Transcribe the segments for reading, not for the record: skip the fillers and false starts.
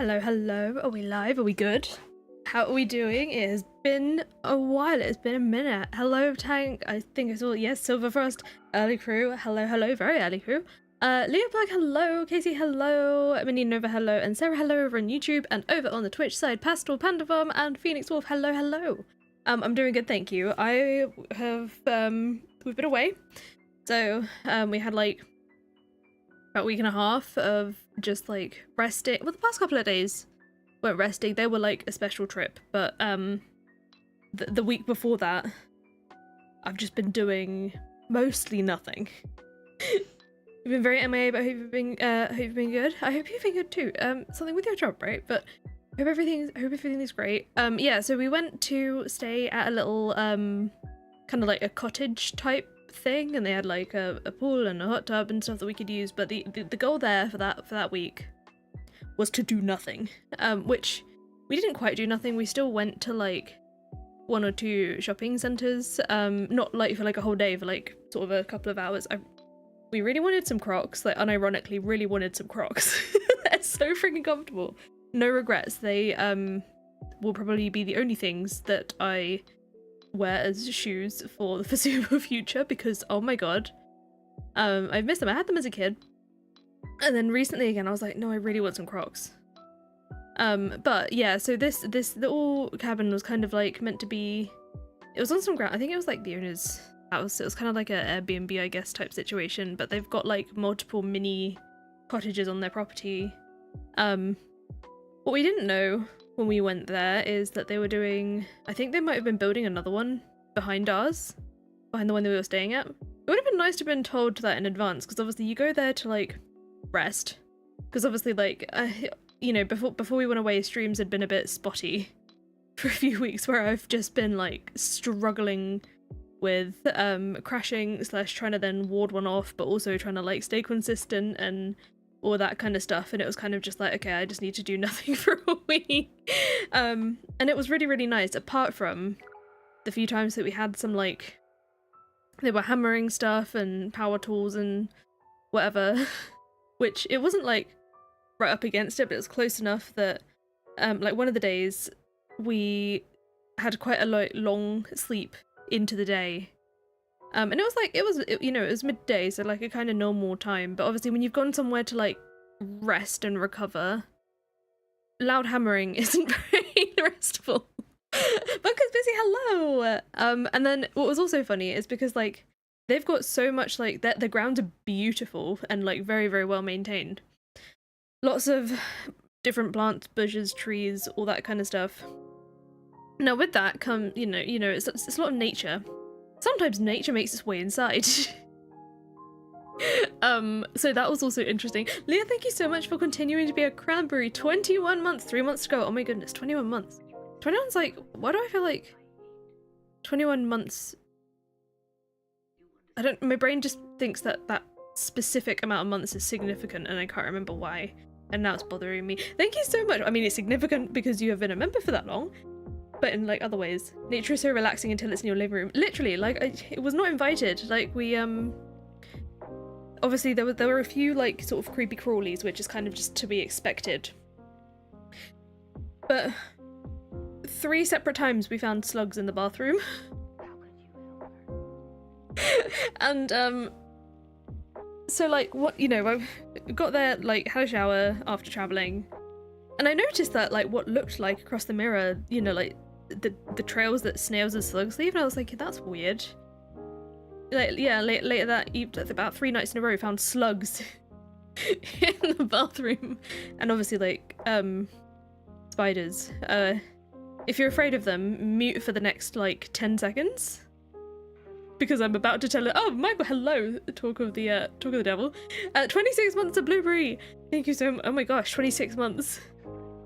Hello, hello. Are we live? Are we good? How are we doing? It has been a while. It's been a minute. Hello, Tank. I think I saw, yes, Silverfrost. Early crew. Hello, hello. Very early crew. Leopold, hello. Casey, hello. Mini Nova, hello. And Sarah, hello over on YouTube. And over on the Twitch side, Pastel Panda Farm and Phoenix Wolf, hello, hello. I'm doing good, thank you. I have, we've been away. So, we had like about a week and a half of just like resting. Well, the past couple of days weren't resting, they were like a special trip, but the week before that I've just been doing mostly nothing. You've been very MIA, but I hope you've been good. I hope you've been good too. Something with your job, right? But I hope everything is great. Yeah, so we went to stay at a little kind of like a cottage type thing, and they had like a pool and a hot tub and stuff that we could use, but the goal there for that week was to do nothing, which we didn't quite do nothing. We still went to like 1 or 2 shopping centers, not like for like a whole day, for like sort of a couple of hours. We really wanted some Crocs, like unironically really wanted some Crocs. They're so freaking comfortable. No regrets. They will probably be the only things that I wear as shoes for the foreseeable future, because oh my god, I've missed them. I had them as a kid, and then recently again I was like, no, I really want some Crocs. But yeah, so this little cabin was kind of like meant to be, it was on some ground, I think it was like the owner's house. It was kind of like a Airbnb, I guess, type situation, but they've got like multiple mini cottages on their property. What we didn't know when we went there is that they were doing, I think they might have been building another one behind ours, behind the one that we were staying at. It would have been nice to have been told that in advance, because obviously you go there to like rest, because obviously like you know, before we went away, streams had been a bit spotty for a few weeks, where I've just been like struggling with crashing / trying to then ward one off, but also trying to like stay consistent and all that kind of stuff, and it was kind of just like, okay, I just need to do nothing for a week. And it was really, really nice, apart from the few times that we had some like, they were hammering stuff and power tools and whatever, which it wasn't like right up against it, but it was close enough that like one of the days we had quite a long sleep into the day. And it was like, you know, it was midday, so like a kind of normal time, but obviously when you've gone somewhere to like rest and recover, loud hammering isn't very restful. Bunker's busy, hello! And then what was also funny is because like they've got so much, like the grounds are beautiful and like very, very well maintained. Lots of different plants, bushes, trees, all that kind of stuff. Now with that come, you know, it's a lot of nature. Sometimes nature makes its way inside. So that was also interesting. Leah, thank you so much for continuing to be a cranberry. 21 months, 3 months to go. Oh my goodness, 21 months. 21's like, why do I feel like 21 months? I don't, my brain just thinks that that specific amount of months is significant, and I can't remember why. And now it's bothering me. Thank you so much. I mean, it's significant because you have been a member for that long, but in like other ways. Nature is so relaxing until it's in your living room. Literally, like it was not invited. Like we obviously there were a few like sort of creepy crawlies, which is kind of just to be expected. But 3 separate times we found slugs in the bathroom. And so like, what, you know, I got there, like had a shower after traveling, and I noticed that like what looked like across the mirror, you know, like the trails that snails and slugs leave, and I was like, that's weird. Like, yeah, later that evening, about 3 nights in a row, found slugs in the bathroom. And obviously like spiders. If you're afraid of them, mute for the next like 10 seconds, because I'm about to tell it. Oh, Michael, hello. Talk of the devil. 26 months of blueberry. Thank you so much. Oh my gosh, 26 months.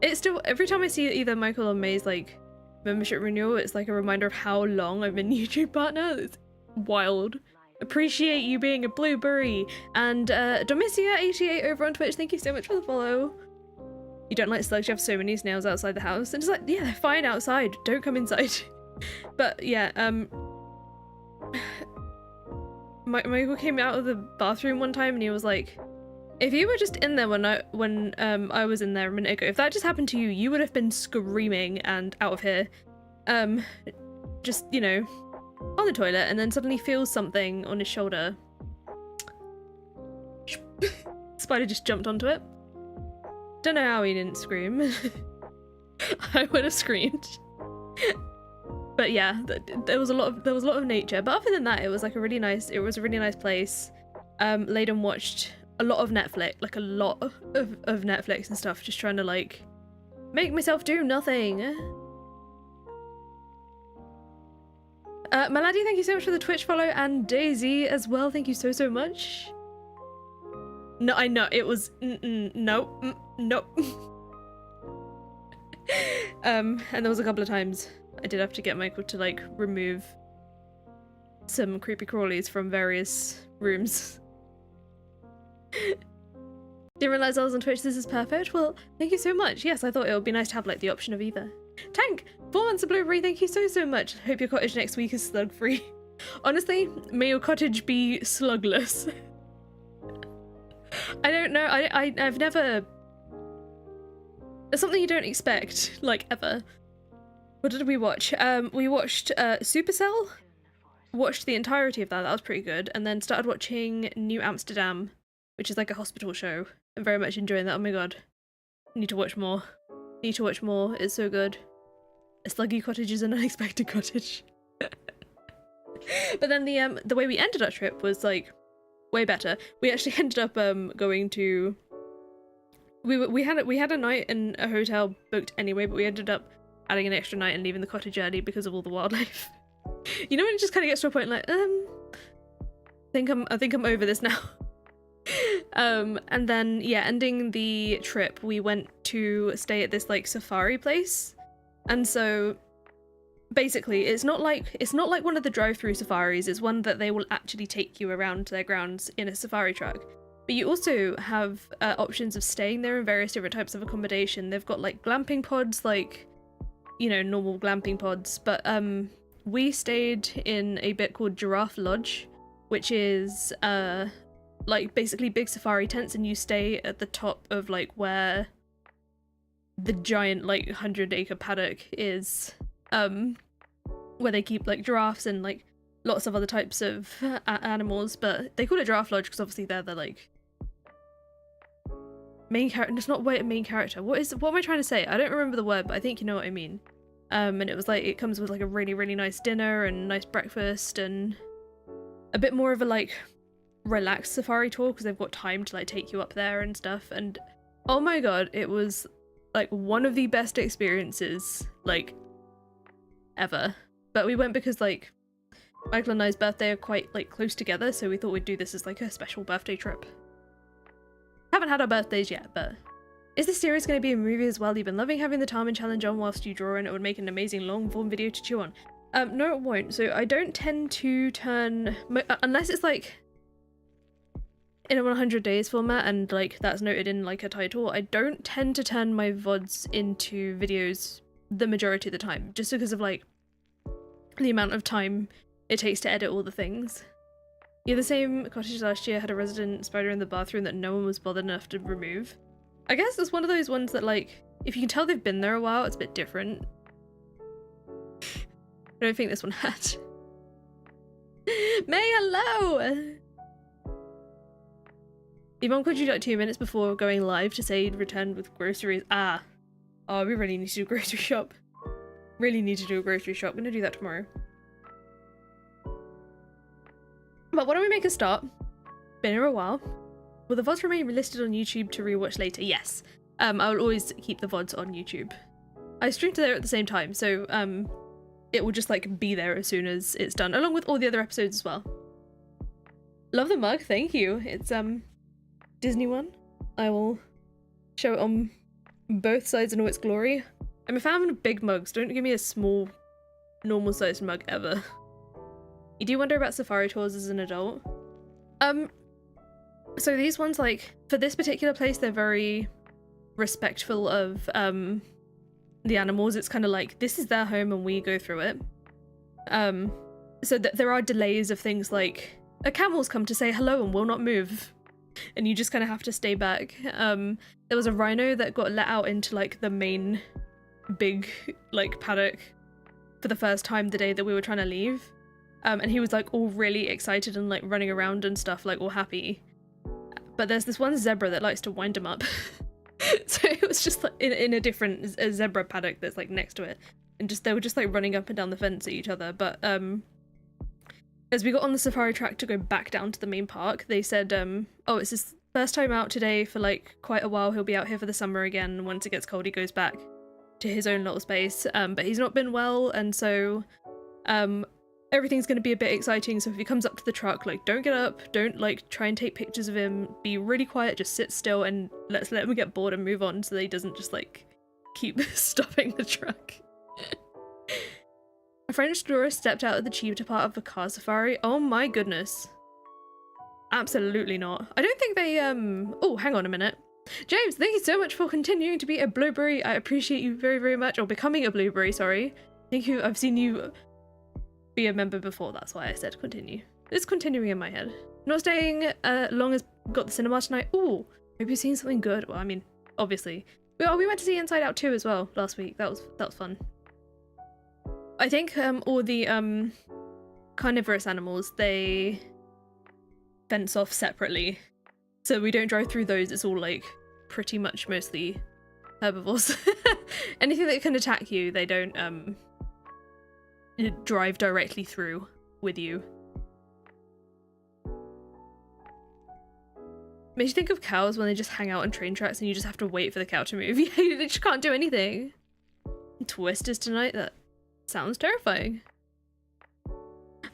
It's still, every time I see either Michael or May's like membership renewal, it's like a reminder of how long I've been YouTube partner. It's wild. Appreciate you being a blueberry. And Domicia88 over on Twitch, thank you so much for the follow. You don't like slugs, you have so many snails outside the house. And it's like, yeah, they're fine outside, don't come inside. But yeah, Michael came out of the bathroom one time and he was like, If you were just in there when I was in there a minute ago, if that just happened to you, you would have been screaming and out of here. Just, you know, on the toilet and then suddenly feels something on his shoulder. Spider just jumped onto it. Don't know how he didn't scream. I would have screamed. But yeah, there was a lot of nature. But other than that, it was like a really nice place. Laid and watched a lot of Netflix, like a lot of Netflix and stuff, just trying to like make myself do nothing. Maladi, thank you so much for the Twitch follow, and Daisy as well, thank you so much. No, I know, it was, no. And there was a couple of times I did have to get Michael to like remove some creepy crawlies from various rooms. Didn't realize I was on Twitch. This is perfect. Well, thank you so much. Yes, I thought it would be nice to have like the option of either. Tank, 4 months of blueberry. Thank you so much. Hope your cottage next week is slug free. Honestly, may your cottage be slugless. I don't know. I've never. It's something you don't expect, like ever. What did we watch? We watched Supercell. Watched the entirety of that. That was pretty good. And then started watching New Amsterdam, which is like a hospital show. I'm very much enjoying that. Oh my god. Need to watch more. Need to watch more. It's so good. A sluggy cottage is an unexpected cottage. But then the way we ended our trip was like way better. We actually ended up going to we had a night in a hotel booked anyway, but we ended up adding an extra night and leaving the cottage early because of all the wildlife. You know when it just kind of gets to a point like I think I'm over this now. And then yeah, ending the trip, we went to stay at this like safari place, and so basically it's not like one of the drive-through safaris. It's one that they will actually take you around their grounds in a safari truck, but you also have options of staying there in various different types of accommodation. They've got like glamping pods, like, you know, normal glamping pods, but we stayed in a bit called Giraffe Lodge, which is like basically big safari tents, and you stay at the top of like where the giant like 100-acre paddock is, where they keep like giraffes and like lots of other types of animals. But they call it Giraffe Lodge because obviously they're the like main character. It's not main character. What am I trying to say? I don't remember the word, but I think you know what I mean. And it was like, it comes with like a really nice dinner and nice breakfast and a bit more of a like relaxed safari tour because they've got time to like take you up there and stuff. And oh my god, it was like one of the best experiences like ever. But we went because like Michael and I's birthday are quite like close together, so we thought we'd do this as like a special birthday trip. Haven't had our birthdays yet, but is this series going to be a movie as well? You've been loving having the Tarman challenge on whilst you draw, and it would make an amazing long form video to chew on. No, it won't. So I don't tend to turn unless it's like in a 100 days format and like that's noted in like a title. I don't tend to turn my VODs into videos the majority of the time, just because of like the amount of time it takes to edit all the things. Yeah, the same cottage last year had a resident spider in the bathroom that no one was bothered enough to remove. I guess it's one of those ones that like, if you can tell they've been there a while, it's a bit different. I don't think this one had. May, hello! Your mom called you like 2 minutes before going live to say you'd returned with groceries. Ah. Oh, we really need to do a grocery shop. Really need to do a grocery shop. I'm gonna do that tomorrow. But why don't we make a start? Been here a while. Will the VODs remain listed on YouTube to rewatch later? Yes. I will always keep the VODs on YouTube. I stream to there at the same time, so it will just like be there as soon as it's done, along with all the other episodes as well. Love the mug, thank you. It's Disney one. I will show it on both sides in all its glory. I'm a fan of big mugs. Don't give me a small, normal sized mug ever. You do wonder about safari tours as an adult? So these ones, like, for this particular place, they're very respectful of the animals. It's kind of like, this is their home and we go through it. So there are delays of things like, a camel's come to say hello and will not move. and you just kind of have to stay back. There was a rhino that got let out into like the main big like paddock for the first time the day that we were trying to leave, and he was like all really excited and like running around and stuff, like all happy. But there's this one zebra that likes to wind him up. So it was just like in a different zebra paddock that's like next to it, and just they were just like running up and down the fence at each other. But as we got on the safari track to go back down to the main park, they said, oh, it's his first time out today for like quite a while. He'll be out here for the summer again. Once it gets cold, he goes back to his own little space. But he's not been well, and so everything's going to be a bit exciting. So if he comes up to the truck, like, don't get up, don't like try and take pictures of him, be really quiet, just sit still, and let's let him get bored and move on, so that he doesn't just like keep stopping the truck. A French tourist stepped out of the cheaper part of the car safari. Oh my goodness. Absolutely not. I don't think they oh, hang on a minute. James, thank you so much for continuing to be a blueberry. I appreciate you very, very much. Or becoming a blueberry, sorry. Thank you. I've seen you be a member before, that's why I said continue. It's continuing in my head. Not staying long as got the cinema tonight. Ooh, hope you've seen something good. Well, I mean, obviously. We went to see Inside Out 2 as well last week. That was fun. I think all the carnivorous animals, they fence off separately. So we don't drive through those. It's all like pretty much mostly herbivores. Anything that can attack you, they don't drive directly through with you. Makes you think of cows when they just hang out on train tracks and you just have to wait for the cow to move. Yeah, they just can't do anything. Twisters tonight, that sounds terrifying.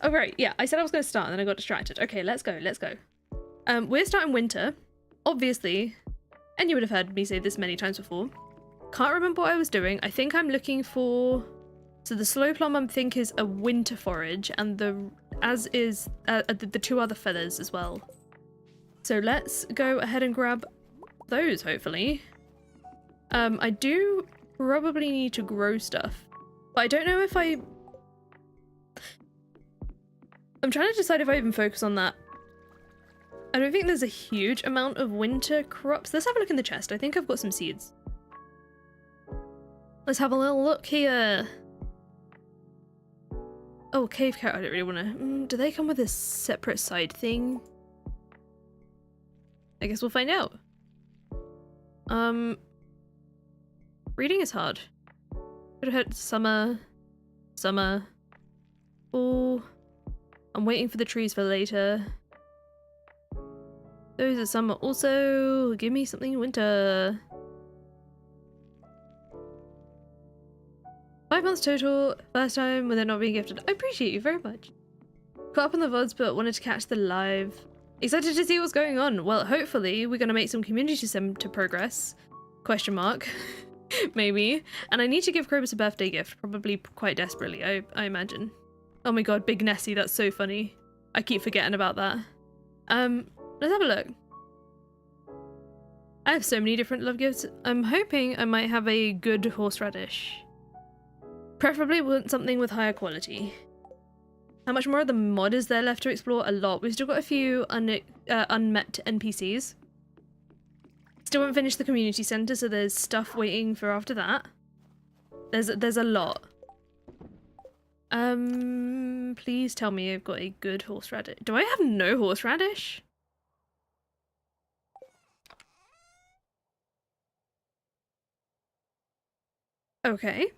Oh right, yeah, I said I was going to start and then I got distracted. Okay, let's go. We're starting winter, obviously, and you would have heard me say this many times before. Can't remember what I was doing. I think I'm looking for... So the slow plum I think is a winter forage, and the two other feathers as well. So let's go ahead and grab those, hopefully. I do probably need to grow stuff, but I don't know if I'm trying to decide if I even focus on that. I don't think there's a huge amount of winter crops. Let's have a look in the chest. I think I've got some seeds. Let's have a little look here. Oh, cave carrot. I don't really want to... do they come with a separate side thing? I guess we'll find out. Reading is hard. Could have hit summer. Fall. I'm waiting for the trees for later. Those are summer also. Give me something winter. 5 months total. First time when they're not being gifted. I appreciate you very much. Caught up on the VODs but wanted to catch the live. Excited to see what's going on. Well, hopefully we're going to make some community sim to progress. Question mark. Maybe. And I need to give Krobus a birthday gift. Probably quite desperately, I imagine. Oh my god, Big Nessie. That's so funny. I keep forgetting about that. Let's have a look. I have so many different love gifts. I'm hoping I might have a good horseradish. Preferably want something with higher quality. How much more of the mod is there left to explore? A lot. We've still got a few unmet NPCs. Still haven't finished the community center, so there's stuff waiting for after that. There's a lot. Please tell me I've got a good horseradish. Do I have no horseradish? Okay.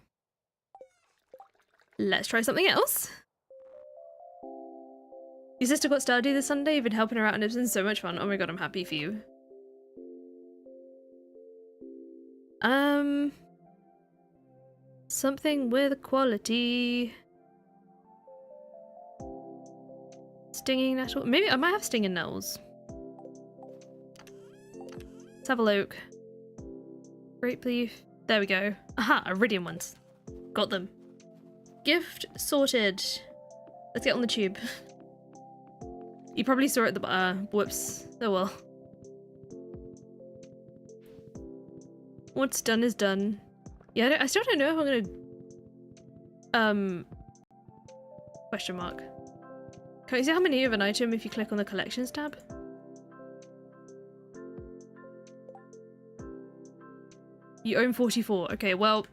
Let's try something else. Your sister got Stardew this Sunday. You've been helping her out and it's been so much fun. Oh my god, I'm happy for you. Something with quality. Stinging nettle. Maybe I might have stinging nettles. Let's have a look. Grape leaf. There we go. Aha, iridium ones. Got them. Gift sorted. Let's get on the tube. You probably saw it at the whoops. Oh well. What's done is done. Yeah, I still don't know if I'm gonna question mark. Can you see how many of an item if you click on the collections tab? You own 44. Okay, well.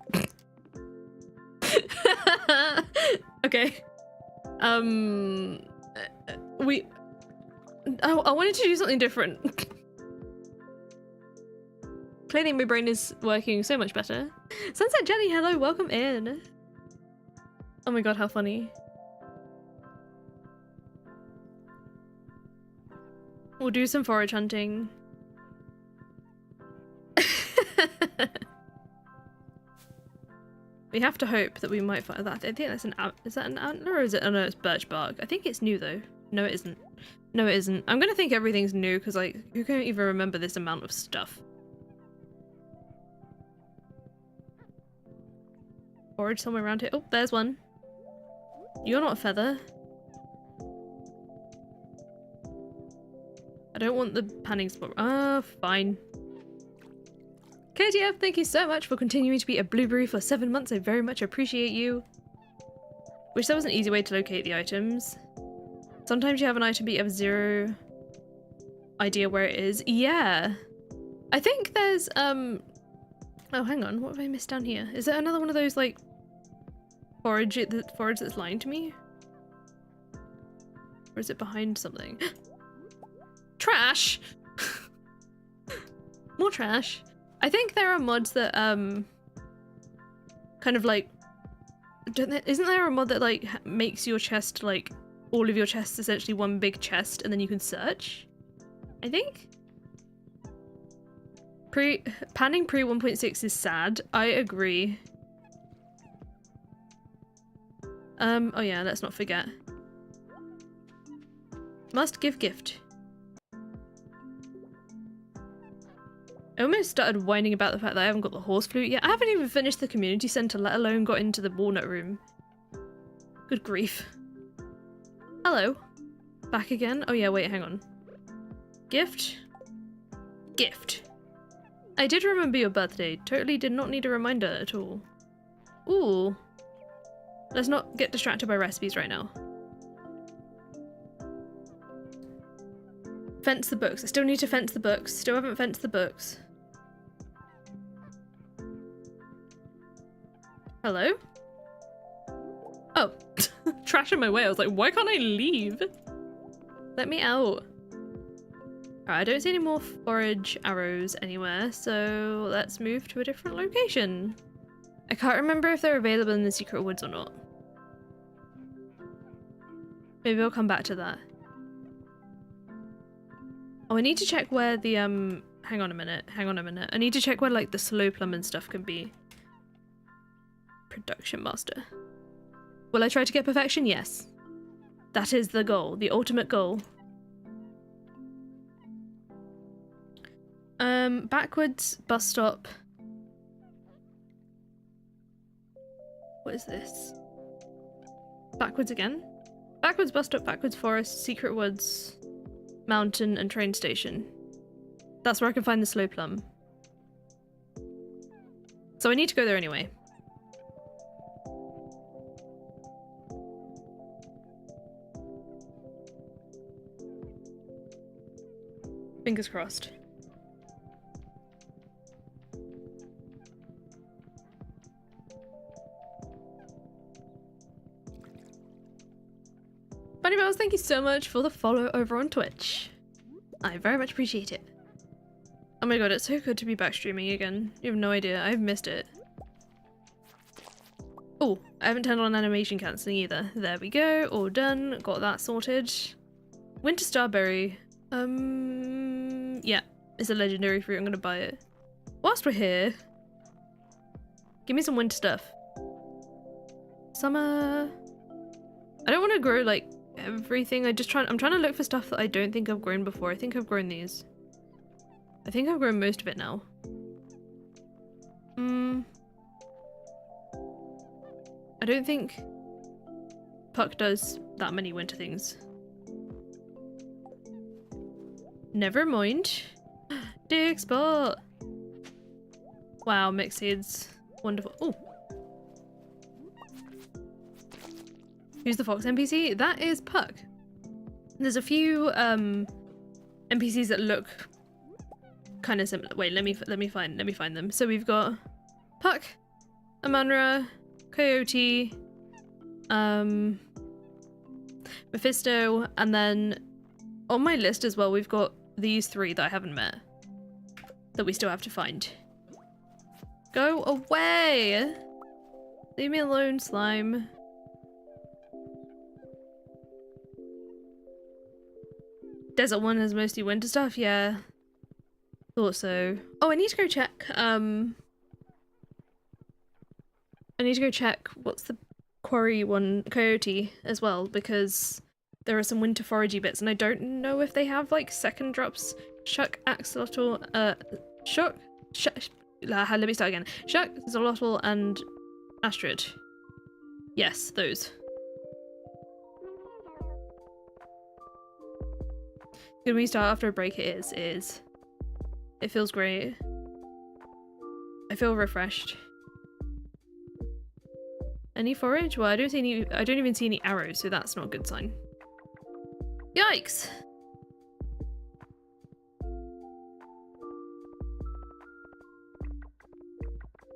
Okay. I wanted to do something different. Clearly my brain is working so much better. Sunset Jenny, hello, welcome in. Oh my god, how funny. We'll do some forage hunting. We have to hope that we might find that. I think that's an is that an antler or is it? Oh no, it's birch bark. I think it's new though. No, it isn't. No, it isn't. I'm gonna think everything's new because like, who can even remember this amount of stuff? Forage somewhere around here. Oh, there's one. You're not a feather. I don't want the panning spot. Fine. KTF, thank you so much for continuing to be a blueberry for 7 months. I very much appreciate you. Wish there was an easy way to locate the items. Sometimes you have an item but you have zero idea where it is. Yeah. I think there's, oh, hang on. What have I missed down here? Is there another one of those, like, forage that's lying to me? Or is it behind something? Trash! More trash. I think there are mods that, kind of like, isn't there a mod that, like, makes your chest, like, all of your chests essentially one big chest and then you can search? I think? Panning pre 1.6 is sad. I agree. Oh yeah, let's not forget. Must give gift. I almost started whining about the fact that I haven't got the horse flute yet. I haven't even finished the community centre, let alone got into the walnut room. Good grief. Hello. Back again? Oh yeah, wait, hang on. Gift? Gift. I did remember your birthday. Totally did not need a reminder at all. Ooh. Let's not get distracted by recipes right now. Fence the books. I still need to fence the books. Still haven't fenced the books. Hello? Oh. Trash in my way. I was like, why can't I leave? Let me out. Alright, I don't see any more forage arrows anywhere, so let's move to a different location. I can't remember if they're available in the secret woods or not. Maybe I'll come back to that. Oh, I need to check where the, hang on a minute. I need to check where, like, the slow plum and stuff can be. Production master. Will I try to get perfection? Yes. That is the goal. The ultimate goal. Backwards, bus stop. What is this? Backwards again? Backwards, bus stop, backwards, forest, secret woods, mountain, and train station. That's where I can find the slow plum. So I need to go there anyway. Fingers crossed. Bunny Bells, thank you so much for the follow over on Twitch. I very much appreciate it. Oh my god, it's so good to be back streaming again. You have no idea, I've missed it. Oh, I haven't turned on animation cancelling either. There we go, all done, got that sorted. Winter Starberry. Yeah, it's a legendary fruit, I'm gonna buy it. Whilst we're here, give me some winter stuff. Summer. I don't want to grow like everything. I'm trying to look for stuff that I don't think I've grown before. I think I've grown these. I think I've grown most of it now. I don't think Puck does that many winter things. Never mind. Dig spot. Wow, mixed seeds. Wonderful. Oh. Who's the fox NPC? That is Puck. There's a few NPCs that look kind of similar. Wait, let me find them. So we've got Puck, Amanra, Coyote, Mephisto, and then on my list as well we've got these 3 that I haven't met that we still have to find. Go away! Leave me alone, slime. Desert one has mostly winter stuff, yeah. Thought so. Oh, I need to go check, I need to go check what's the quarry one, Coyote, as well, because there are some winter foragey bits, and I don't know if they have, like, second drops. Shuck, Axolotl, let me start again. Shuck, Axolotl, and Astrid. Yes, those. Can we start after a break? It is. It feels great. I feel refreshed. Any forage? Well, I don't even see any arrows, so that's not a good sign. Yikes!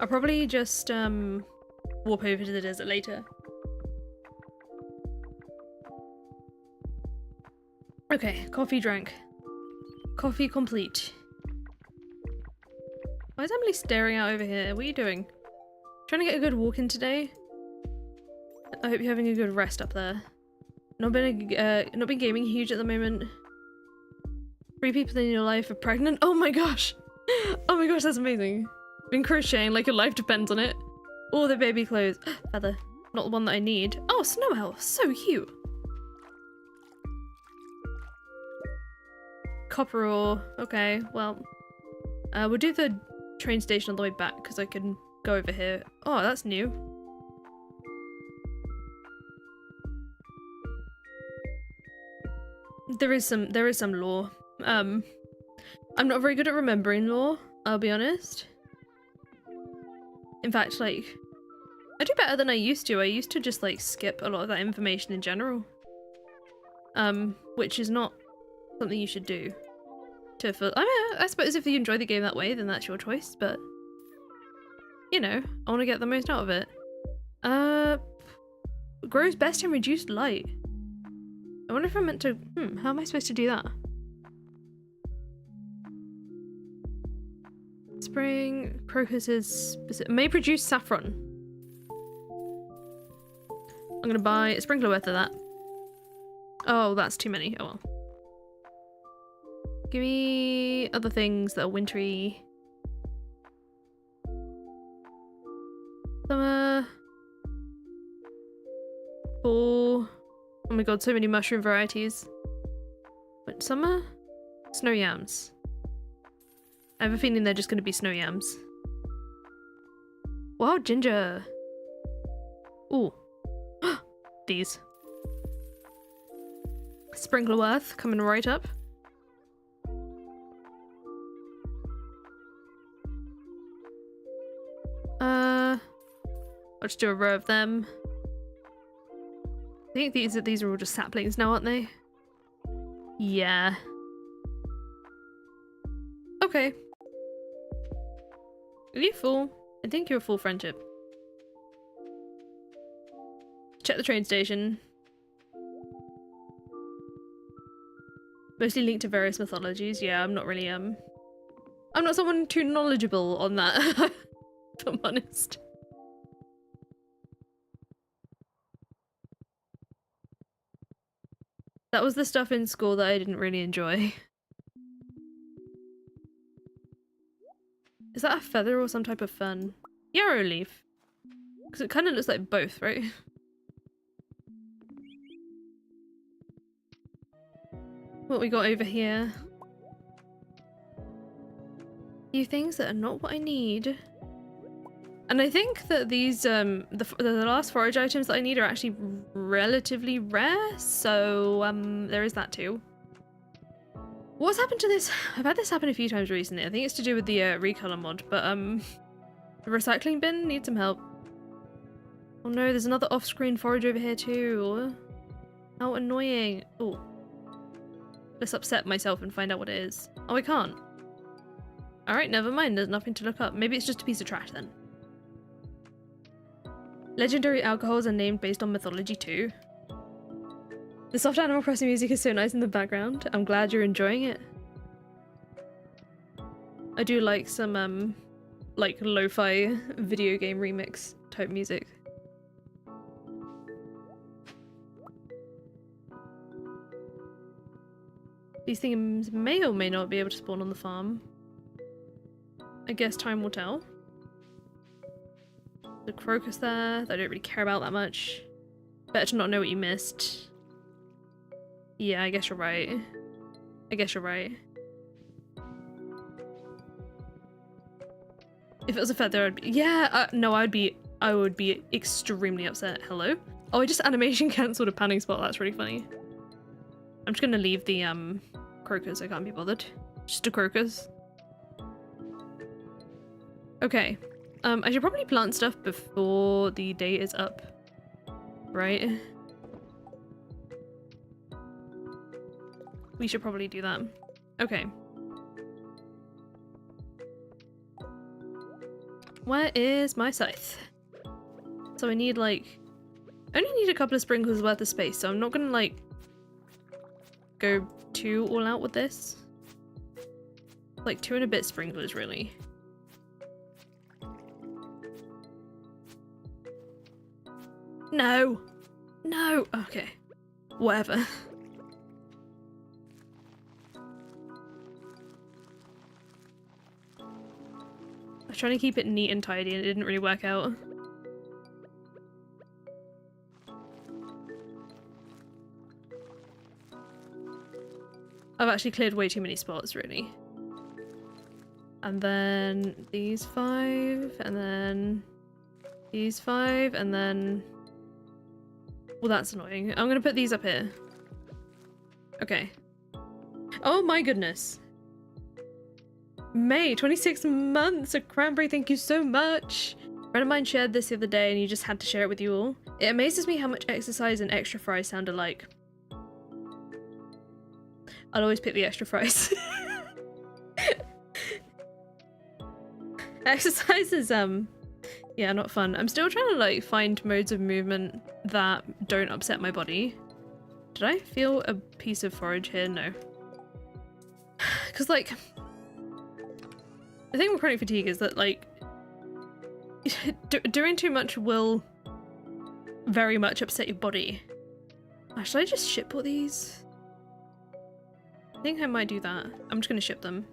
I'll probably just warp over to the desert later. Okay, coffee drank. Coffee complete. Why is Emily staring out over here? What are you doing? Trying to get a good walk in today? I hope you're having a good rest up there. Not been gaming huge at the moment. 3 people in your life are pregnant? Oh my gosh! Oh my gosh, that's amazing. Been crocheting like your life depends on it. All the baby clothes. Feather. Not the one that I need. Oh, snow elf. So cute. Copper ore. Okay, well. We'll do the train station on the way back because I can go over here. Oh, that's new. There is some lore. I'm not very good at remembering lore, I'll be honest. In fact, like, I do better than I used to. I used to just, like, skip a lot of that information in general. Which is not something you should do. I mean, I suppose if you enjoy the game that way, then that's your choice, but you know, I want to get the most out of it. Grows best in reduced light. I wonder if I'm meant to, how am I supposed to do that? Spring, crocuses, may produce saffron. I'm gonna buy a sprinkler worth of that. Oh, that's too many, oh well. Give me other things that are wintry. Summer. Fall. Oh my god, so many mushroom varieties. But summer? Snow yams. I have a feeling they're just going to be snow yams. Wow, ginger. Ooh. These. Sprinkler worth coming right up. I'll just do a row of them. I think these are all just saplings now, aren't they? Yeah. Okay. Are you full? I think you're full friendship. Check the train station. Mostly linked to various mythologies. Yeah, I'm not really, I'm not someone too knowledgeable on that, if I'm honest. That was the stuff in school that I didn't really enjoy. Is that a feather or some type of fern? Yarrow leaf. Because it kind of looks like both, right? What we got over here? A few things that are not what I need. And I think that these, the last forage items that I need are actually relatively rare, so there is that too. What's happened to this? I've had this happen a few times recently. I think it's to do with the recolor mod, but the recycling bin needs some help. Oh no, there's another off-screen forage over here too. How annoying. Oh. Let's upset myself and find out what it is. Oh, I can't. Alright, never mind, there's nothing to look up. Maybe it's just a piece of trash then. Legendary alcohols are named based on mythology too. The soft Animal Crossing music is so nice in the background. I'm glad you're enjoying it. I do like some like lo-fi video game remix type music. These things may or may not be able to spawn on the farm. I guess time will tell. The crocus there that I don't really care about that much. Better to not know what you missed. Yeah, I guess you're right. I guess you're right. If it was a feather, I'd be— yeah, no, I would be extremely upset. Hello? Oh, I just animation cancelled a panning spot. That's really funny. I'm just gonna leave the crocus. I can't be bothered. Just a crocus. Okay. I should probably plant stuff before the day is up. Right? We should probably do that. Okay. Where is my scythe? So I need like— I only need a couple of sprinkles worth of space, so I'm not gonna like go too all out with this. Like 2 and a bit sprinklers really. No! No! Okay. Whatever. I was trying to keep it neat and tidy and it didn't really work out. I've actually cleared way too many spots, really. And then these 5, and then these 5, and then— well, that's annoying. I'm gonna put these up here. Okay. Oh my goodness. May, 26 months of cranberry, thank you so much. A friend of mine shared this the other day and you just had to share it with you all. It amazes me how much exercise and extra fries sound alike. I'll always pick the extra fries. Exercise is, yeah, not fun. I'm still trying to like find modes of movement that don't upset my body. Did I feel a piece of forage here? No. Because like, the thing with chronic fatigue is that like, doing too much will very much upset your body. Should I just ship all these? I think I might do that. I'm just gonna ship them.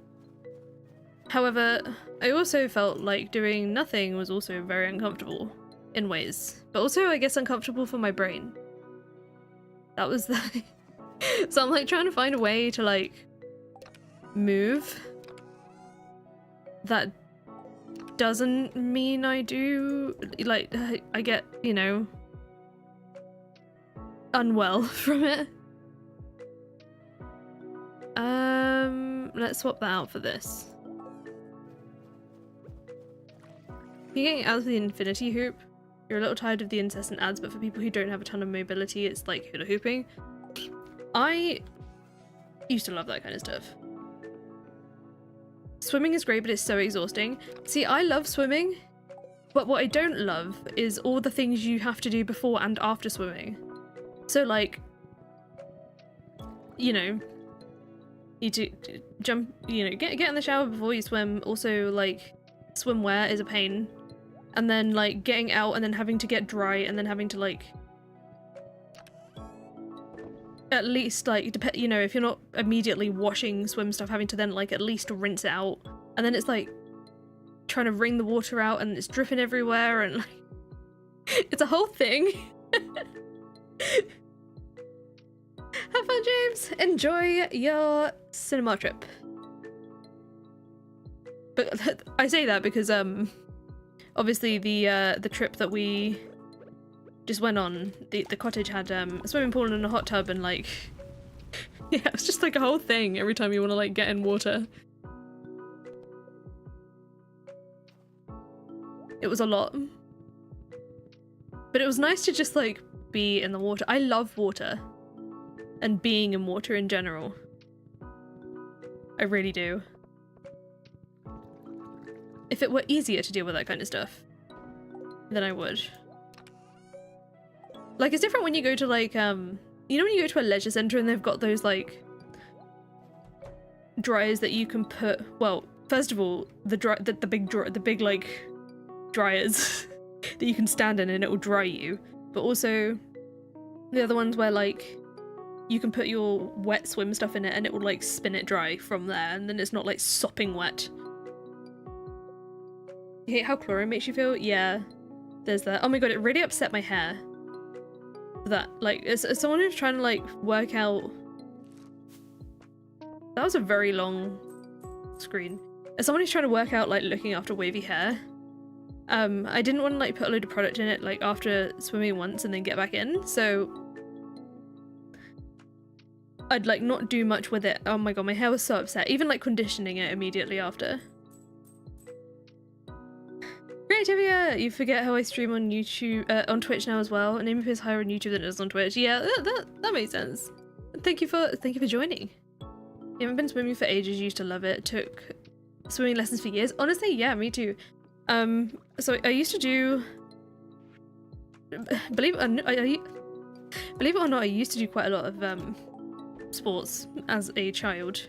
However, I also felt like doing nothing was also very uncomfortable in ways, but also I guess uncomfortable for my brain. That was the— so I'm like trying to find a way to like move that doesn't mean I do like I get, you know, unwell from it. Let's swap that out for this. You're getting out of the infinity hoop. You're a little tired of the incessant ads, but for people who don't have a ton of mobility, it's like hula hooping. I used to love that kind of stuff. Swimming is great, but it's so exhausting. See, I love swimming, but what I don't love is all the things you have to do before and after swimming. So like, you know, you do jump, you know, get in the shower before you swim. Also, like, swimwear is a pain. And then like getting out and then having to get dry and then having to like at least like you know, if you're not immediately washing swim stuff, having to then like at least rinse it out, and then it's like trying to wring the water out and it's dripping everywhere and like it's a whole thing. Have fun, James. Enjoy your cinema trip. But I say that because obviously the trip that we just went on, the cottage had a swimming pool and a hot tub, and like yeah, it's just like a whole thing every time you want to like get in water. It was a lot. But it was nice to just like be in the water. I love water and being in water in general. I really do. if it were easier to deal with that kind of stuff, then I would. Like, it's different when you go to, like, you know when you go to a leisure centre and they've got those, like, dryers that you can put, well, first of all, the big, like, dryers that you can stand in and it will dry you, but also the other ones where, like, you can put your wet swim stuff in it and it will, like, spin it dry from there, and then it's not, like, sopping wet. You hate how chlorine makes you feel? Yeah, there's that. Oh my god, it really upset my hair. That, like, as someone who's trying to, like, work out... That was a very long screen. As someone who's trying to work out, like, looking after wavy hair, I didn't want to, like, put a load of product in it, like, after swimming once and then get back in, so I'd, like, not do much with it. Oh my god, my hair was so upset. Even, like, conditioning it immediately after. Creativia! You forget how I stream on YouTube, on Twitch now as well. And name appears higher on YouTube than it is on Twitch. Yeah, that makes sense. Thank you for joining. You haven't been swimming for ages. You used to love it. Took swimming lessons for years. Honestly, yeah, me too. So I used to do. Believe it or not, I used to do quite a lot of sports as a child.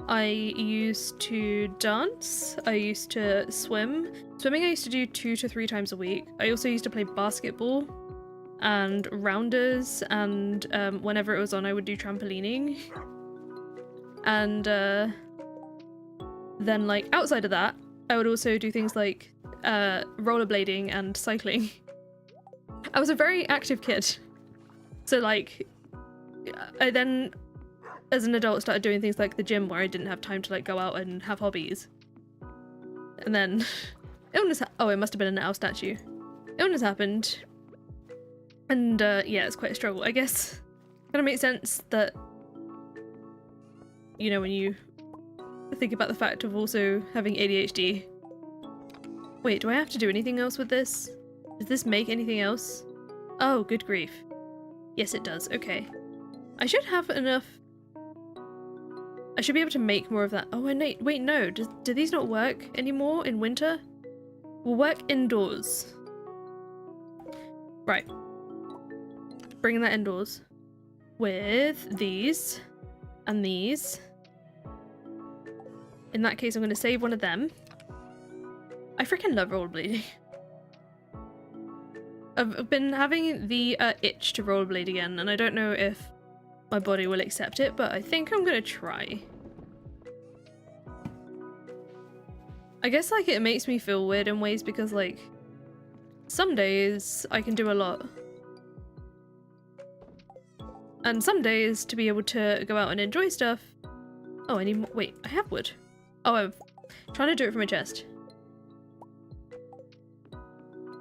I used to dance, I used to swim. Swimming I used to do 2 to 3 times a week. I also used to play basketball and rounders, and whenever it was on I would do trampolining. And then, like, outside of that, I would also do things like rollerblading and cycling. I was a very active kid. So, like, I then, as an adult, started doing things like the gym where I didn't have time to, like, go out and have hobbies. And then illness oh, it must have been an owl statue. Illness happened. And yeah, it's quite a struggle. I guess kind of makes sense that, you know, when you think about the fact of also having ADHD. Wait, do I have to do anything else with this? Does this make anything else? Oh, good grief. Yes, it does. Okay. I should have enough. I should be able to make more of that. Oh, and wait, no. Do these not work anymore in winter? Will work indoors. Right. Bringing that indoors. With these. And these. In that case, I'm going to save one of them. I freaking love rollerblading. I've been having the itch to rollerblade again, and I don't know if my body will accept it, but I think I'm gonna try. I guess, like, it makes me feel weird in ways because, like, some days I can do a lot. And some days, to be able to go out and enjoy stuff... Oh, I need more... Wait, I have wood. Oh, I'm trying to do it from a chest.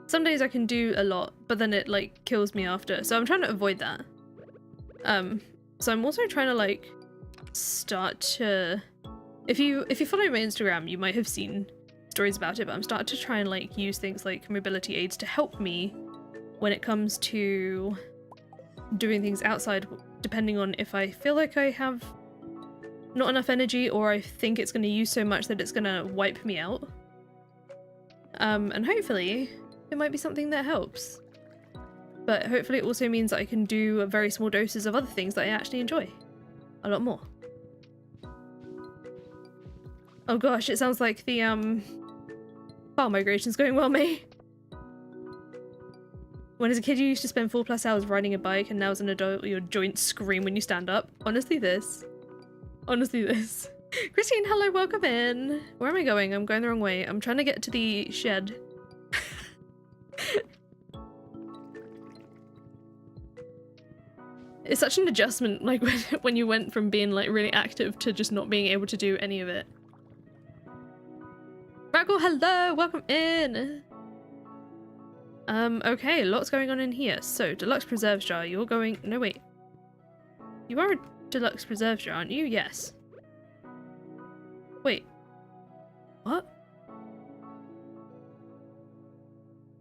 Some days I can do a lot, but then it, like, kills me after. So I'm trying to avoid that. So I'm also trying to, like, start to... If you follow my Instagram, you might have seen stories about it, but I'm starting to try and, like, use things like mobility aids to help me when it comes to doing things outside, depending on if I feel like I have not enough energy or I think it's going to use so much that it's going to wipe me out. And hopefully it might be something that helps. But hopefully it also means that I can do very small doses of other things that I actually enjoy. A lot more. Oh gosh, it sounds like the farm migration's going well, mate. When as a kid you used to spend 4+ hours riding a bike, and now as an adult your joints scream when you stand up. Honestly this. Honestly this. Christine, hello, welcome in. Where am I going? I'm going the wrong way. I'm trying to get to the shed. It's such an adjustment, like, when you went from being, like, really active to just not being able to do any of it. Raggle, hello! Welcome in! Okay, lots going on in here. So, deluxe preserves jar, you're going... No, wait. You are a deluxe preserves jar, aren't you? Yes. Wait. What?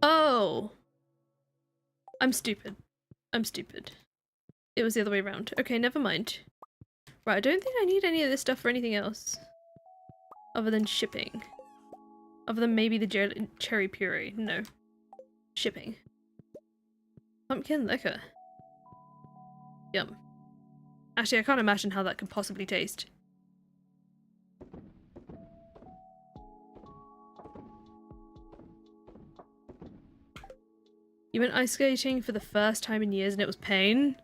Oh! I'm stupid. I'm stupid. It was the other way around. Okay, never mind. Right, I don't think I need any of this stuff for anything else. Other than shipping. Other than maybe the cherry puree. No. Shipping. Pumpkin liquor. Yum. Actually, I can't imagine how that could possibly taste. You went ice skating for the first time in years and it was pain?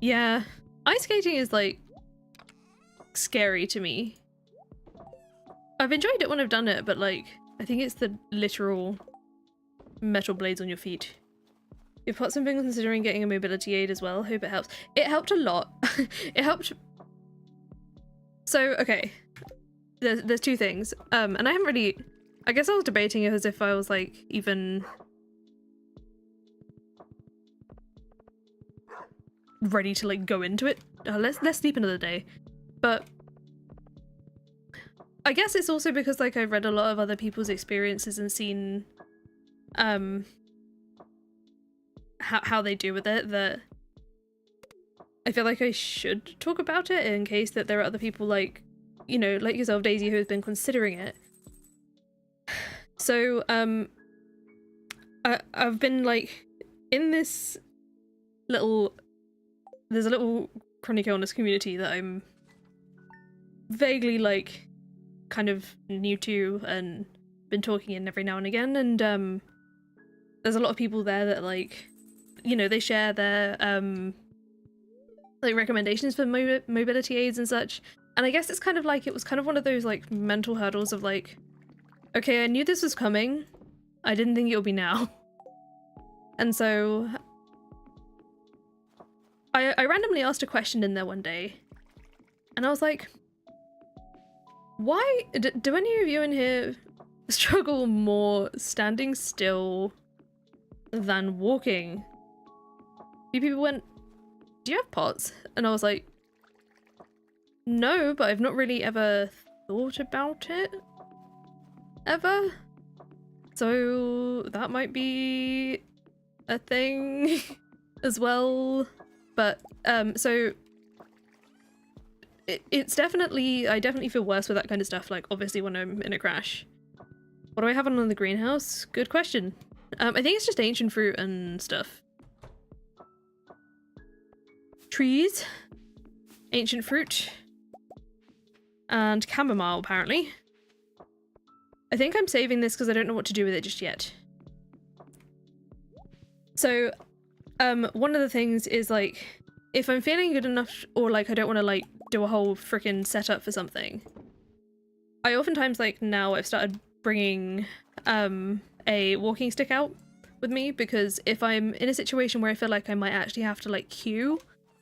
Yeah. Ice skating is, like, scary to me. I've enjoyed it when I've done it, but, like, I think it's the literal metal blades on your feet. You've possibly been considering getting a mobility aid as well. Hope it helps. It helped a lot. It helped. So, okay. There's two things. And I haven't really... I guess I was debating it as if I was, like, even... ready to, like, go into it. Let's sleep another day. But... I guess it's also because, like, I've read a lot of other people's experiences and seen... how they do with it, that I feel like I should talk about it in case that there are other people like, you know, like yourself, Daisy, who has been considering it. So, I've been, like, in this little... There's a little chronic illness community that I'm vaguely, like, kind of new to and been talking in every now and again, and, there's a lot of people there that, like, you know, they share their, like, recommendations for mobility aids and such. And I guess it's kind of like, it was kind of one of those, like, mental hurdles of, like, okay, I knew this was coming. I didn't think it would be now. And so... I randomly asked a question in there one day. And I was like, why... do any of you in here struggle more standing still than walking? A few people went, do you have pots? And I was like, no, but I've not really ever thought about it. Ever. So that might be a thing as well. But, so it's definitely, I definitely feel worse with that kind of stuff, like, obviously when I'm in a crash. What do I have on the greenhouse? Good question. I think it's just ancient fruit and stuff. Trees, ancient fruit, and chamomile, apparently. I think I'm saving this because I don't know what to do with it just yet. So, one of the things is, like, if I'm feeling good enough, or, like, I don't want to, like, do a whole freaking setup for something, I oftentimes, like, now I've started bringing, a walking stick out with me, because if I'm in a situation where I feel like I might actually have to, like, queue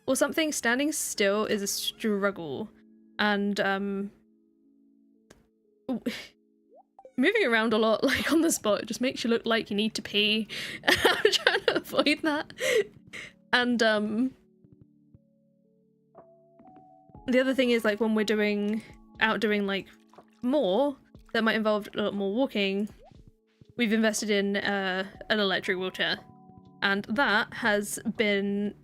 or something, standing still is a struggle. And, moving around a lot, like, on the spot, just makes you look like you need to pee. I'm trying to avoid that. And, the other thing is, like, when we're doing like, more, that might involve a lot more walking, we've invested in, an electric wheelchair. And that has been,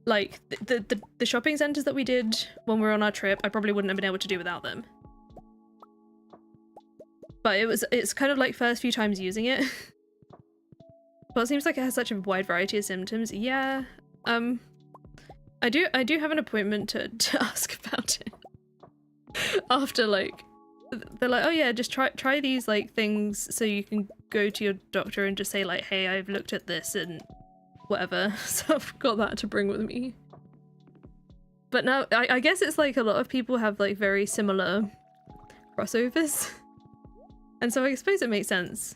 like, the shopping centres that we did when we were on our trip, I probably wouldn't have been able to do without them. But it's kind of like first few times using it. Well, it seems like it has such a wide variety of symptoms. Yeah, I do have an appointment to ask about it. After, like, they're like, oh yeah, just try these, like, things so you can go to your doctor and just say, like, hey, I've looked at this and whatever. So I've got that to bring with me. But now, I guess it's like a lot of people have, like, very similar crossovers. And so I suppose it makes sense.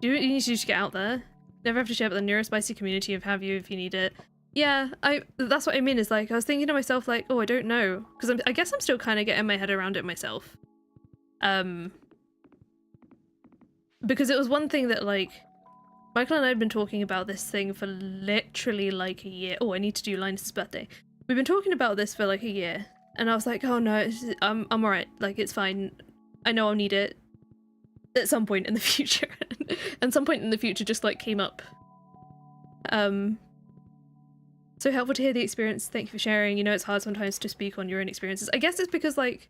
You need to just get out there. Never have to share, but the neurospicy community of have you if you need it. Yeah, that's what I mean, is, like, I was thinking to myself, like, oh, I don't know. Because I guess I'm still kind of getting my head around it myself. Because it was one thing that, like, Michael and I had been talking about this thing for literally, like, a year. Oh, I need to do Linus's birthday. We've been talking about this for, like, a year. And I was like, oh no, I'm alright, like, it's fine. I know I'll need it at some point in the future. And some point in the future just, like, came up. So helpful to hear the experience. Thank you for sharing. You know, it's hard sometimes to speak on your own experiences. I guess it's because, like,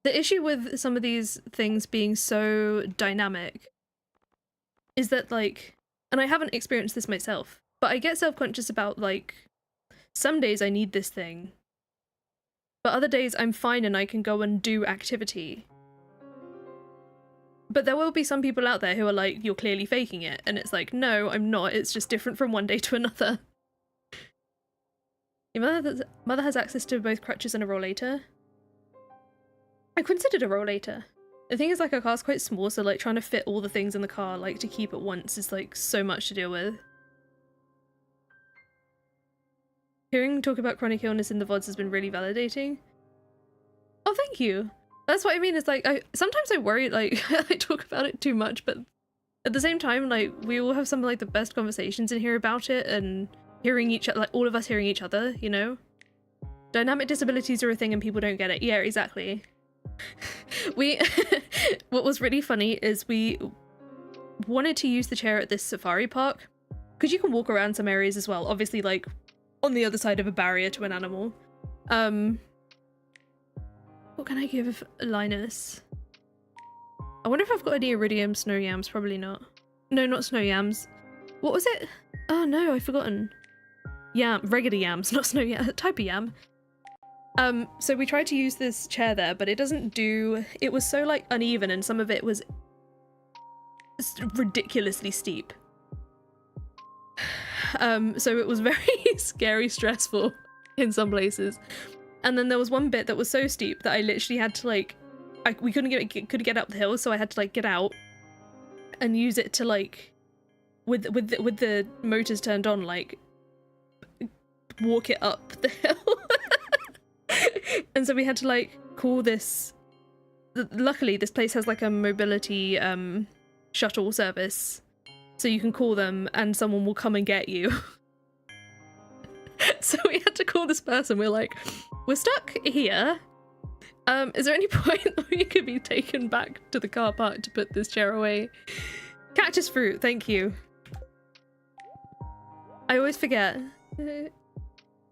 the issue with some of these things being so dynamic is that, like, and I haven't experienced this myself, but I get self-conscious about, like, some days I need this thing, but other days I'm fine and I can go and do activity. But there will be some people out there who are like, you're clearly faking it, and it's like, no, I'm not, it's just different from one day to another. Your mother has access to both crutches and a rollator. I considered a rollator. The thing is, like, our car's quite small, so, like, trying to fit all the things in the car, like, to keep at once is, like, so much to deal with. Hearing talk about chronic illness in the VODs has been really validating. Oh, thank you! That's what I mean, it's like, sometimes I worry, like, I talk about it too much, but at the same time, like, we all have some of, like, the best conversations in here about it, and hearing each other, like, all of us hearing each other, you know? Dynamic disabilities are a thing and people don't get it. Yeah, exactly. What was really funny is we wanted to use the chair at this safari park, because you can walk around some areas as well, obviously, like, on the other side of a barrier to an animal. What can I give Linus? I wonder if I've got any iridium snow yams. Probably not. No, not snow yams. What was it? Oh no, I've forgotten. Yam, regular yams, not snow yam, type of yam. So we tried to use this chair there, but it doesn't do, it was so, like, uneven, and some of it was ridiculously steep. So it was very scary, stressful in some places. And then there was one bit that was so steep that I literally had to, like, we couldn't get up the hill, so I had to, like, get out and use it to, like, with the motors turned on, like, walk it up the hill. And so we had to, like, call this, luckily this place has, like, a mobility shuttle service, so you can call them and someone will come and get you. So we had to call this person. We're like, we're stuck here. Is there any point that we could be taken back to the car park to put this chair away? Cactus fruit, thank you. I always forget.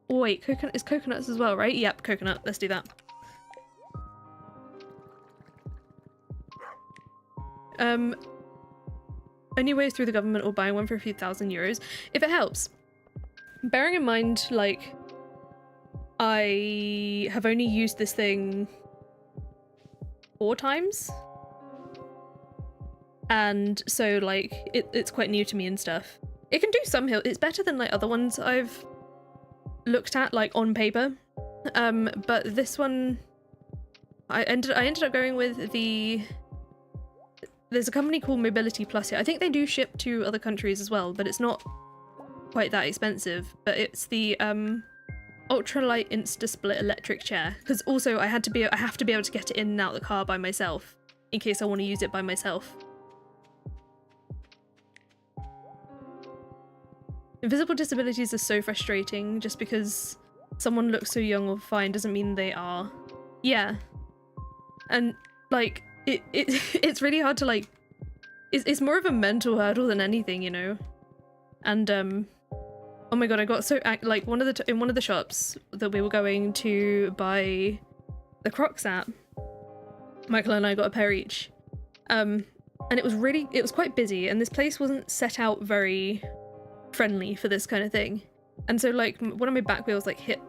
Wait, coconut is coconuts as well, right? Yep, coconut. Let's do that. Only ways through the government or buying one for a few €1,000 if it helps. Bearing in mind, like, I have only used this thing 4 times, and so, like, it's quite new to me and stuff. It can do some hill. It's better than, like, other ones I've looked at, like, on paper. But this one, I ended up going with the. There's a company called Mobility Plus here. I think they do ship to other countries as well, but it's not quite that expensive. But it's the ultralight insta-split electric chair. Because also I have to be able to get it in and out of the car by myself in case I want to use it by myself. Invisible disabilities are so frustrating. Just because someone looks so young or fine doesn't mean they are. Yeah, and like. It's really hard to, like, it's more of a mental hurdle than anything, you know. And oh my god, I got so like in one of the shops that we were going to buy the Crocs at, Michael and I got a pair each, and it was quite busy, and this place wasn't set out very friendly for this kind of thing, and so, like, one of my back wheels, like, hit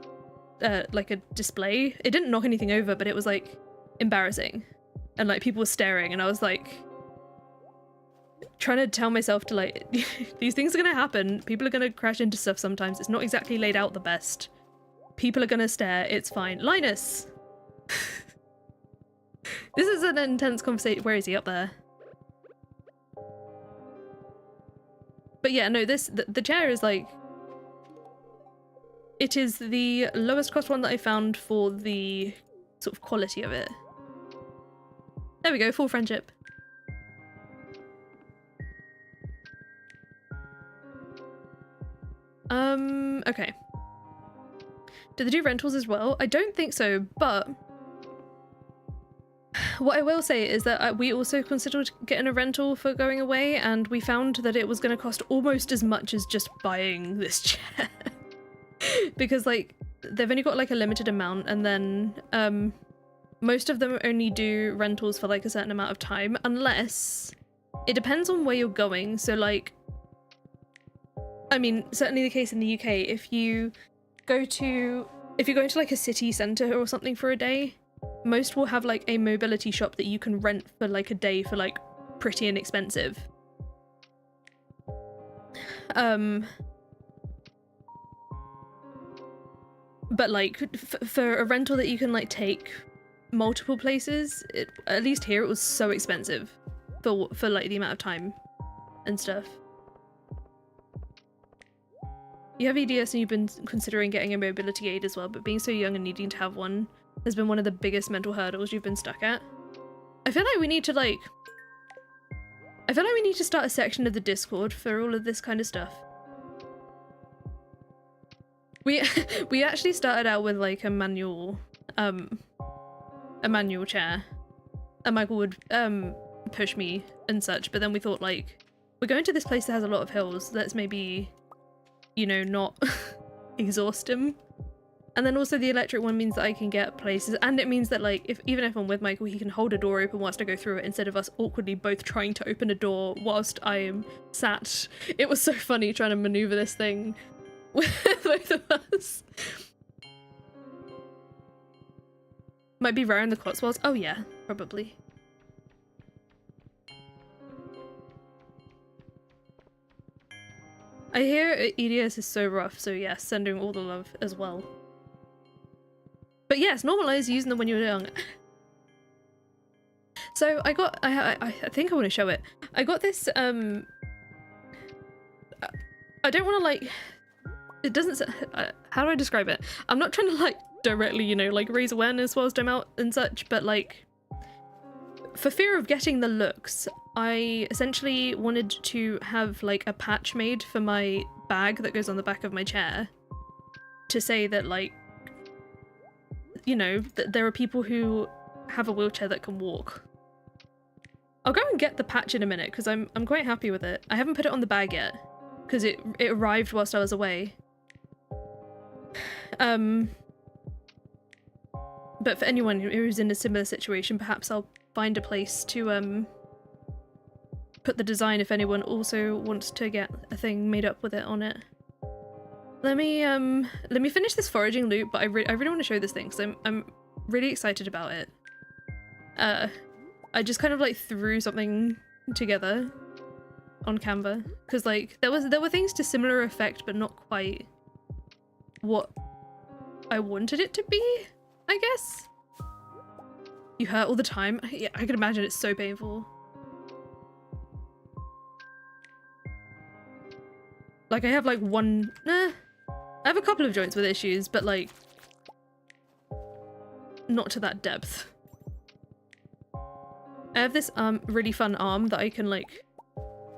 like a display. It didn't knock anything over, but it was, like, embarrassing. And, like, people were staring, and I was, like, trying to tell myself to, like, these things are gonna happen. People are gonna crash into stuff sometimes. It's not exactly laid out the best. People are gonna stare. It's fine. Linus! This is an intense conversation. Where is he? Up there. But yeah, no, the chair is, like, it is the lowest cost one that I found for the sort of quality of it. There we go, full friendship. Okay. Do they do rentals as well? I don't think so, but What I will say is that we also considered getting a rental for going away, and we found that it was going to cost almost as much as just buying this chair. Because like they've only got like a limited amount, and then most of them only do rentals for like a certain amount of time, unless it depends on where you're going. So like, I mean, certainly the case in the UK, if you go into like a city centre or something for a day, most will have like a mobility shop that you can rent for like a day for like pretty inexpensive. But like for a rental that you can like take multiple places, at least here it was so expensive for like the amount of time and stuff. You have EDS and you've been considering getting a mobility aid as well, but being so young and needing to have one has been one of the biggest mental hurdles you've been stuck at. I feel like we need to start a section of the Discord for all of this kind of stuff. We actually started out with like a manual chair, and Michael would push me and such, but then we thought like, we're going to this place that has a lot of hills, let's maybe, you know, not exhaust him. And then also the electric one means that I can get places, and it means that like even if I'm with Michael, he can hold a door open whilst I go through it instead of us awkwardly both trying to open a door whilst I am sat. It was so funny trying to maneuver this thing with both of us. Might be rare in the Cotswolds. Oh yeah, probably. I hear EDS is so rough, so yes, sending all the love as well. But yes, normalize using them when you're young. So I think I want to show it. I got this, I don't want to like, it doesn't, how do I describe it? I'm not trying to like directly, you know, like raise awareness whilst I'm out and such, but like, for fear of getting the looks, I essentially wanted to have like a patch made for my bag that goes on the back of my chair to say that like, you know, that there are people who have a wheelchair that can walk. I'll go and get the patch in a minute because I'm quite happy with it. I haven't put it on the bag yet because it arrived whilst I was away. But for anyone who's in a similar situation, perhaps I'll find a place to put the design if anyone also wants to get a thing made up with it on it. Let me finish this foraging loop, but I really want to show this thing because I'm really excited about it. I just kind of like threw something together on Canva because like there were things to similar effect but not quite what I wanted it to be, I guess. You hurt all the time? Yeah, I can imagine it's so painful. Like I have like one, I have a couple of joints with issues, but like not to that depth. I have this really fun arm that I can like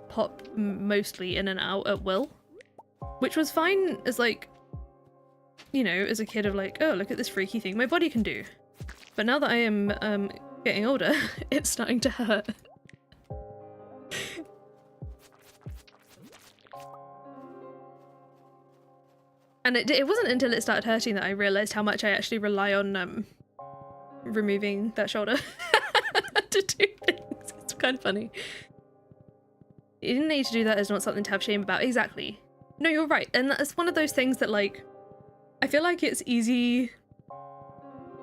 pop mostly in and out at will, which was fine as like, you know, as a kid of like, oh, look at this freaky thing my body can do. But now that I am getting older, it's starting to hurt. And it wasn't until it started hurting that I realised how much I actually rely on removing that shoulder to do things. It's kind of funny. You didn't need to do that, it's not something to have shame about. Exactly. No, you're right. And that's one of those things that like, I feel like it's easy,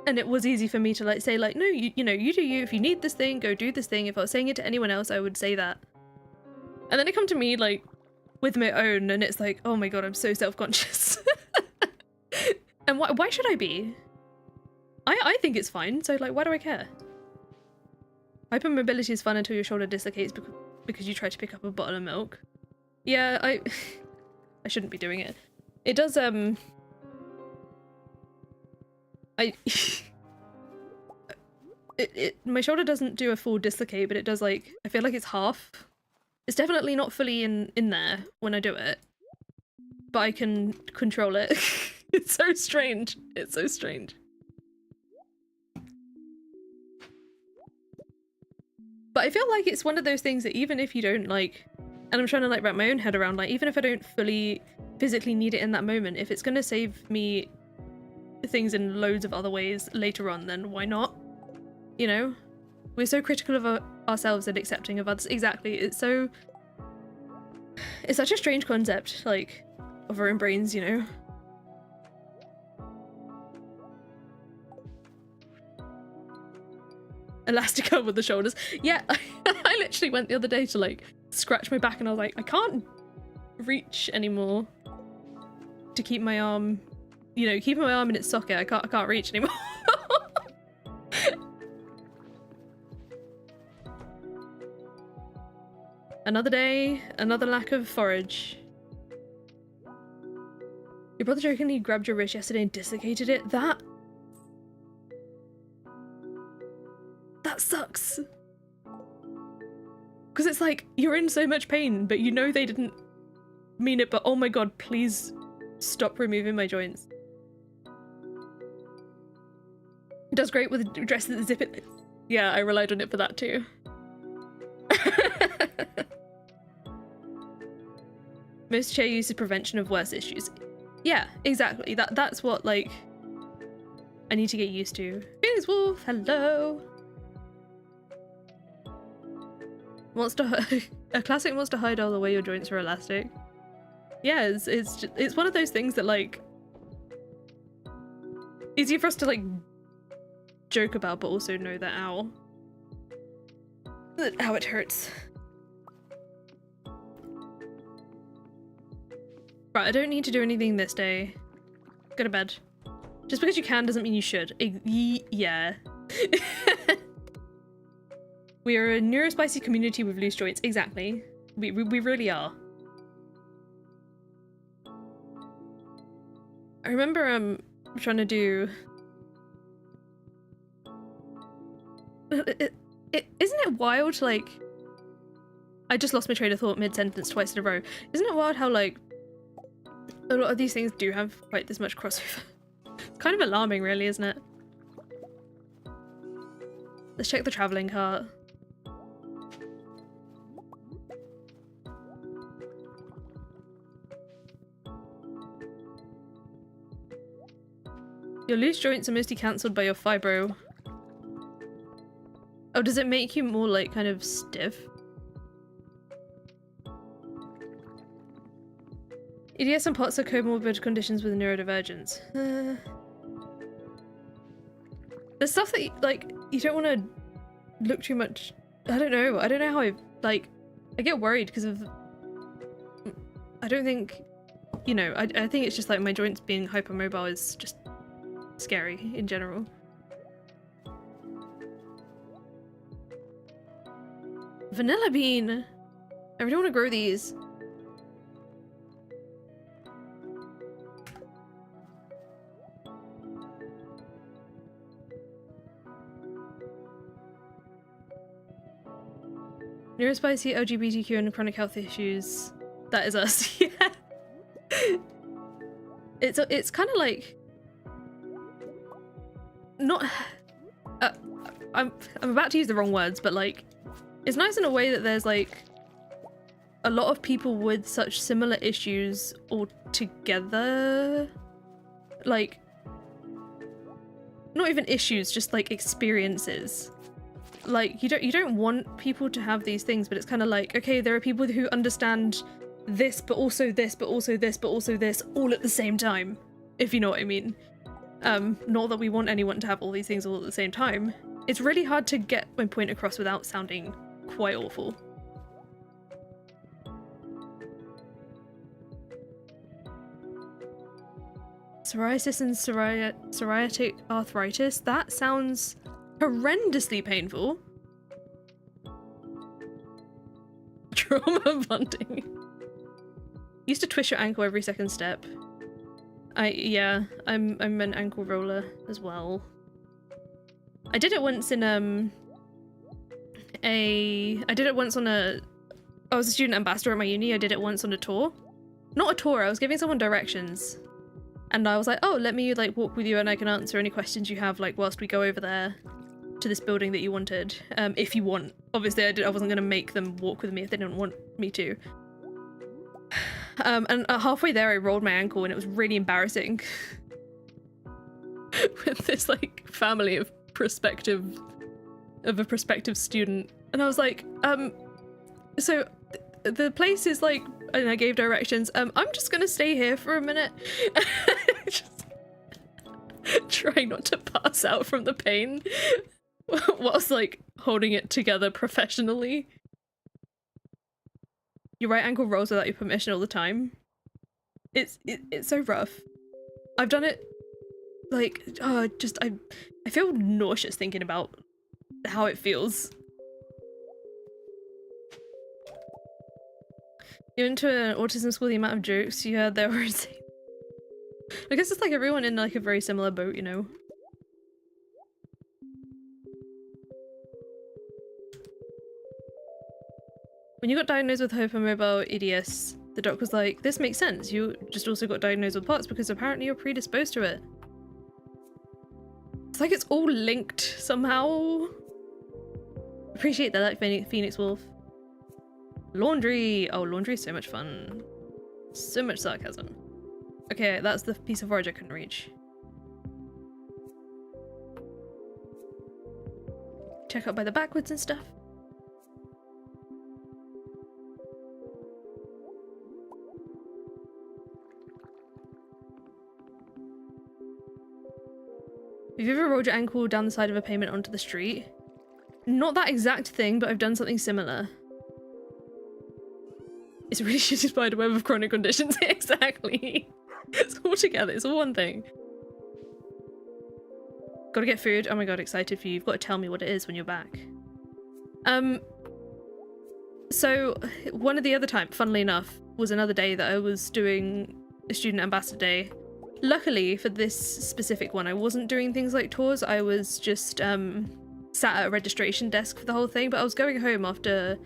and it was easy for me to like say like, no, you know, you do you. If you need this thing, go do this thing. If I was saying it to anyone else, I would say that. And then it come to me like with my own, and it's like, oh my god, I'm so self-conscious. And why should I be? I think it's fine, so like, why do I care? Hypermobility is fun until your shoulder dislocates because you try to pick up a bottle of milk. Yeah, I shouldn't be doing it. It does, my shoulder doesn't do a full dislocate, but it does like, I feel like it's half. It's definitely not fully in there when I do it, but I can control it. It's so strange. It's so strange. But I feel like it's one of those things that even if you don't like, and I'm trying to like wrap my own head around, like even if I don't fully physically need it in that moment, if it's going to save me things in loads of other ways later on, then why not? You know? We're so critical of ourselves and accepting of others. Exactly. It's such a strange concept, like, of our own brains, you know? Elastic over the shoulders. Yeah, I literally went the other day to like scratch my back and I was like, I can't reach anymore to keep my arm, you know, keeping my arm in its socket. I can't reach anymore. Another day, another lack of forage. Your brother jokingly grabbed your wrist yesterday and dislocated it. That sucks. Because it's like, you're in so much pain, but you know they didn't mean it, but oh my god, please stop removing my joints. It does great with dresses that zip it. Yeah, I relied on it for that too. Most chair use is prevention of worse issues. Yeah, exactly. That's what, like, I need to get used to. Phoenix Wolf, hello! A classic monster high doll the way your joints are elastic. Yeah, it's one of those things that, like, easy for us to, like, joke about, but also know that ow, it hurts. Right, I don't need to do anything this day. Go to bed. Just because you can doesn't mean you should. Yeah. We are a neurospicy community with loose joints. Exactly. We really are. I remember trying to do... Isn't it wild, like... I just lost my train of thought mid-sentence twice in a row. Isn't it wild how, like, a lot of these things do have quite this much crossover? It's kind of alarming, really, isn't it? Let's check the travelling cart. Your loose joints are mostly cancelled by your fibro. Oh, does it make you more, like, kind of stiff? EDS and POTS are comorbid conditions with neurodivergence. There's stuff that, like, you don't want to look too much... I don't know how I get worried because of... I don't think... You know, I think it's just like my joints being hypermobile is just scary in general. Vanilla bean! I really want to grow these. Neurospicy, LGBTQ and chronic health issues. That is us, yeah. It's kind of like... Not... I'm about to use the wrong words, but like... It's nice in a way that there's like... a lot of people with such similar issues all together. Like... Not even issues, just like experiences. Like, you don't want people to have these things, but it's kind of like, okay, there are people who understand this, but also this, but also this, but also this, all at the same time, if you know what I mean. Not that we want anyone to have all these things all at the same time. It's really hard to get my point across without sounding quite awful. Psoriasis and psoriatic arthritis, that sounds horrendously painful. Trauma bonding. Used to twist your ankle every second step. I'm an ankle roller as well. I did it once in I did it once on I was a student ambassador at my uni. I did it once on a tour. Not a tour, I was giving someone directions. And I was like, oh, let me like walk with you and I can answer any questions you have like whilst we go over there. to this building that you wanted, if you want. Obviously, I wasn't going to make them walk with me if they didn't want me to. And halfway there, I rolled my ankle, and it was really embarrassing. With this like family of a prospective student, and I was like, so the place is like, and I gave directions. I'm just gonna stay here for a minute. Just trying not to pass out from the pain whilst like holding it together professionally. Your right ankle rolls without your permission all the time. It's so rough. I've done it like, I feel nauseous thinking about how it feels. You went to an autism school, the amount of jokes you heard there were insane. I guess it's like everyone in like a very similar boat, you know? When you got diagnosed with hypermobile EDS, the doc was like, this makes sense. You just also got diagnosed with POTS because apparently you're predisposed to it. It's like it's all linked somehow. Appreciate that, like Phoenix Wolf. Laundry! Oh, laundry is so much fun. So much sarcasm. Okay, that's the piece of forage I couldn't reach. Check out by the backwoods and stuff. Have you ever rolled your ankle down the side of a pavement onto the street? Not that exact thing, but I've done something similar. It's a really shitty spider web of chronic conditions. Exactly. It's all together. It's all one thing. Gotta get food. Oh my god, excited for you. You've got to tell me what it is when you're back. So one of the other time, funnily enough, was another day that I was doing a student ambassador day. Luckily for this specific one, I wasn't doing things like tours. I was just sat at a registration desk for the whole thing, but I was going home after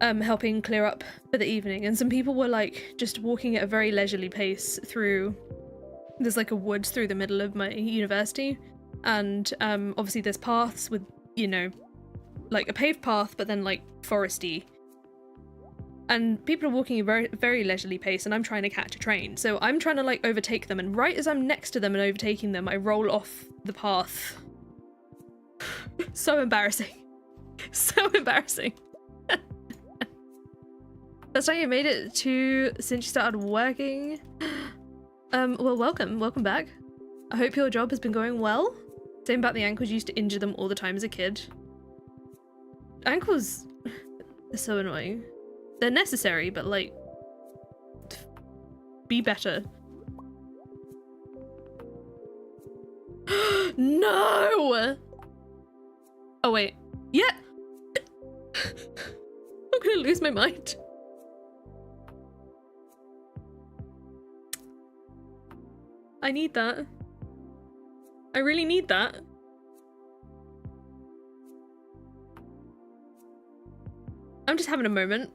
helping clear up for the evening, and some people were like just walking at a very leisurely pace through, there's like a woods through the middle of my university, and obviously there's paths with, you know, like a paved path but then like foresty, and people are walking at a very leisurely pace, and I'm trying to catch a train, so I'm trying to like overtake them, and right as I'm next to them and overtaking them, I roll off the path. So embarrassing. So embarrassing. That's why you made it to since you started working. Well, welcome back. I hope your job has been going well. Same about the ankles, you used to injure them all the time as a kid. Ankles are so annoying. They're necessary, but like, be better. No! Oh wait, yeah! I'm gonna lose my mind. I need that. I really need that. I'm just having a moment.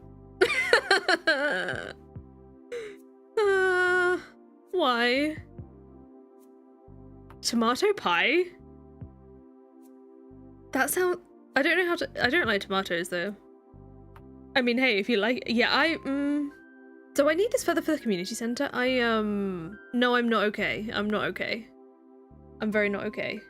Why? Tomato pie? That sounds... I don't know how to... I don't like tomatoes though. I mean, hey, if you like... Yeah, So I need this feather for the community center. No, I'm not okay. I'm not okay. I'm very not okay.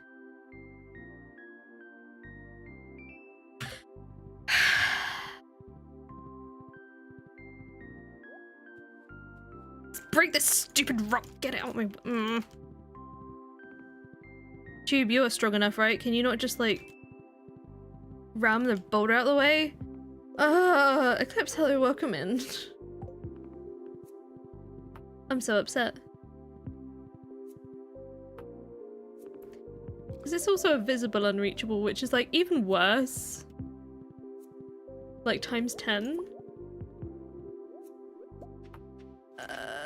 Let's break this stupid rock. Get it out of my... Tube, you are strong enough, right? Can you not just, like, ram the boulder out of the way? Eclipse, hello, welcome in. I'm so upset. Because it's also a visible unreachable, which is like even worse. Like times 10.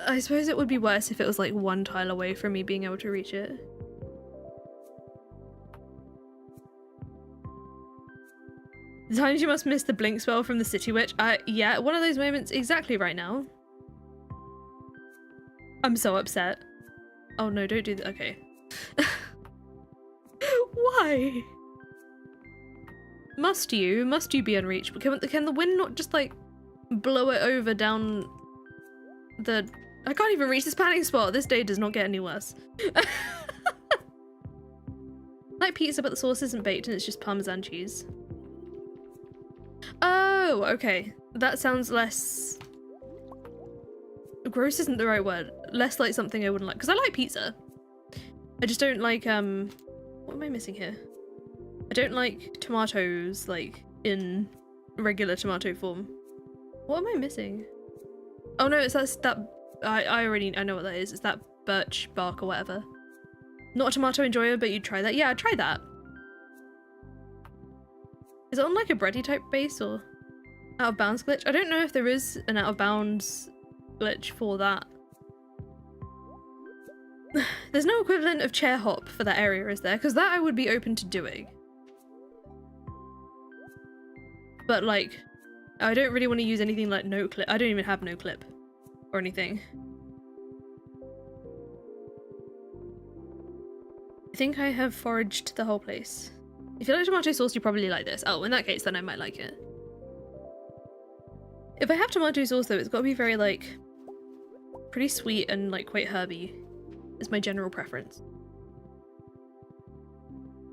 I suppose it would be worse if it was like one tile away from me being able to reach it. The times you must miss the blink spell from the City Witch. Yeah, one of those moments exactly right now. I'm so upset. Oh no, don't do that. Okay. Why? Must you be unreachable? Can the wind not just like blow it over down the... I can't even reach this padding spot. This day does not get any worse. Like pizza, but the sauce isn't baked and it's just Parmesan cheese. Oh, okay. That sounds less... Gross isn't the right word. Less like something I wouldn't like. Because I like pizza. I just don't like, what am I missing here? I don't like tomatoes, like, in regular tomato form. What am I missing? Oh no, it's that I know what that is. It's that birch bark or whatever. Not a tomato enjoyer, but you'd try that. Yeah, I'd try that. Is it on like a bready type base or out of bounds glitch? I don't know if there is an out of bounds glitch for that. There's no equivalent of chair hop for that area, is there? Because that I would be open to doing. But like, I don't really want to use anything like no clip. I don't even have no clip or anything. I think I have foraged the whole place. If you like tomato sauce, you probably like this. Oh, in that case, then I might like it. If I have tomato sauce though, it's got to be very like, pretty sweet and like quite herby. Is my general preference.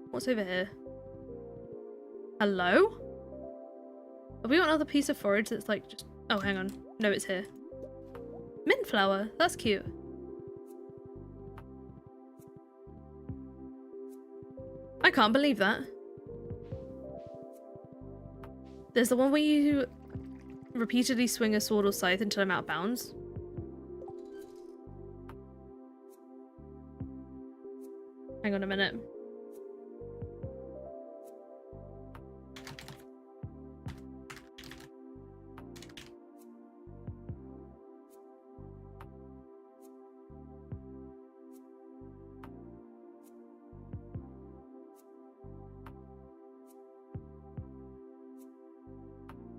What's over here? Hello? Have we got another piece of forage that's like just... Oh, hang on. No, it's here. Mint flower. That's cute. I can't believe that. There's the one where you repeatedly swing a sword or scythe until I'm out of bounds. Hang on a minute.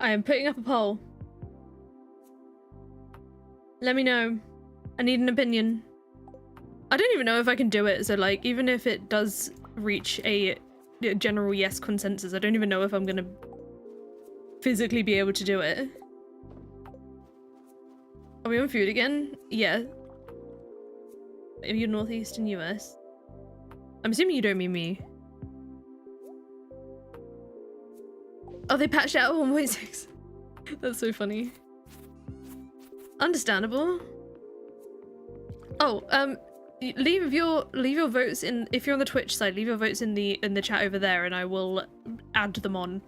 I am putting up a poll. Let me know. I need an opinion. I don't even know if I can do it, so like, even if it does reach a general yes consensus, I don't even know if I'm gonna physically be able to do it. Are we on food again? Yeah. Are you northeastern US? I'm assuming you don't mean me. Oh, they patched out 1.6. That's so funny. Understandable. Oh, leave your votes in, if you're on the Twitch side, leave your votes in the chat over there and I will add them on.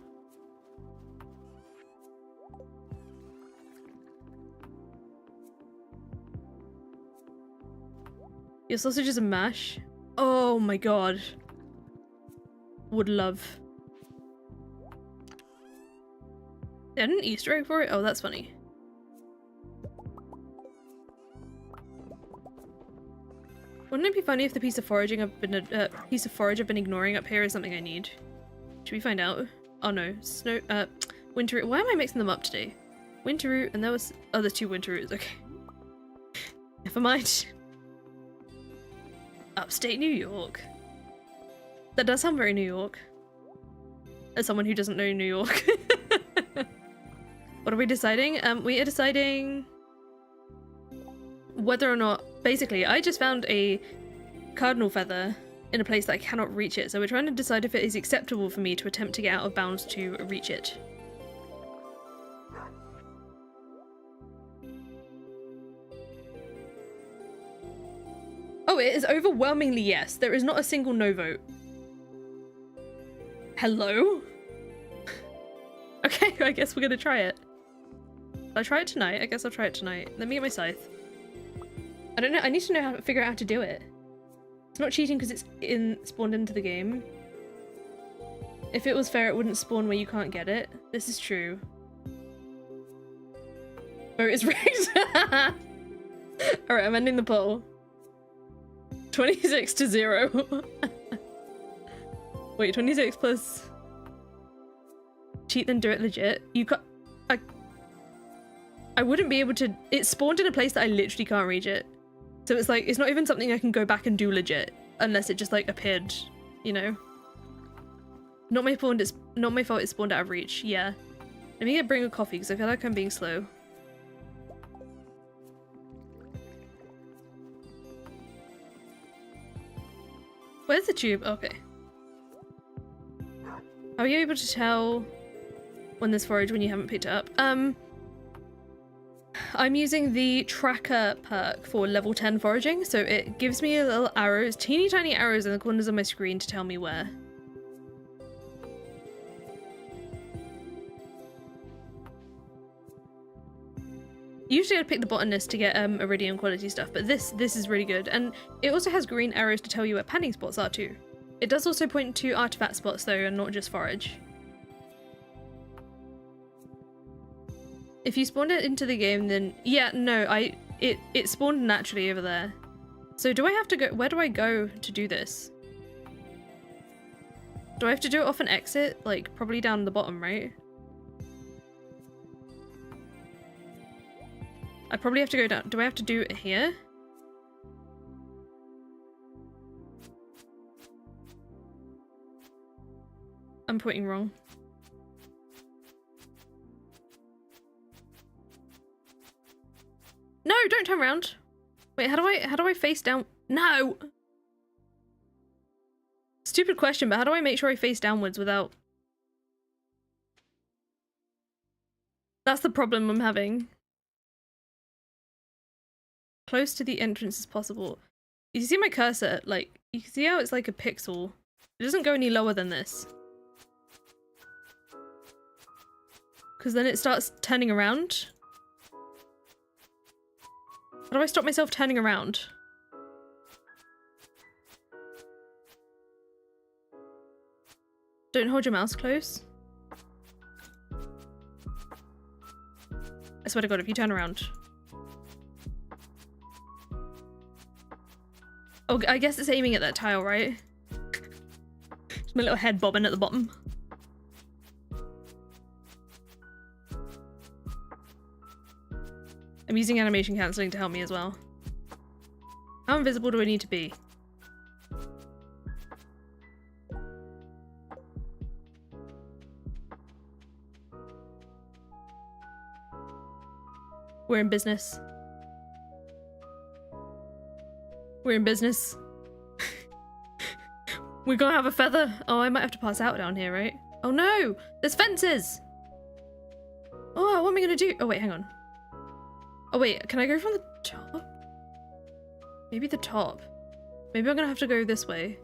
Your sausage is a mash? Oh my god. Would love. They had an Easter egg for it? Oh, that's funny. Wouldn't it be funny if the piece of foraging I've been ignoring up here is something I need? Should we find out? Oh no, winter root. Why am I mixing them up today? Winter root, and there was... Oh, there's 2 winter roots, okay. Never mind. Upstate New York. That does sound very New York. As someone who doesn't know New York. What are we deciding? We are deciding whether or not... Basically, I just found a cardinal feather in a place that I cannot reach it, so we're trying to decide if it is acceptable for me to attempt to get out of bounds to reach it. Oh, it is overwhelmingly yes. There is not a single no vote. Hello? Okay, I guess we're gonna try it. I'll try it tonight. I guess I'll try it tonight. Let me get my scythe. I don't know. I need to know how to figure out how to do it. It's not cheating because it's spawned into the game. If it was fair, it wouldn't spawn where you can't get it. This is true. Vote is rigged. Alright, I'm ending the poll. 26 to 0. Wait, 26 plus... Cheat then do it legit. You can't... I wouldn't be able to... It spawned in a place that I literally can't reach it. So it's like, it's not even something I can go back and do legit. Unless it just like appeared, you know? Not my fault. It's not my fault. It spawned out of reach. Yeah. Let me bring a coffee because I feel like I'm being slow. Where's the tube? Okay. Are you able to tell when there's forage when you haven't picked it up? I'm using the tracker perk for level 10 foraging, so it gives me a little arrows, teeny tiny arrows in the corners of my screen to tell me where. Usually I'd pick the botanist to get iridium quality stuff, but this is really good. And it also has green arrows to tell you where panning spots are too. It does also point to artifact spots though, and not just forage. If you spawned it into the game, then yeah, no, it spawned naturally over there. So do I have to go? Where do I go to do this? Do I have to do it off an exit? Like probably down the bottom, right? I probably have to go down. Do I have to do it here? I'm pointing wrong. No, don't turn around. Wait, how do I face down? No. Stupid question, but how do I make sure I face downwards without? That's the problem I'm having. Close to the entrance as possible. You see my cursor, like, you can see how it's like a pixel. It doesn't go any lower than this. Because then it starts turning around. How do I stop myself turning around? Don't hold your mouse close. I swear to God, if you turn around. Oh, I guess it's aiming at that tile, right? Just my little head bobbing at the bottom. I'm using animation cancelling to help me as well. How invisible do I need to be? We're in business. We're in business. We're gonna have a feather. Oh, I might have to pass out down here, right? Oh no! There's fences! Oh, what am I gonna do? Oh wait, hang on. Oh wait, can I go from the top? Maybe the top. Maybe I'm gonna have to go this way.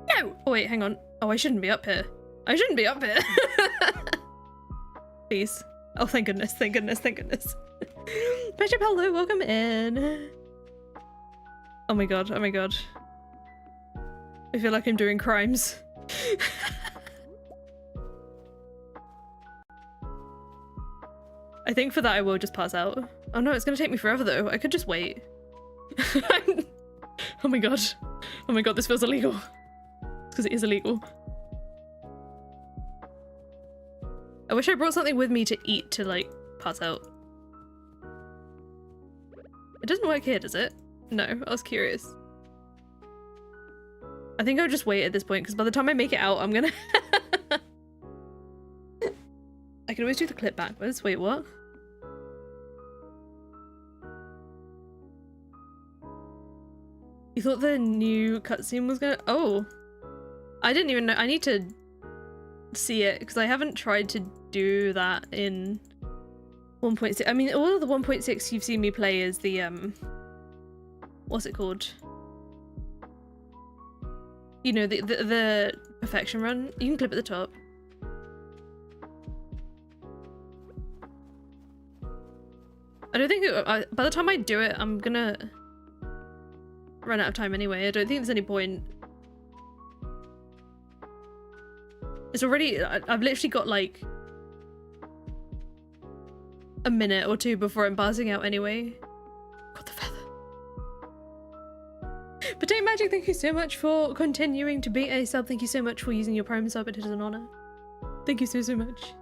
No! Oh wait, hang on. Oh, I shouldn't be up here. I shouldn't be up here. Please. Oh, thank goodness, thank goodness, thank goodness. Bishop, hello, welcome in. Oh my god, oh my god. I feel like I'm doing crimes. I think for that I will just pass out. Oh no, it's gonna take me forever though. I could just wait. Oh my god. Oh my god, this feels illegal. It's because it is illegal. I wish I brought something with me to eat to, like, pass out. It doesn't work here, does it? No, I was curious. I think I'll just wait at this point, because by the time I make it out, I'm gonna... I can always do the clip backwards. Wait, what? You thought the new cutscene was gonna... Oh. I didn't even know. I need to see it, because I haven't tried to do that in 1.6. I mean, all of the 1.6 you've seen me play is the, what's it called? You know, the perfection run. You can clip at the top. I don't think by the time I do it, I'm gonna run out of time anyway. I don't think there's any point. It's already, I've literally got like a minute or two before I'm passing out anyway. Got the feather. Potato Magic, thank you so much for continuing to be a sub. Thank you so much for using your Prime sub. It is an honor. Thank you so much.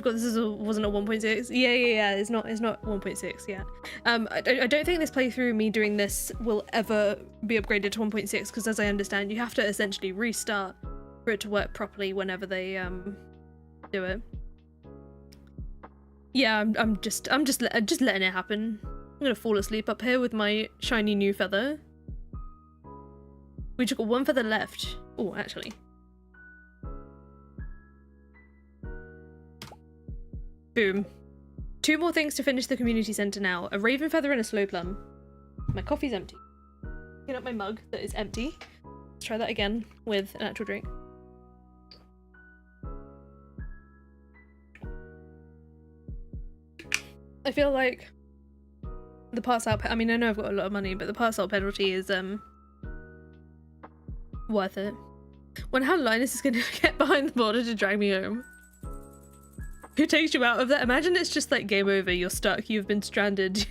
forgot this wasn't a 1.6. Yeah. It's not 1.6. Yeah. I don't think this playthrough, me doing this, will ever be upgraded to 1.6 because, as I understand, you have to essentially restart for it to work properly whenever they do it. Yeah, I'm just letting it happen. I'm gonna fall asleep up here with my shiny new feather. We just got one feather left. Oh, actually. Boom. 2 more things to finish the community center now. A raven feather and a slow plum. My coffee's empty. Picking up my mug that is empty. Let's try that again with an actual drink. I feel like the pass out, I mean, I know I've got a lot of money, but the pass out penalty is worth it. Wonder how Linus is gonna get behind the border to drag me home. Who takes you out of that? Imagine it's just like game over, you're stuck, you've been stranded.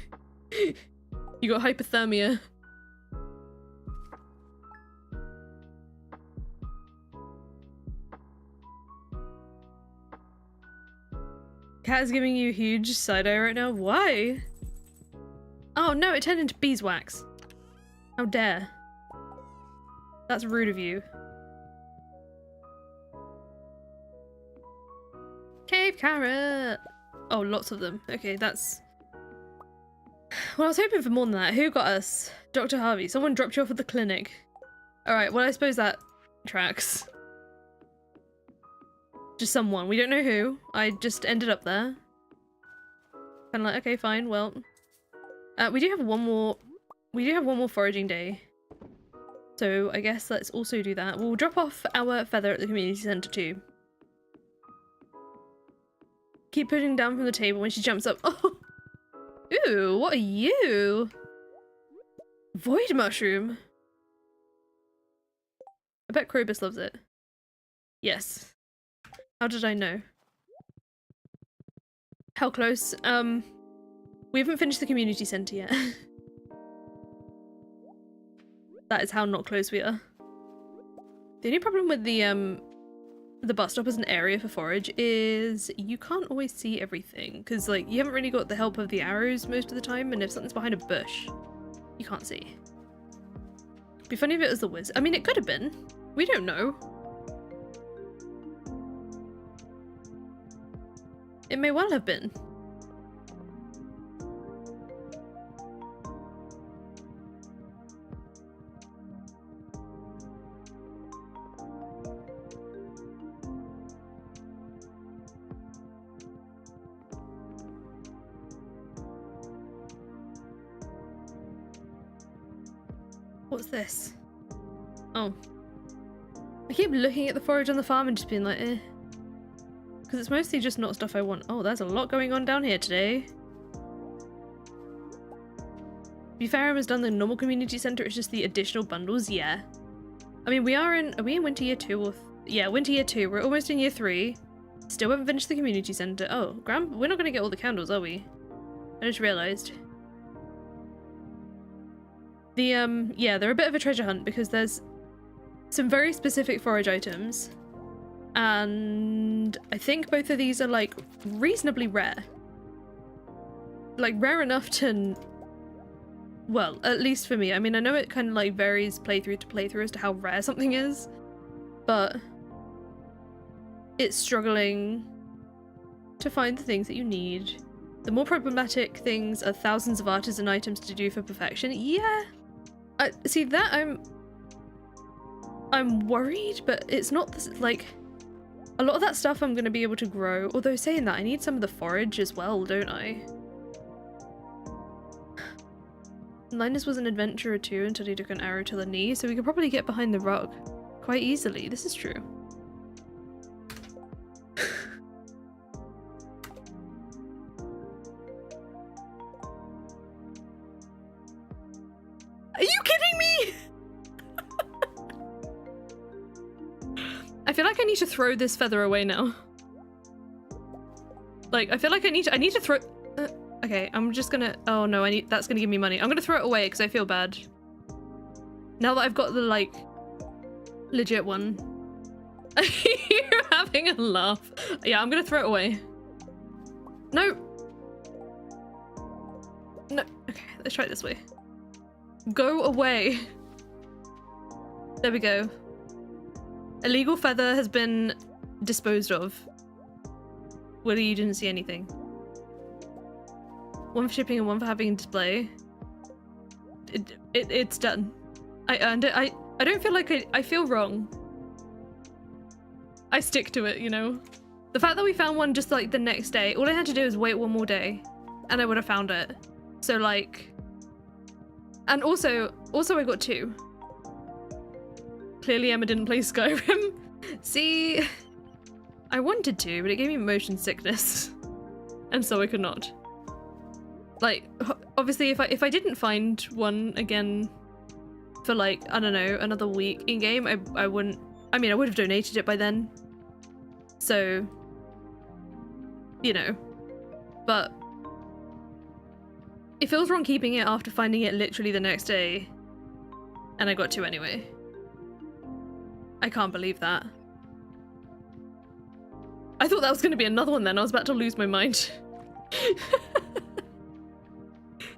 You got hypothermia. Cat is giving you a huge side eye right now. Why? Oh no, it turned into beeswax. How dare. That's rude of you. Cave carrot! Oh, lots of them. Okay, that's... Well, I was hoping for more than that. Who got us? Dr. Harvey. Someone dropped you off at the clinic. Alright, well I suppose that tracks. Just someone. We don't know who. I just ended up there. Kinda like, okay, fine, well. We do have one more foraging day. So I guess let's also do that. We'll drop off our feather at the community centre too. Keep putting down from the table when she jumps up. Oh! Ooh, what are you? Void mushroom. I bet Krobus loves it. Yes. How did I know? How close? We haven't finished the community centre yet. That is how not close we are. The only problem with the bus stop as an area for forage is you can't always see everything because like you haven't really got the help of the arrows most of the time, and if something's behind a bush, you can't see. It'd be funny if it was the wizard. I mean, it could have been. We don't know. It may well have been. What's this? Oh. I keep looking at the forage on the farm and just being like, eh. Because it's mostly just not stuff I want. Oh, there's a lot going on down here today. Bufarum has done the normal community centre, it's just the additional bundles, yeah. I mean, are we in winter year 2 or... yeah, winter year 2. We're almost in year 3. Still haven't finished the community centre. Oh, we're not going to get all the candles, are we? I just realised. Yeah, they're a bit of a treasure hunt because there's some very specific forage items. And I think both of these are like reasonably rare. Like rare enough to, well, at least for me. I mean, I know it kind of like varies playthrough to playthrough as to how rare something is, but it's struggling to find the things that you need. The more problematic things are thousands of artisan items to do for perfection. Yeah, see that I'm worried, but it's not this, like, a lot of that stuff I'm going to be able to grow. Although saying that, I need some of the forage as well, don't I? Linus was an adventurer too until he took an arrow to the knee, so we could probably get behind the rock quite easily. This is true. Are you kidding me? I feel like I need to throw this feather away now. Like, I feel like I need to throw... okay, I'm just gonna... oh no, that's gonna give me money. I'm gonna throw it away because I feel bad. Now that I've got the, like, legit one. You're having a laugh. Yeah, I'm gonna throw it away. No! No. Okay, let's try it this way. Go away. There we go. Illegal feather has been disposed of. Willie, you didn't see anything. One for shipping and one for having display. It's done. I earned it. I don't feel like I feel wrong. I stick to it, you know? The fact that we found one just like the next day, all I had to do is wait one more day and I would have found it. So like, and also I got 2. Clearly Emma didn't play Skyrim. See, I wanted to, but it gave me motion sickness. And so I could not. Like, obviously if I didn't find one again for like, I don't know, another week in game, I wouldn't, I mean, I would have donated it by then. So, you know, but it feels wrong keeping it after finding it literally the next day. And I got 2 anyway. I can't believe that. I thought that was going to be another one then. I was about to lose my mind.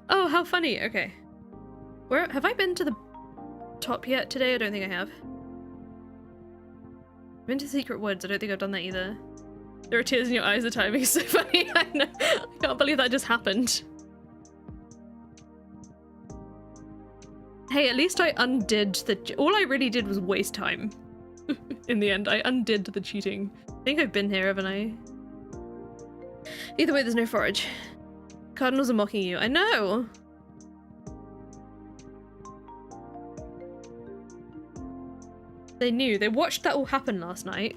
Oh, how funny. Okay. Where have I been to the top yet today? I don't think I have. I've been to Secret Woods. I don't think I've done that either. There are tears in your eyes. The timing is so funny. I know. I can't believe that just happened. Hey, at least I undid the... All I really did was waste time. In the end, I undid the cheating. I think I've been here, haven't I? Either way, there's no forage. Cardinals are mocking you. I know! They knew. They watched that all happen last night.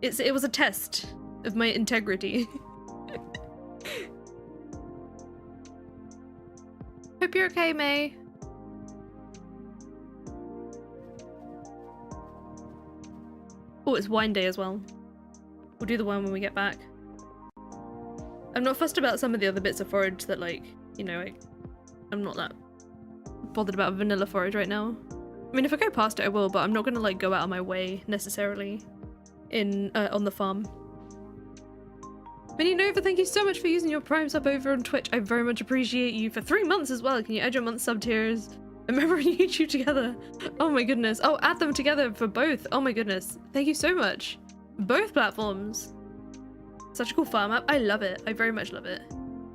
It was a test of my integrity. Hope you're okay, May. Oh, it's wine day as well. We'll do the wine when we get back. I'm not fussed about some of the other bits of forage that, like, you know, I'm not that bothered about vanilla forage right now. I mean, if I go past it, I will, but I'm not gonna, like, go out of my way, necessarily, on the farm. Minnie Nova, thank you so much for using your Prime sub over on Twitch. I very much appreciate you. For 3 months as well. Can you add your month sub tiers? Remember on YouTube together. Oh my goodness. Oh, add them together for both. Oh my goodness. Thank you so much. Both platforms. Such a cool farm app. I love it. I very much love it.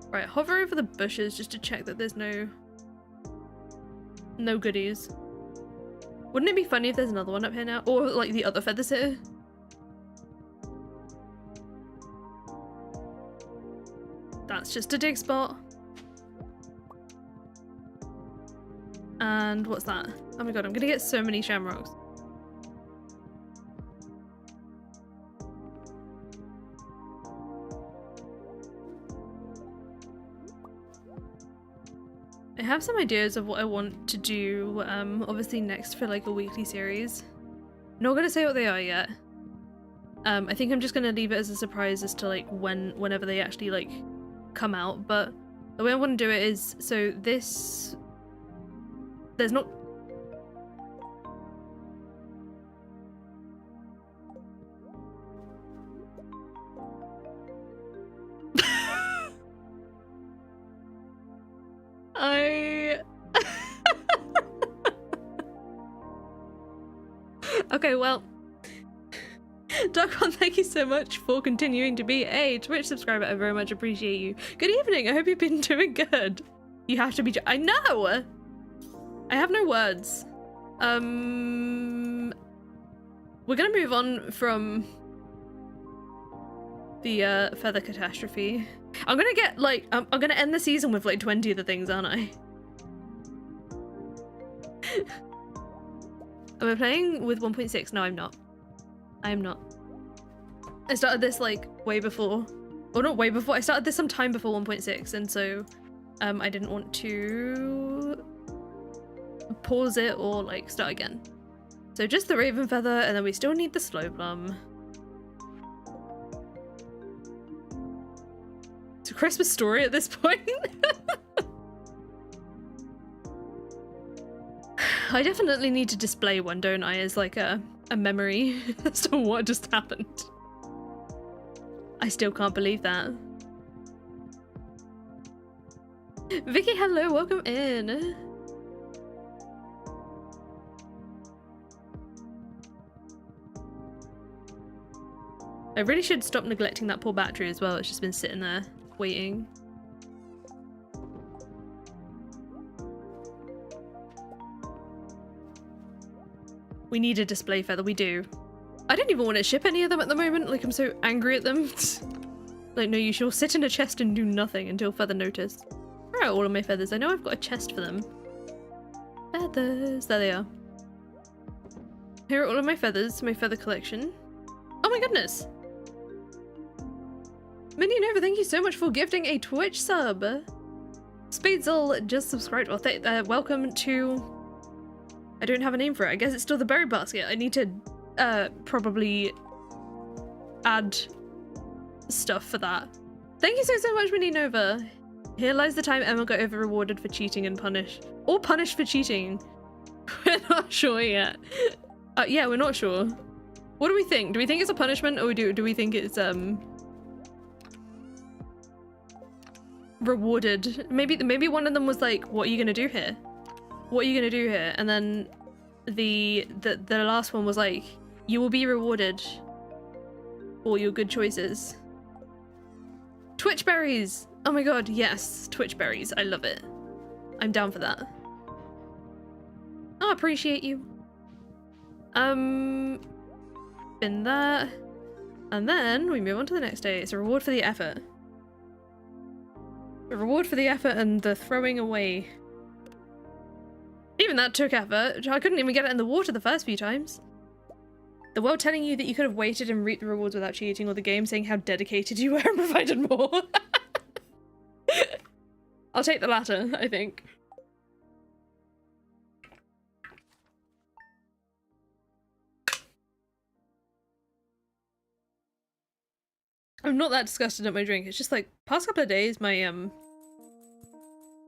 Right, hover over the bushes just to check that there's no goodies. Wouldn't it be funny if there's another one up here now? Or like the other feathers here? That's just a dig spot. And what's that? Oh my god, I'm gonna get so many shamrocks. I have some ideas of what I want to do, obviously next for like a weekly series. Not gonna say what they are yet. I think I'm just gonna leave it as a surprise as to like whenever they actually like come out, but the way I want to do it is, so this, there's not Okay, well, Darkon, thank you so much for continuing to be a Twitch subscriber. I very much appreciate you. Good evening. I hope you've been doing good. You have to be. I know. I have no words. We're gonna move on from the feather catastrophe. I'm gonna get like I'm gonna end the season with like 20 of the things, aren't I? Am I playing with 1.6? No, I'm not. I am not. I started this like way before, or not way before, I started this some time before 1.6, and so I didn't want to pause it or like start again. So just the raven feather, and then we still need the slow plum. It's a Christmas story at this point. I definitely need to display one, don't I, as like a memory as to what just happened. I still can't believe that. Vicky, hello, welcome in. I really should stop neglecting that poor battery as well. It's just been sitting there waiting. We need a display feather, we do. I don't even want to ship any of them at the moment, like I'm so angry at them. Like, no, you shall sit in a chest and do nothing until further notice. Where are all of my feathers? I know I've got a chest for them. Feathers, there they are. Here are all of my feathers, my feather collection. Oh my goodness! Minion Nova, thank you so much for gifting a Twitch sub. Spadesel just subscribed. Well, welcome to... I don't have a name for it. I guess it's still the berry basket. I need to probably add stuff for that. Thank you so much, Mini Nova. Here lies the time Emma got over rewarded for cheating and punished. Or punished for cheating. We're not sure yet. Yeah, we're not sure. What do we think? Do we think it's a punishment, or do we think it's rewarded? Maybe one of them was like, what are you gonna do here? What are you gonna do here? And then the last one was like, you will be rewarded for your good choices. Twitch berries! Oh my god, yes, Twitch berries. I love it. I'm down for that. I appreciate you. Been that. And then we move on to the next day. It's a reward for the effort. A reward for the effort and the throwing away. Even that took effort. I couldn't even get it in the water the first few times. The world telling you that you could have waited and reaped the rewards without cheating, or the game saying how dedicated you were and provided more. I'll take the latter, I think. I'm not that disgusted at my drink. It's just like, past couple of days, my,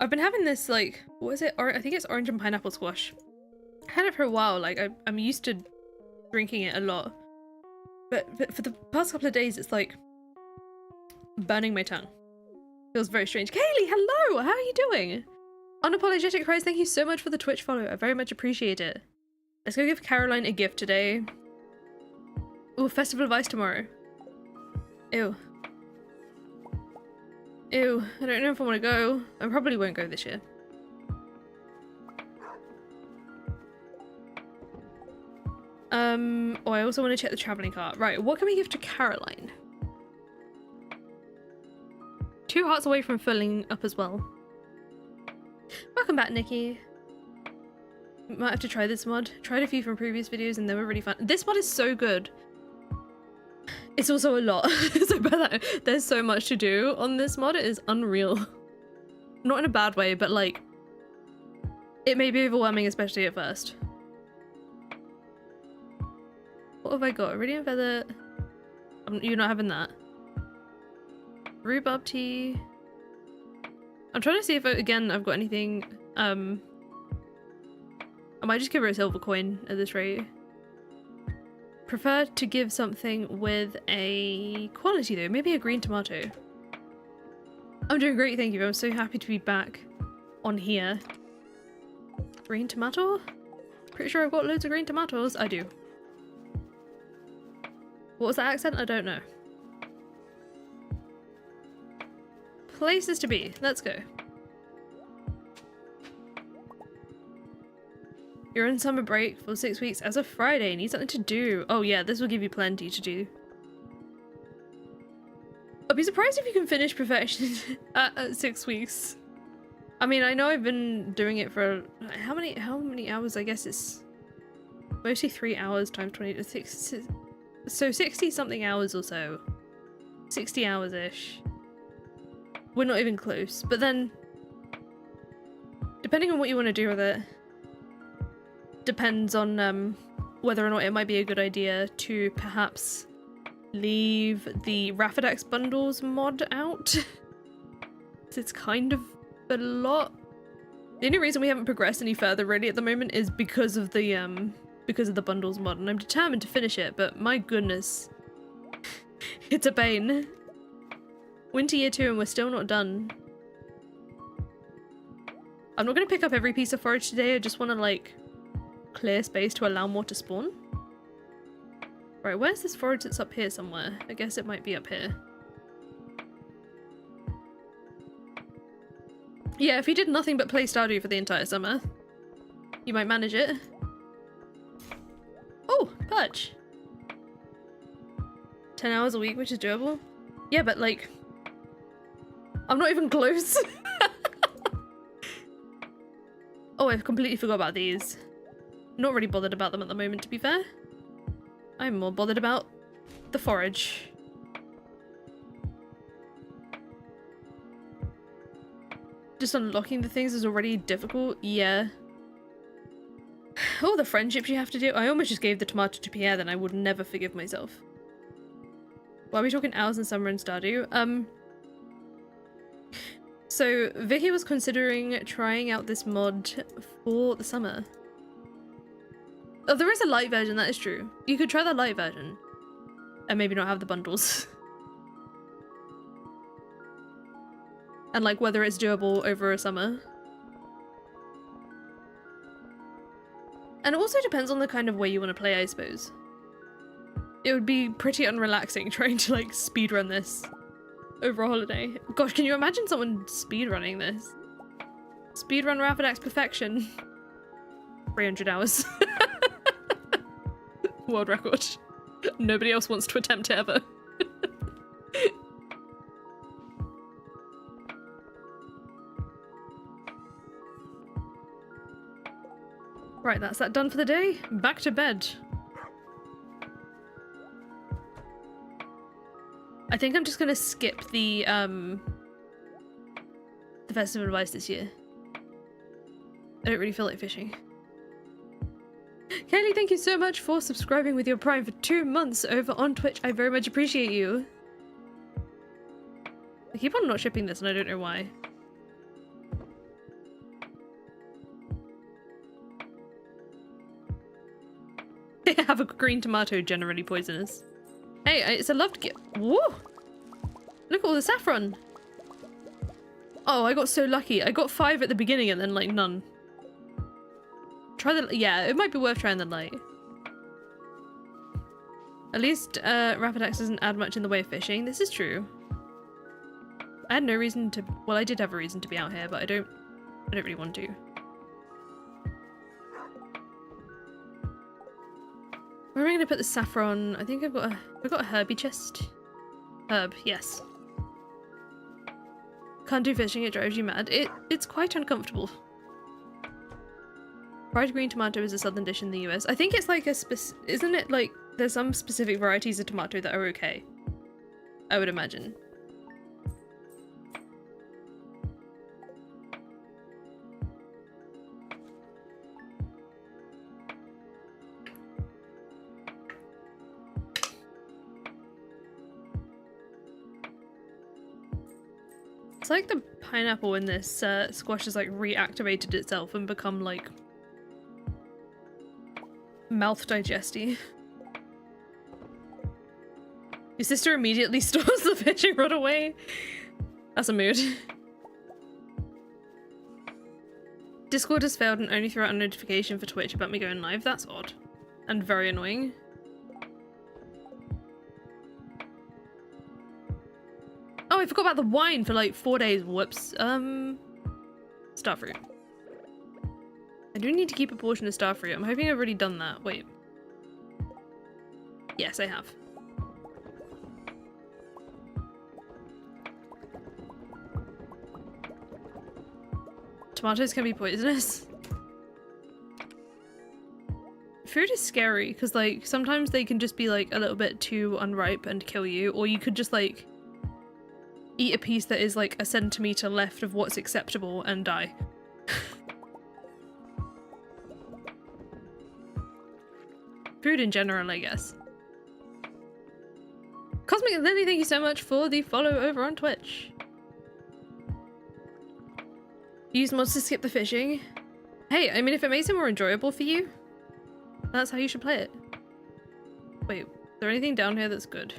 I've been having this, like, what is it? I think it's orange and pineapple squash. I had it for a while, like, I'm used to drinking it a lot. But for the past couple of days, it's like, burning my tongue. Feels very strange. Kaylee, hello! How are you doing? Unapologetic Christ, thank you so much for the Twitch follow. I very much appreciate it. Let's go give Caroline a gift today. Ooh, festival of ice tomorrow. Ew. Ew, I don't know if I want to go. I probably won't go this year. Oh, I also want to check the traveling cart. Right, what can we give to Caroline? 2 hearts away from filling up as well. Welcome back, Nikki. Might have to try this mod. Tried a few from previous videos and they were really fun. This mod is so good. It's also a lot. So by that, there's so much to do on this mod. It is unreal. Not in a bad way, but like, it may be overwhelming, especially at first. What have I got? Iridium feather. You're not having that. Rhubarb tea. I'm trying to see if again I've got anything. I might just give her a silver coin at this rate. Prefer to give something with a quality though. Maybe a green tomato. I'm doing great, thank you. I'm so happy to be back on here. Green tomato? Pretty sure I've got loads of green tomatoes. I do. What was that accent? I don't know. Places to be. Let's go. You're on summer break for 6 weeks as of Friday. Need something to do. Oh yeah, this will give you plenty to do. I'd be surprised if you can finish perfection at 6 weeks. I mean, I know I've been doing it for how many hours? I guess it's mostly 3 hours times 20 to 6. So 60 something hours or so. 60 hours-ish. We're not even close. But then, depending on what you want to do with it, depends on whether or not it might be a good idea to perhaps leave the Raffadax Bundles mod out. It's kind of a lot The only reason we haven't progressed any further really at the moment is because of the bundles mod, and I'm determined to finish it, but my goodness. It's a pain. Winter year 2 and we're still not done. I'm not gonna pick up every piece of forage today, I just wanna like clear space to allow more to spawn. Right, where's this forage that's up here somewhere? I guess it might be up here. Yeah, if you did nothing but play Stardew for the entire summer, you might manage it. Oh, perch. 10 hours a week, which is doable. Yeah, but like, I'm not even close. Oh, I completely forgot about these. Not really bothered about them at the moment, to be fair. I'm more bothered about the forage. Just unlocking the things is already difficult, yeah. Oh, the friendships you have to do. I almost just gave the tomato to Pierre, then I would never forgive myself. Why are we talking hours in summer and Stardew? So Vicky was considering trying out this mod for the summer. Oh, there is a light version, that is true. You could try the light version. And maybe not have the bundles. And like whether it's doable over a summer. And it also depends on the kind of way you want to play, I suppose. It would be pretty unrelaxing trying to like speedrun this over a holiday. Gosh, can you imagine someone speedrunning this? Speedrun Raffadax perfection. 300 hours. World record. Nobody else wants to attempt it ever. Right, that's that done for the day. Back to bed. I think I'm just gonna skip the festive advice this year. I don't really feel like fishing. Kaylee, thank you so much for subscribing with your Prime for 2 months over on Twitch. I very much appreciate you. I keep on not shipping this and I don't know why. Have a green tomato, generally poisonous. Hey, it's a loved gift. Whoa! Look at all the saffron. Oh, I got so lucky. I got 5 at the beginning and then like none. Try the, yeah, it might be worth trying the light. At least Raffadax doesn't add much in the way of fishing. This is true. I had no reason to, well, I did have a reason to be out here, but I don't really want to. Where am I going to put the saffron? I think I've got a herby chest. Herb, yes. Can't do fishing, it drives you mad. It's quite uncomfortable. Fried green tomato is a southern dish in the US. I think it's like a isn't it like there's some specific varieties of tomato that are okay? I would imagine. It's like the pineapple in this squash has like reactivated itself and become like mouth digesty. Your sister immediately stores the fishing rod away. That's a mood. Discord has failed and only threw out a notification for Twitch about me going live. That's odd. And very annoying. Oh, I forgot about the wine for like 4 days. Whoops. Starfruit. I do need to keep a portion of starfruit. I'm hoping I've already done that. Wait. Yes, I have. Tomatoes can be poisonous. Fruit is scary because like sometimes they can just be like a little bit too unripe and kill you, or you could just like eat a piece that is like a centimeter left of what's acceptable and die. Food in general, I guess. Cosmic Lily, thank you so much for the follow over on Twitch. Use mods to skip the fishing. Hey, I mean, if it makes it more enjoyable for you, that's how you should play it. Wait, is there anything down here that's good?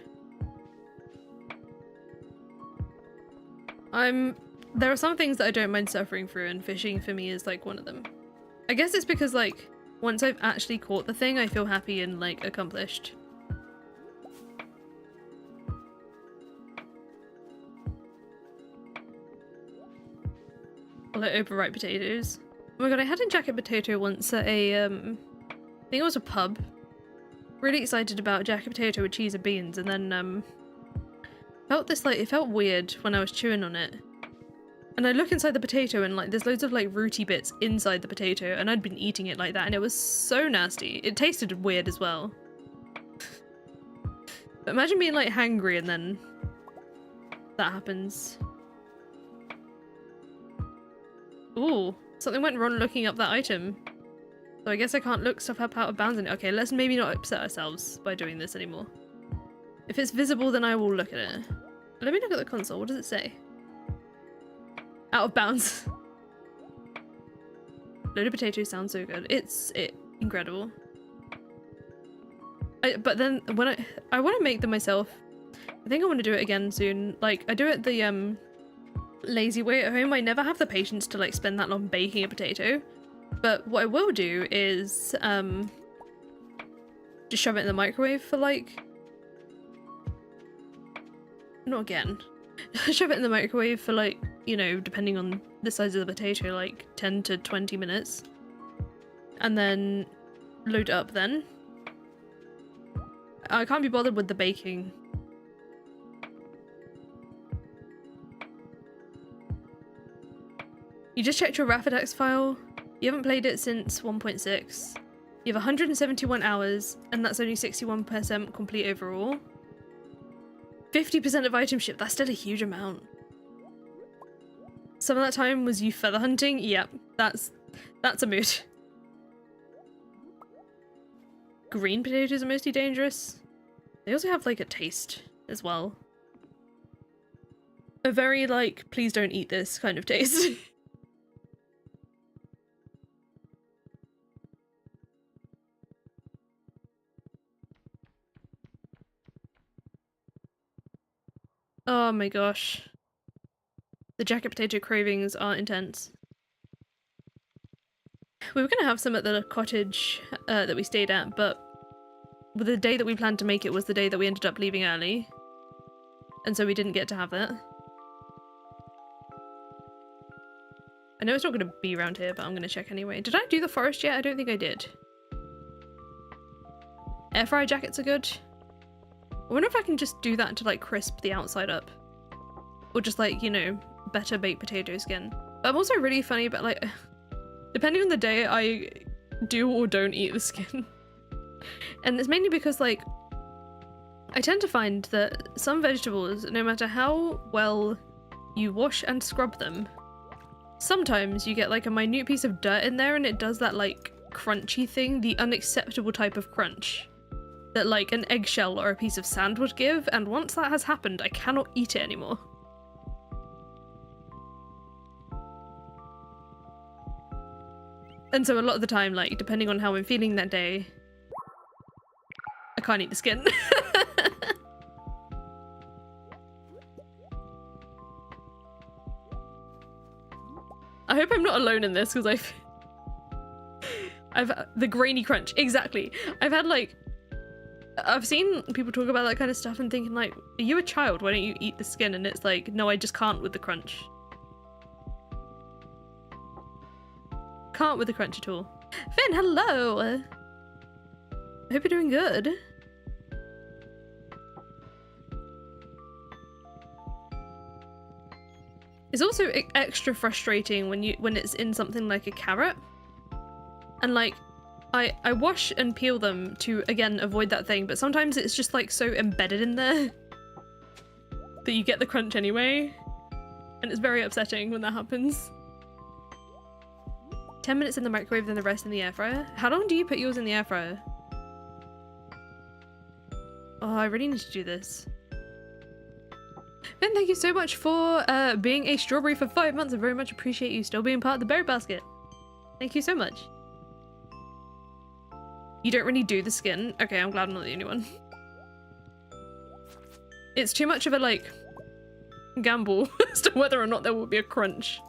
There are some things that I don't mind suffering through, and fishing for me is like one of them. I guess it's because like once I've actually caught the thing, I feel happy and like accomplished. I like overripe potatoes. Oh my god, I had a jacket potato once at a I think it was a pub. Really excited about jacket potato with cheese and beans, and then felt this like, it felt weird when I was chewing on it. And I look inside the potato and like there's loads of like rooty bits inside the potato, and I'd been eating it like that and it was so nasty. It tasted weird as well. But imagine being like hangry and then that happens. Ooh, something went wrong looking up that item. So I guess I can't look stuff up out of bounds in it. Okay, let's maybe not upset ourselves by doing this anymore. If it's visible, then I will look at it. Let me look at the console. What does it say? Out of bounds. Loaded potatoes sounds so good. It's incredible. But then when I want to make them myself. I think I want to do it again soon. Like I do it the lazy way at home. I never have the patience to like spend that long baking a potato. But what I will do is just shove it in the microwave for like, not again. Shove it in the microwave for like, you know, depending on the size of the potato, like 10 to 20 minutes. And then load it up then. I can't be bothered with the baking. You just checked your Raffadax file. You haven't played it since 1.6. You have 171 hours, and that's only 61% complete overall. 50% of item ship, that's still a huge amount. Some of that time was you feather hunting? Yep, that's a mood. Green potatoes are mostly dangerous. They also have like a taste as well. A very like, please don't eat this kind of taste. Oh my gosh. The jacket potato cravings are intense. We were gonna have some at the cottage that we stayed at, but the day that we planned to make it was the day that we ended up leaving early. And so we didn't get to have that. I know it's not gonna be around here, but I'm gonna check anyway. Did I do the forest yet? I don't think I did. Air fryer jackets are good. I wonder if I can just do that to like crisp the outside up. Or just like, you know, better baked potato skin. But I'm also really funny about like, depending on the day, I do or don't eat the skin. And it's mainly because like, I tend to find that some vegetables, no matter how well you wash and scrub them, sometimes you get like a minute piece of dirt in there and it does that like crunchy thing, the unacceptable type of crunch that like an eggshell or a piece of sand would give, and once that has happened, I cannot eat it anymore. And so a lot of the time, like, depending on how I'm feeling that day, I can't eat the skin. I hope I'm not alone in this, because I've the grainy crunch, exactly. I've seen people talk about that kind of stuff and thinking like, are you a child? Why don't you eat the skin? And it's like, no, I just can't with the crunch. Can't with the crunch at all. Finn, hello! I hope you're doing good. It's also extra frustrating when it's in something like a carrot. And like, I wash and peel them to, again, avoid that thing, but sometimes it's just like so embedded in there that you get the crunch anyway. And it's very upsetting when that happens. 10 minutes in the microwave, then the rest in the air fryer. How long do you put yours in the air fryer? Oh, I really need to do this. Ben, thank you so much for being a strawberry for 5 months. I very much appreciate you still being part of the berry basket. Thank you so much. You don't really do the skin? Okay, I'm glad I'm not the only one. It's too much of a, like, gamble as to whether or not there will be a crunch.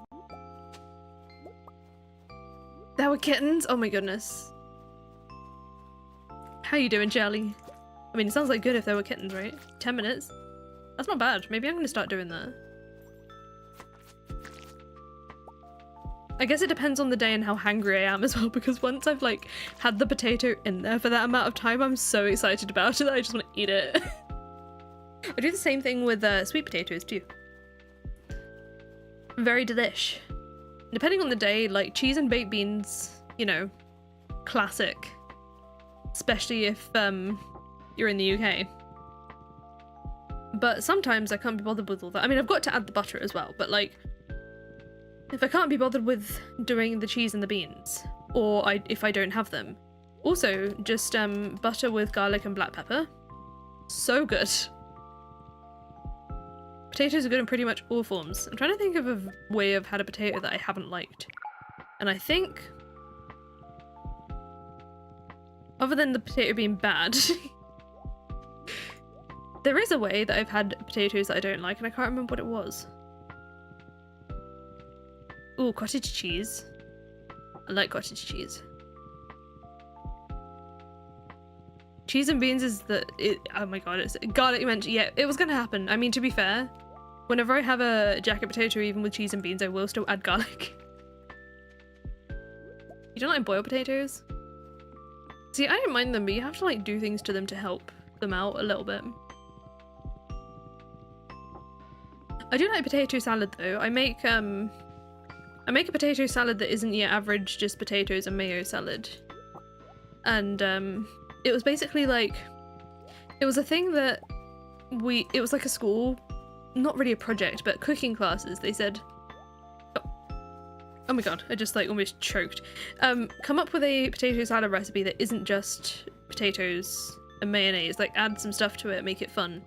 There were kittens? Oh my goodness. How you doing, Charlie? I mean, it sounds like good if there were kittens, right? 10 minutes? That's not bad. Maybe I'm gonna start doing that. I guess it depends on the day and how hungry I am as well, because once I've like had the potato in there for that amount of time, I'm so excited about it that I just want to eat it. I do the same thing with sweet potatoes too. Very delish. Depending on the day, like cheese and baked beans, you know, classic. Especially if you're in the UK. But sometimes I can't be bothered with all that. I mean, I've got to add the butter as well, but like, if I can't be bothered with doing the cheese and the beans, or if I don't have them. Also, just butter with garlic and black pepper. So good. Potatoes are good in pretty much all forms. I'm trying to think of a way I've had a potato that I haven't liked. And I think, other than the potato being bad, there is a way that I've had potatoes that I don't like, and I can't remember what it was. Ooh, cottage cheese. I like cottage cheese. Cheese and beans is oh my god, it's garlic you mentioned. Yeah, it was gonna happen. I mean, to be fair, whenever I have a jacket potato, even with cheese and beans, I will still add garlic. You don't like boiled potatoes? See, I don't mind them, but you have to like do things to them to help them out a little bit. I do like potato salad though. I make a potato salad that isn't your average just potatoes and mayo salad. And it was basically like, it was a thing that it was like a school, not really a project, but cooking classes. They said, oh my god, I just like almost choked. Come up with a potato salad recipe that isn't just potatoes and mayonnaise, like add some stuff to it, make it fun.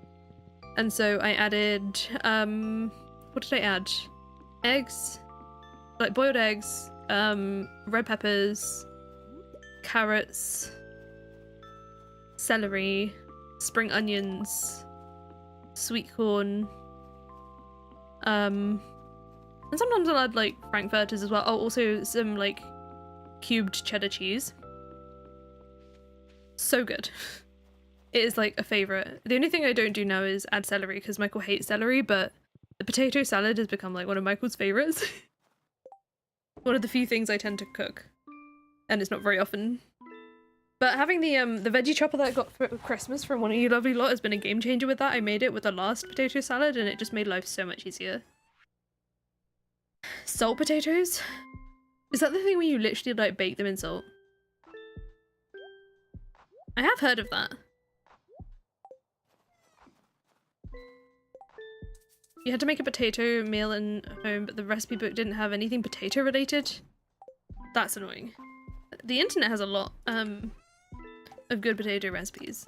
And so I added, what did I add? Eggs, like boiled eggs, red peppers, carrots, celery, spring onions, sweet corn, and sometimes I'll add like frankfurters as well. Oh, also some like cubed cheddar cheese. So good. It is like a favourite. The only thing I don't do now is add celery because Michael hates celery, but the potato salad has become like one of Michael's favourites. One of the few things I tend to cook, and it's not very often. But having the veggie chopper that I got for Christmas from one of you lovely lot has been a game changer with that. I made it with the last potato salad and it just made life so much easier. Salt potatoes? Is that the thing where you literally like bake them in salt? I have heard of that. You had to make a potato meal in home, but the recipe book didn't have anything potato related. That's annoying. The internet has a lot of good potato recipes,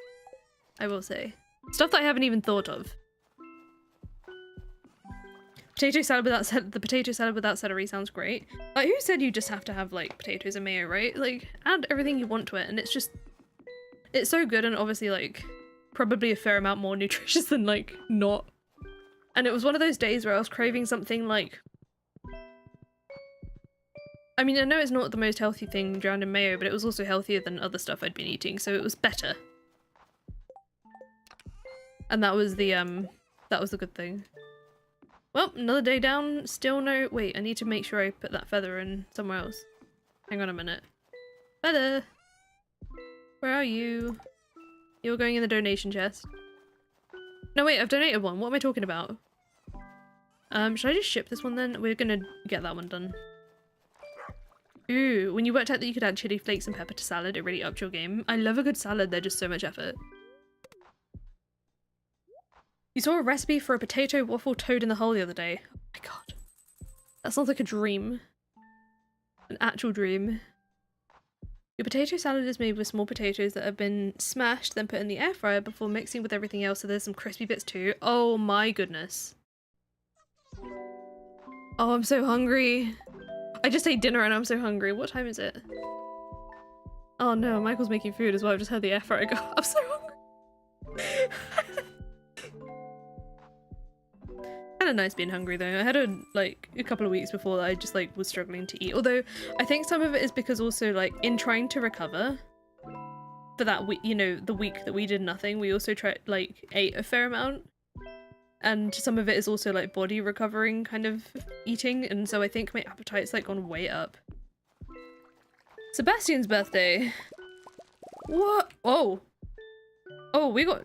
I will say. Stuff that I haven't even thought of. Potato salad without the potato salad without celery sounds great. Like, who said you just have to have like potatoes and mayo, right? Like, add everything you want to it, and it's so good, and obviously like probably a fair amount more nutritious than like not. And it was one of those days where I was craving something like, I mean, I know it's not the most healthy thing drowned in mayo, but it was also healthier than other stuff I'd been eating, so it was better. And that was the good thing. Well, another day down, still no- wait, I need to make sure I put that feather in somewhere else. Hang on a minute. Feather! Where are you? You're going in the donation chest. No wait, I've donated one. What am I talking about? Should I just ship this one then? We're gonna get that one done. Ooh, when you worked out that you could add chili flakes and pepper to salad, it really upped your game. I love a good salad, they're just so much effort. You saw a recipe for a potato waffle toad in the hole the other day. Oh my god. That sounds like a dream. An actual dream. Your potato salad is made with small potatoes that have been smashed, then put in the air fryer before mixing with everything else, so there's some crispy bits too. Oh my goodness. Oh, I'm so hungry. I just ate dinner and I'm so hungry. What time is it? Oh no, Michael's making food as well. I've just heard the air fryer go. I'm so hungry. Kind of nice being hungry though. I had a couple of weeks before that I just like was struggling to eat. Although I think some of it is because also like in trying to recover for that week, you know, the week that we did nothing, we also ate a fair amount. And some of it is also like body recovering kind of eating, and so I think my appetite's like gone way up. Sebastian's birthday. What? Oh. Oh, we got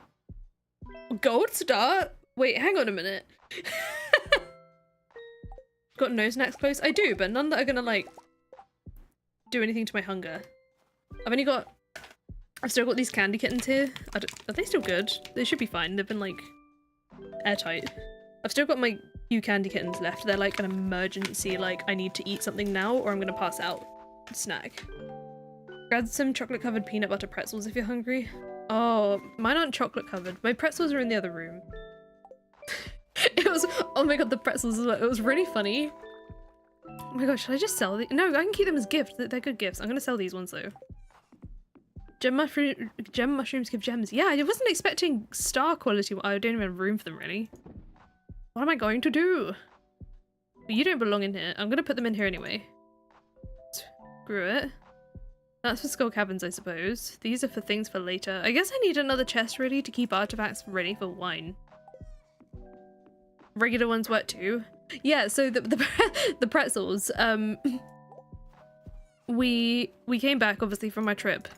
gold star? Wait, hang on a minute. Got no snacks close? I do, but none that are gonna like do anything to my hunger. I've still got these candy kittens here. Are they still good? They should be fine. They've been like airtight. I've still got my few candy kittens left. They're like an emergency, like I need to eat something now or I'm gonna pass out snack. Grab some chocolate covered peanut butter pretzels if you're hungry. Oh, mine aren't chocolate covered. My pretzels are in the other room. It was, oh my god, the pretzels as well. It was really funny. Oh my god, should I just sell these? No, I can keep them as gifts. They're good gifts. I'm gonna sell these ones though. Gem mushrooms give gems. Yeah, I wasn't expecting star quality. I don't even have room for them really. What am I going to do? Well, you don't belong in here. I'm gonna put them in here anyway. Screw it. That's for skull cabins, I suppose. These are for things for later. I guess I need another chest really to keep artifacts ready for wine. Regular ones work too. Yeah, so the pretzels. We came back obviously from my trip,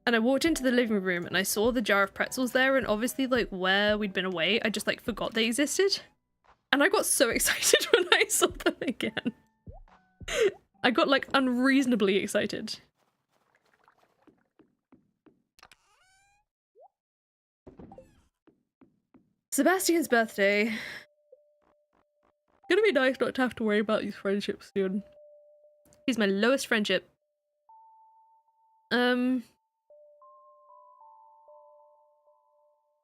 and I walked into the living room and I saw the jar of pretzels there, and obviously like where we'd been away, I just like forgot they existed, and I got so excited when I saw them again. I got like unreasonably excited. Sebastian's birthday. Gonna be nice not to have to worry about these friendships soon. He's my lowest friendship.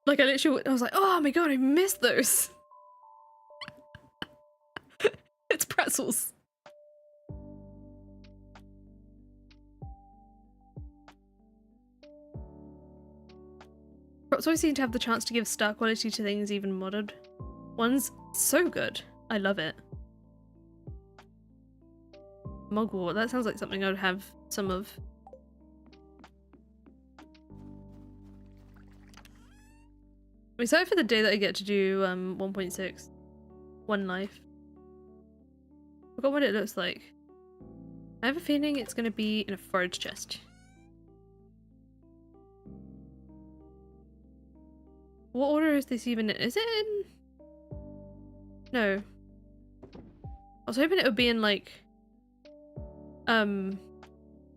Like I was like, oh my god, I missed those. It's pretzels. Crops always seem to have the chance to give star quality to things even modded. One's so good. I love it. Mugwort, that sounds like something I would have some of. I'm excited for the day that I get to do 1.6. One life. Forgot what it looks like. I have a feeling it's going to be in a forage chest. What order is this even in? Is it in? No. I was hoping it would be in like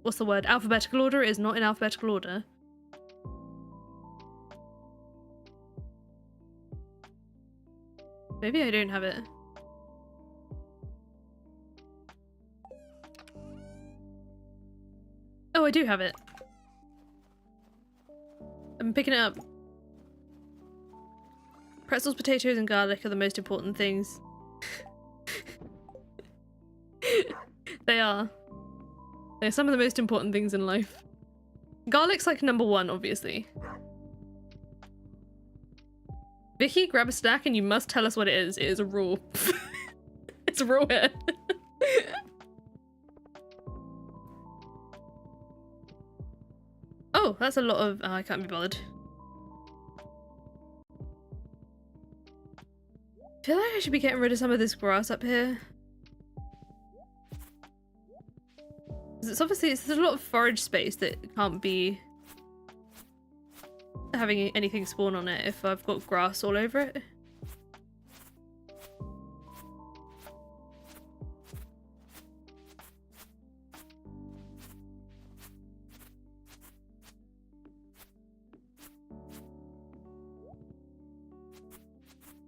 what's the word? Alphabetical order. It is not in alphabetical order. Maybe I don't have it. Oh, I do have it. I'm picking it up. Pretzels, potatoes, and garlic are the most important things. They are. They're some of the most important things in life. Garlic's like number one, obviously. Vicky, grab a snack and you must tell us what it is. It is a rule. It's a rule here. Oh, that's a lot of... Oh, I can't be bothered. I feel like I should be getting rid of some of this grass up here. It's obviously, there's a lot of forage space that can't be having anything spawn on it if I've got grass all over it.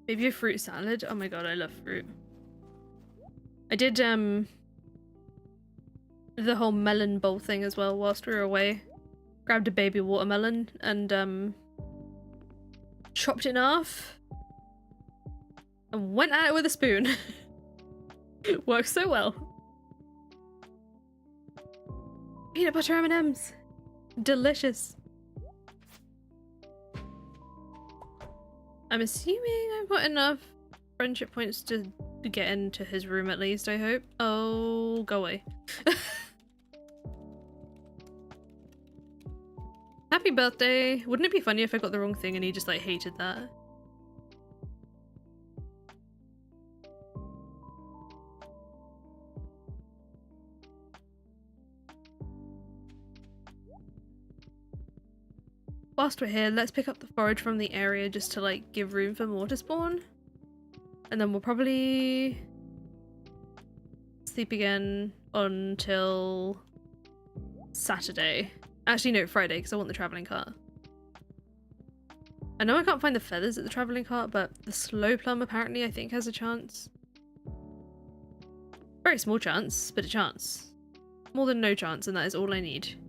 Maybe a fruit salad. Oh my god, I love fruit. I did the whole melon bowl thing as well whilst we were away. Grabbed a baby watermelon and chopped it in half and went at it with a spoon. Works so well. Peanut butter M&Ms. Delicious. I'm assuming I've got enough friendship points to get into his room at least, I hope. Oh, go away. Happy birthday. Wouldn't it be funny if I got the wrong thing and he just like hated that? Whilst we're here, let's pick up the forage from the area just to like give room for more to spawn. And then we'll probably sleep again until Saturday. Actually no, Friday, because I want the travelling cart. I know I can't find the feathers at the travelling cart, but the slow plum apparently I think has a chance. Very small chance, but a chance. More than no chance, and that is all I need.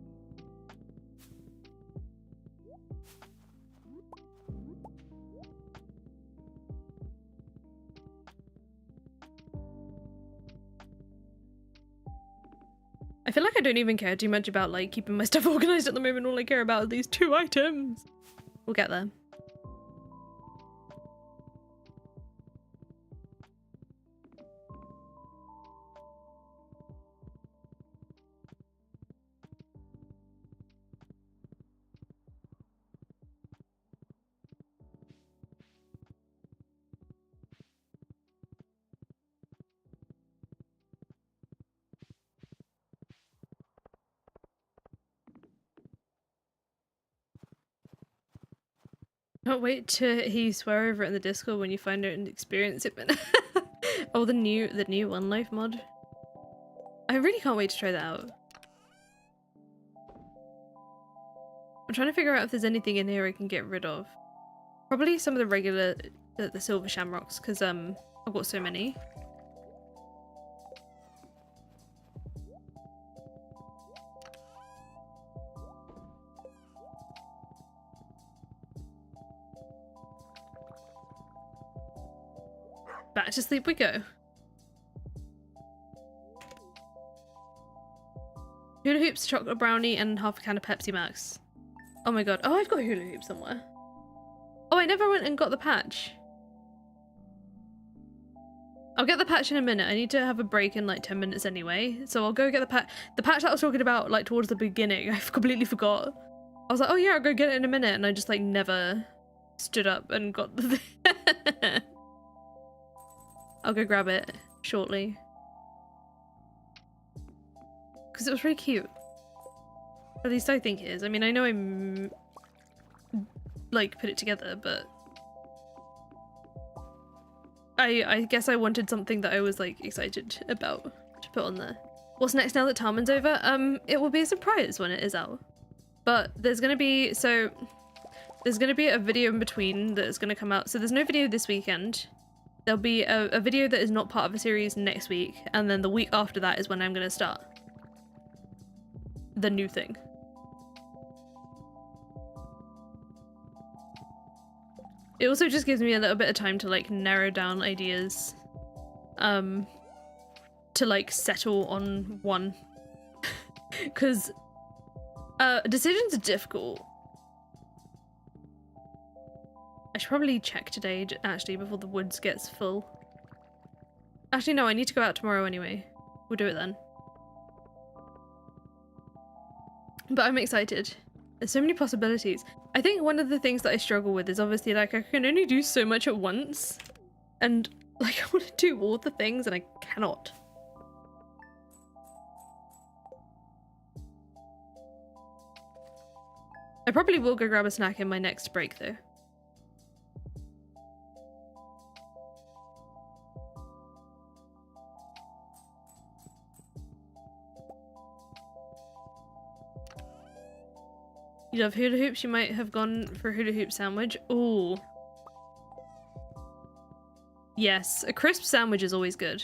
I feel like I don't even care too much about like keeping my stuff organized at the moment. All I care about are these 2 items. We'll get there. Can't wait to hear you swear over it in the Discord when you find out and experience it. Oh, the new One Life mod. I really can't wait to try that out. I'm trying to figure out if there's anything in here I can get rid of. Probably some of the regular, the silver shamrocks, because I've got so many. Back to sleep we go. Hula hoops, chocolate brownie, and half a can of Pepsi Max. Oh my god. Oh, I've got hula hoops somewhere. Oh, I never went and got the patch. I'll get the patch in a minute. I need to have a break in like 10 minutes anyway. So I'll go get the patch. The patch that I was talking about like towards the beginning, I completely forgot. I was like, oh yeah, I'll go get it in a minute. And I just like never stood up and got the thing. I'll go grab it shortly. Because it was really cute. At least I think it is. I mean, I know I'm like put it together, but I guess I wanted something that I was like excited about to put on there. What's next now that Talman's over? It will be a surprise when it is out. But there's gonna be a video in between that's gonna come out. So there's no video this weekend. There'll be a video that is not part of a series next week, and then the week after that is when I'm gonna start the new thing. It also just gives me a little bit of time to like narrow down ideas, to like settle on one, because decisions are difficult. I should probably check today, actually, before the woods gets full. Actually, no, I need to go out tomorrow anyway. We'll do it then. But I'm excited. There's so many possibilities. I think one of the things that I struggle with is obviously, like, I can only do so much at once. And, like, I want to do all the things and I cannot. I probably will go grab a snack in my next break, though. You love hula hoops? You might have gone for a hula hoop sandwich. Ooh. Yes, a crisp sandwich is always good.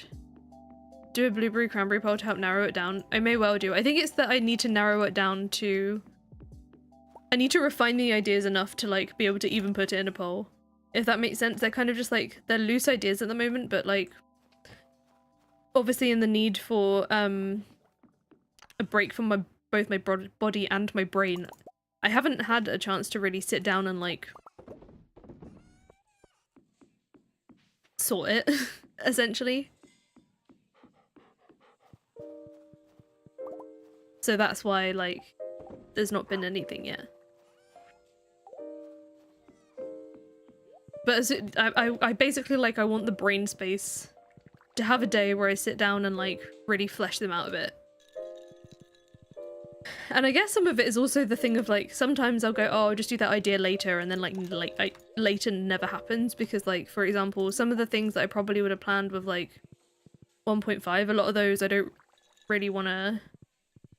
Do a blueberry cranberry poll to help narrow it down. I may well do. I think it's that I need to narrow it down to... I need to refine the ideas enough to like be able to even put it in a poll. If that makes sense. They're kind of just like, they're loose ideas at the moment, but like... obviously in the need for a break from both my body and my brain, I haven't had a chance to really sit down and like sort it, essentially. So that's why like there's not been anything yet. But I basically like I want the brain space to have a day where I sit down and like really flesh them out a bit. And I guess some of it is also the thing of like sometimes I'll go, oh, I'll just do that idea later, and then like later never happens because like for example some of the things that I probably would have planned with like 1.5, a lot of those I don't really want to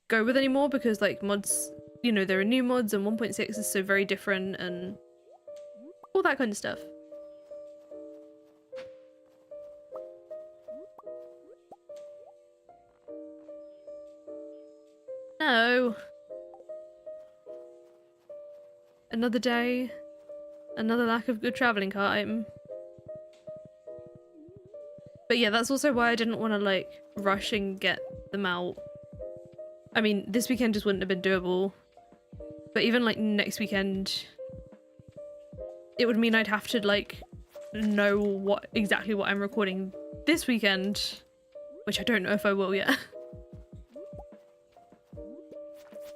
go with anymore because like mods, you know, there are new mods and 1.6 is so very different and all that kind of stuff. No. Another day. Another lack of good travelling cart item. But yeah, that's also why I didn't want to like rush and get them out. I mean, this weekend just wouldn't have been doable. But even like next weekend, it would mean I'd have to like know exactly what I'm recording this weekend, which I don't know if I will yet.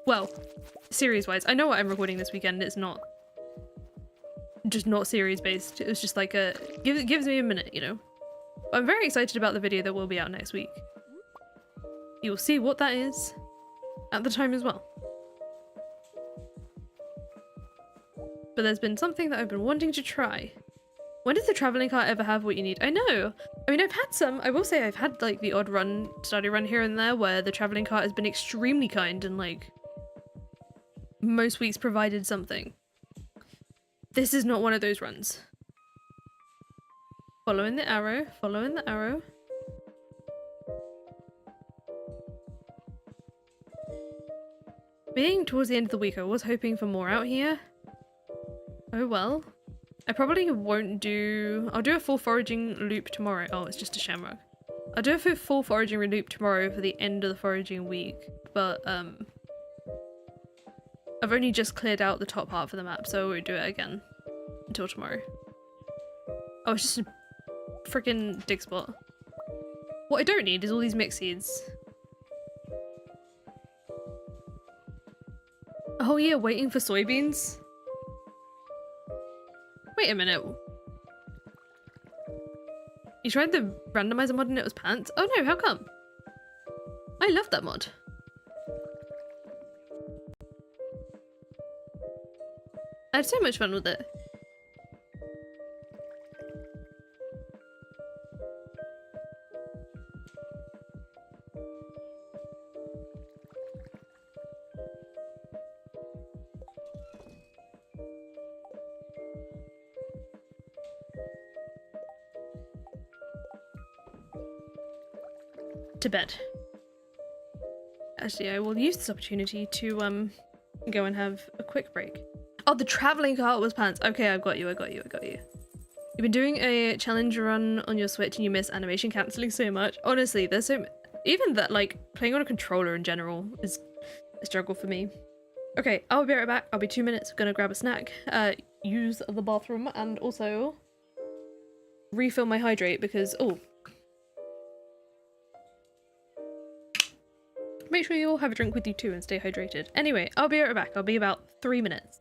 Well, series-wise, I know what I'm recording this weekend. It's not just not series-based. It was just like gives me a minute, you know. But I'm very excited about the video that will be out next week. You will see what that is at the time as well. But there's been something that I've been wanting to try. When does the traveling cart ever have what you need? I know. I mean, I've had some. I will say I've had like the odd Stardew run here and there where the traveling cart has been extremely kind and like most weeks provided something. This is not one of those runs. Following the arrow, following the arrow. Being towards the end of the week, I was hoping for more out here. Oh well. I probably won't do... I'll do a full foraging loop tomorrow. Oh, it's just a shamrock. I'll do a full foraging loop tomorrow for the end of the foraging week, but I've only just cleared out the top half of the map, so I won't do it again until tomorrow. Oh, it's just a freaking dig spot. What I don't need is all these mix seeds. Oh yeah, waiting for soybeans? Wait a minute. You tried the randomizer mod and it was pants? Oh no, how come? I love that mod. I had so much fun with it. To bed. Actually, I will use this opportunity to go and have a quick break. Oh, the traveling cart was pants. Okay, I've got you, I got you. You've been doing a challenge run on your Switch and you miss animation cancelling so much. Honestly, there's so... Even that, like, playing on a controller in general is a struggle for me. Okay, I'll be right back. I'll be 2 minutes. Gonna grab a snack, use the bathroom, and also refill my hydrate because... Oh. Make sure you all have a drink with you too and stay hydrated. Anyway, I'll be right back. I'll be about 3 minutes.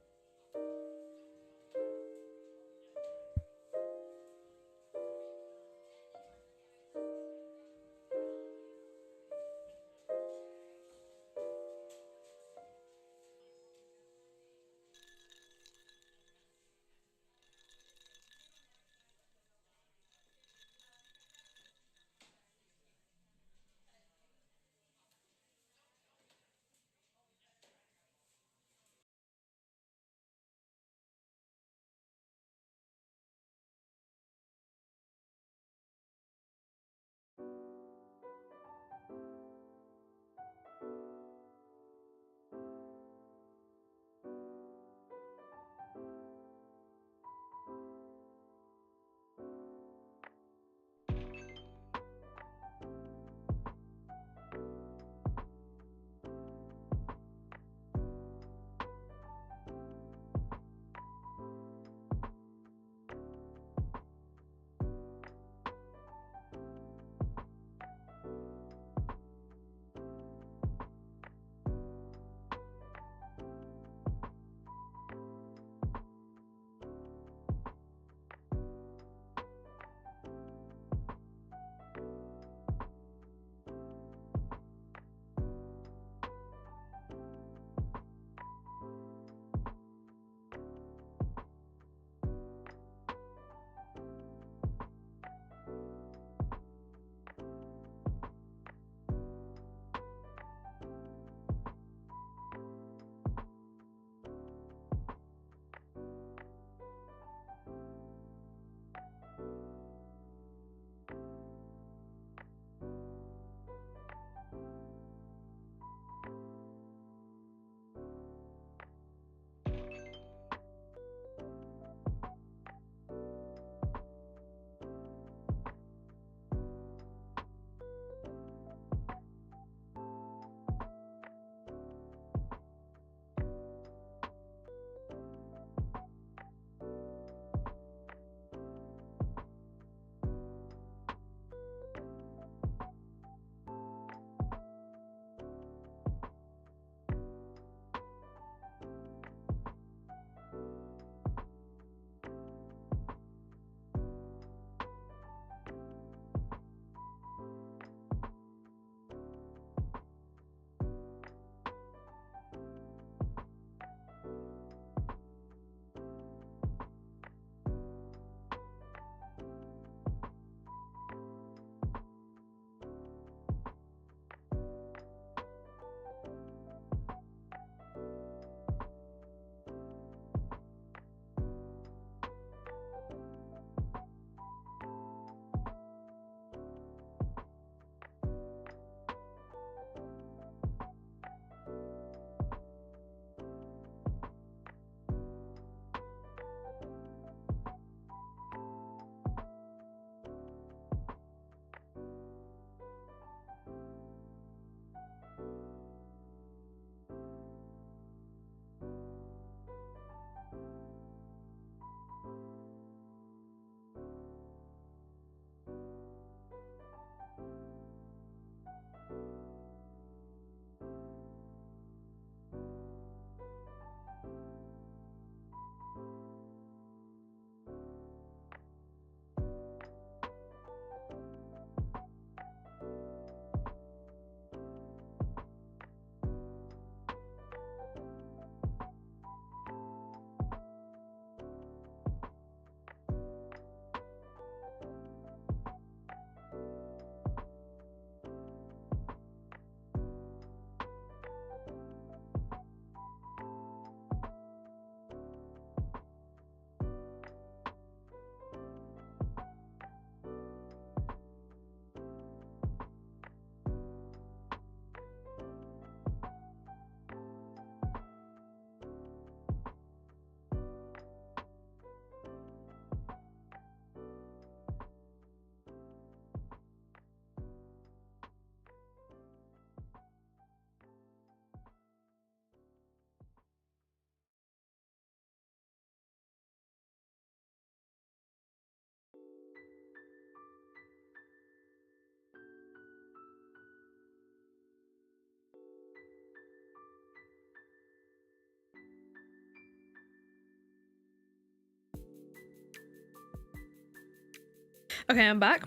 Okay, I'm back.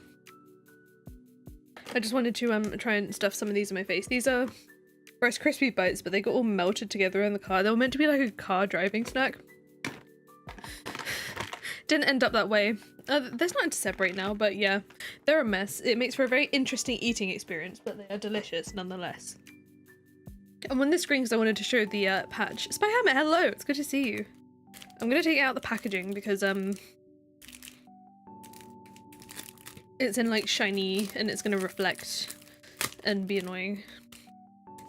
I just wanted to try and stuff some of these in my face. These are Rice Krispie bites, but they got all melted together in the car. They were meant to be like a car driving snack. Didn't end up that way. They're starting to separate now, but yeah, they're a mess. It makes for a very interesting eating experience, but they are delicious nonetheless. I'm on the screen because I wanted to show the patch. Spy Hermit, hello! It's good to see you. I'm gonna take out the packaging because it's in like shiny and it's gonna reflect and be annoying.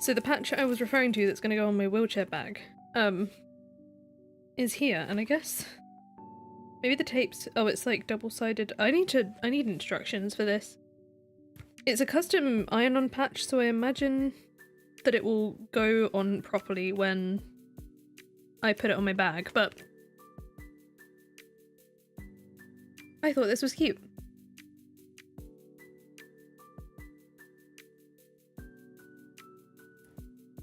So the patch I was referring to that's gonna go on my wheelchair bag is here, and I guess maybe the tapes, oh, it's like double-sided. I need instructions for this. It's a custom iron-on patch, so I imagine that it will go on properly when I put it on my bag, but I thought this was cute.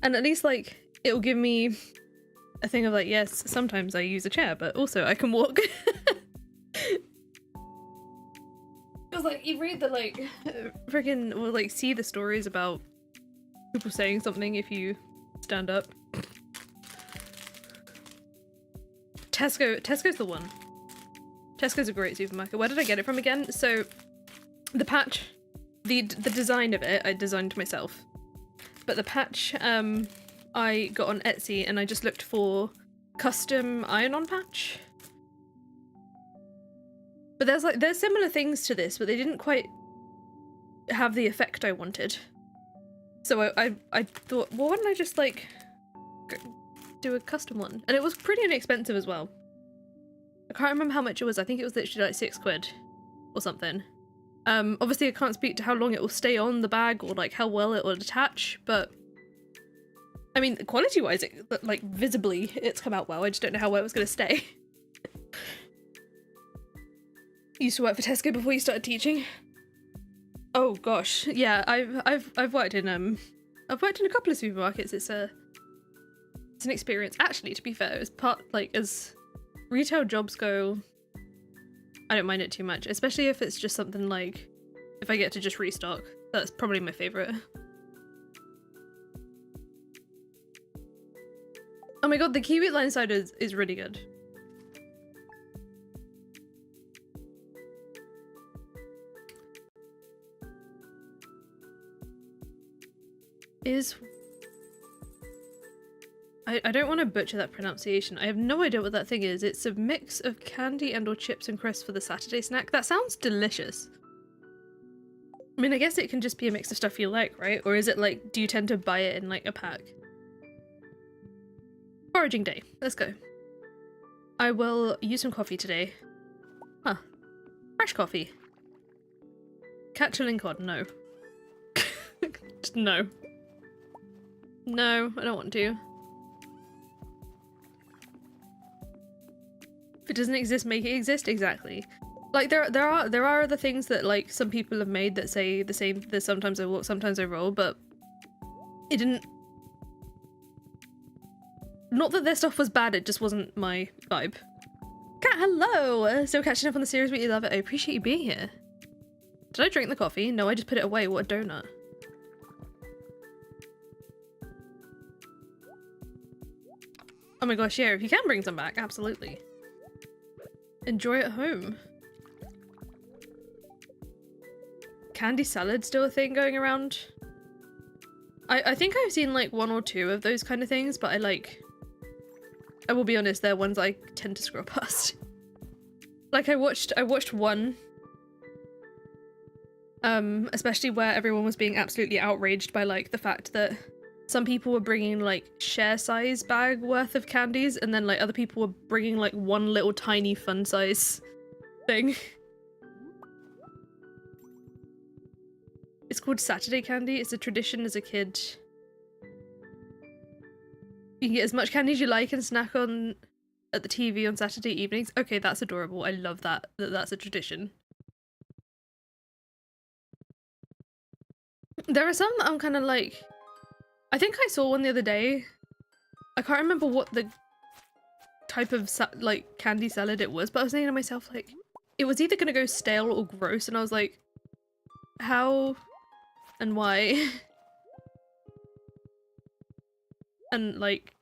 And at least, like, it'll give me a thing of like, yes, sometimes I use a chair, but also I can walk. Because, like, you read the, like, freaking, or, like, see the stories about people saying something if you stand up. Tesco's the one. Tesco's a great supermarket. Where did I get it from again? So, the patch, the design of it, I designed myself. But the patch I got on Etsy, and I just looked for custom iron-on patch. But there's similar things to this, but they didn't quite have the effect I wanted. So I thought, well, why don't I just like do a custom one? And it was pretty inexpensive as well. I can't remember how much it was. I think it was literally like £6 or something. Obviously I can't speak to how long it will stay on the bag or like how well it will attach, but I mean, quality-wise, like visibly, it's come out well. I just don't know how well it was going to stay. You used to work for Tesco before you started teaching? Oh gosh, yeah, I've worked in a couple of supermarkets. It's an experience. Actually, to be fair, as part like as retail jobs go, I don't mind it too much, especially if it's just something like, if I get to just restock, that's probably my favourite. Oh my god, the kiwi line side is really good. I don't want to butcher that pronunciation. I have no idea what that thing is. It's a mix of candy and or chips and crisps for the Saturday snack. That sounds delicious. I mean, I guess it can just be a mix of stuff you like, right? Or is it like, do you tend to buy it in like a pack? Foraging day. Let's go. I will use some coffee today. Huh. Fresh coffee. Catch a link on? No. Just no. No, I don't want to. If it doesn't exist, make it exist. Exactly. Like there are other things that like some people have made that say the same. That sometimes I walk, sometimes I roll, but it didn't. Not that their stuff was bad. It just wasn't my vibe. Cat, hello. Still catching up on the series, but you love it. I appreciate you being here. Did I drink the coffee? No, I just put it away. What a donut. Oh my gosh, yeah, if you can bring some back, absolutely. Enjoy at home. Candy salad still a thing going around? I think I've seen like 1 or 2 of those kind of things, but I will be honest, they're ones I tend to scroll past. Like I watched one, especially where everyone was being absolutely outraged by like the fact that some people were bringing like share size bag worth of candies, and then like other people were bringing like one little tiny fun size thing. It's called Saturday candy. It's a tradition as a kid. You can get as much candy as you like and snack on at the TV on Saturday evenings. Okay, that's adorable. I love that that's a tradition. There are some that I'm kind of like, I think I saw one the other day. I can't remember what the type of like candy salad it was, but I was thinking to myself like, it was either gonna go stale or gross, and I was like, how and why? And like,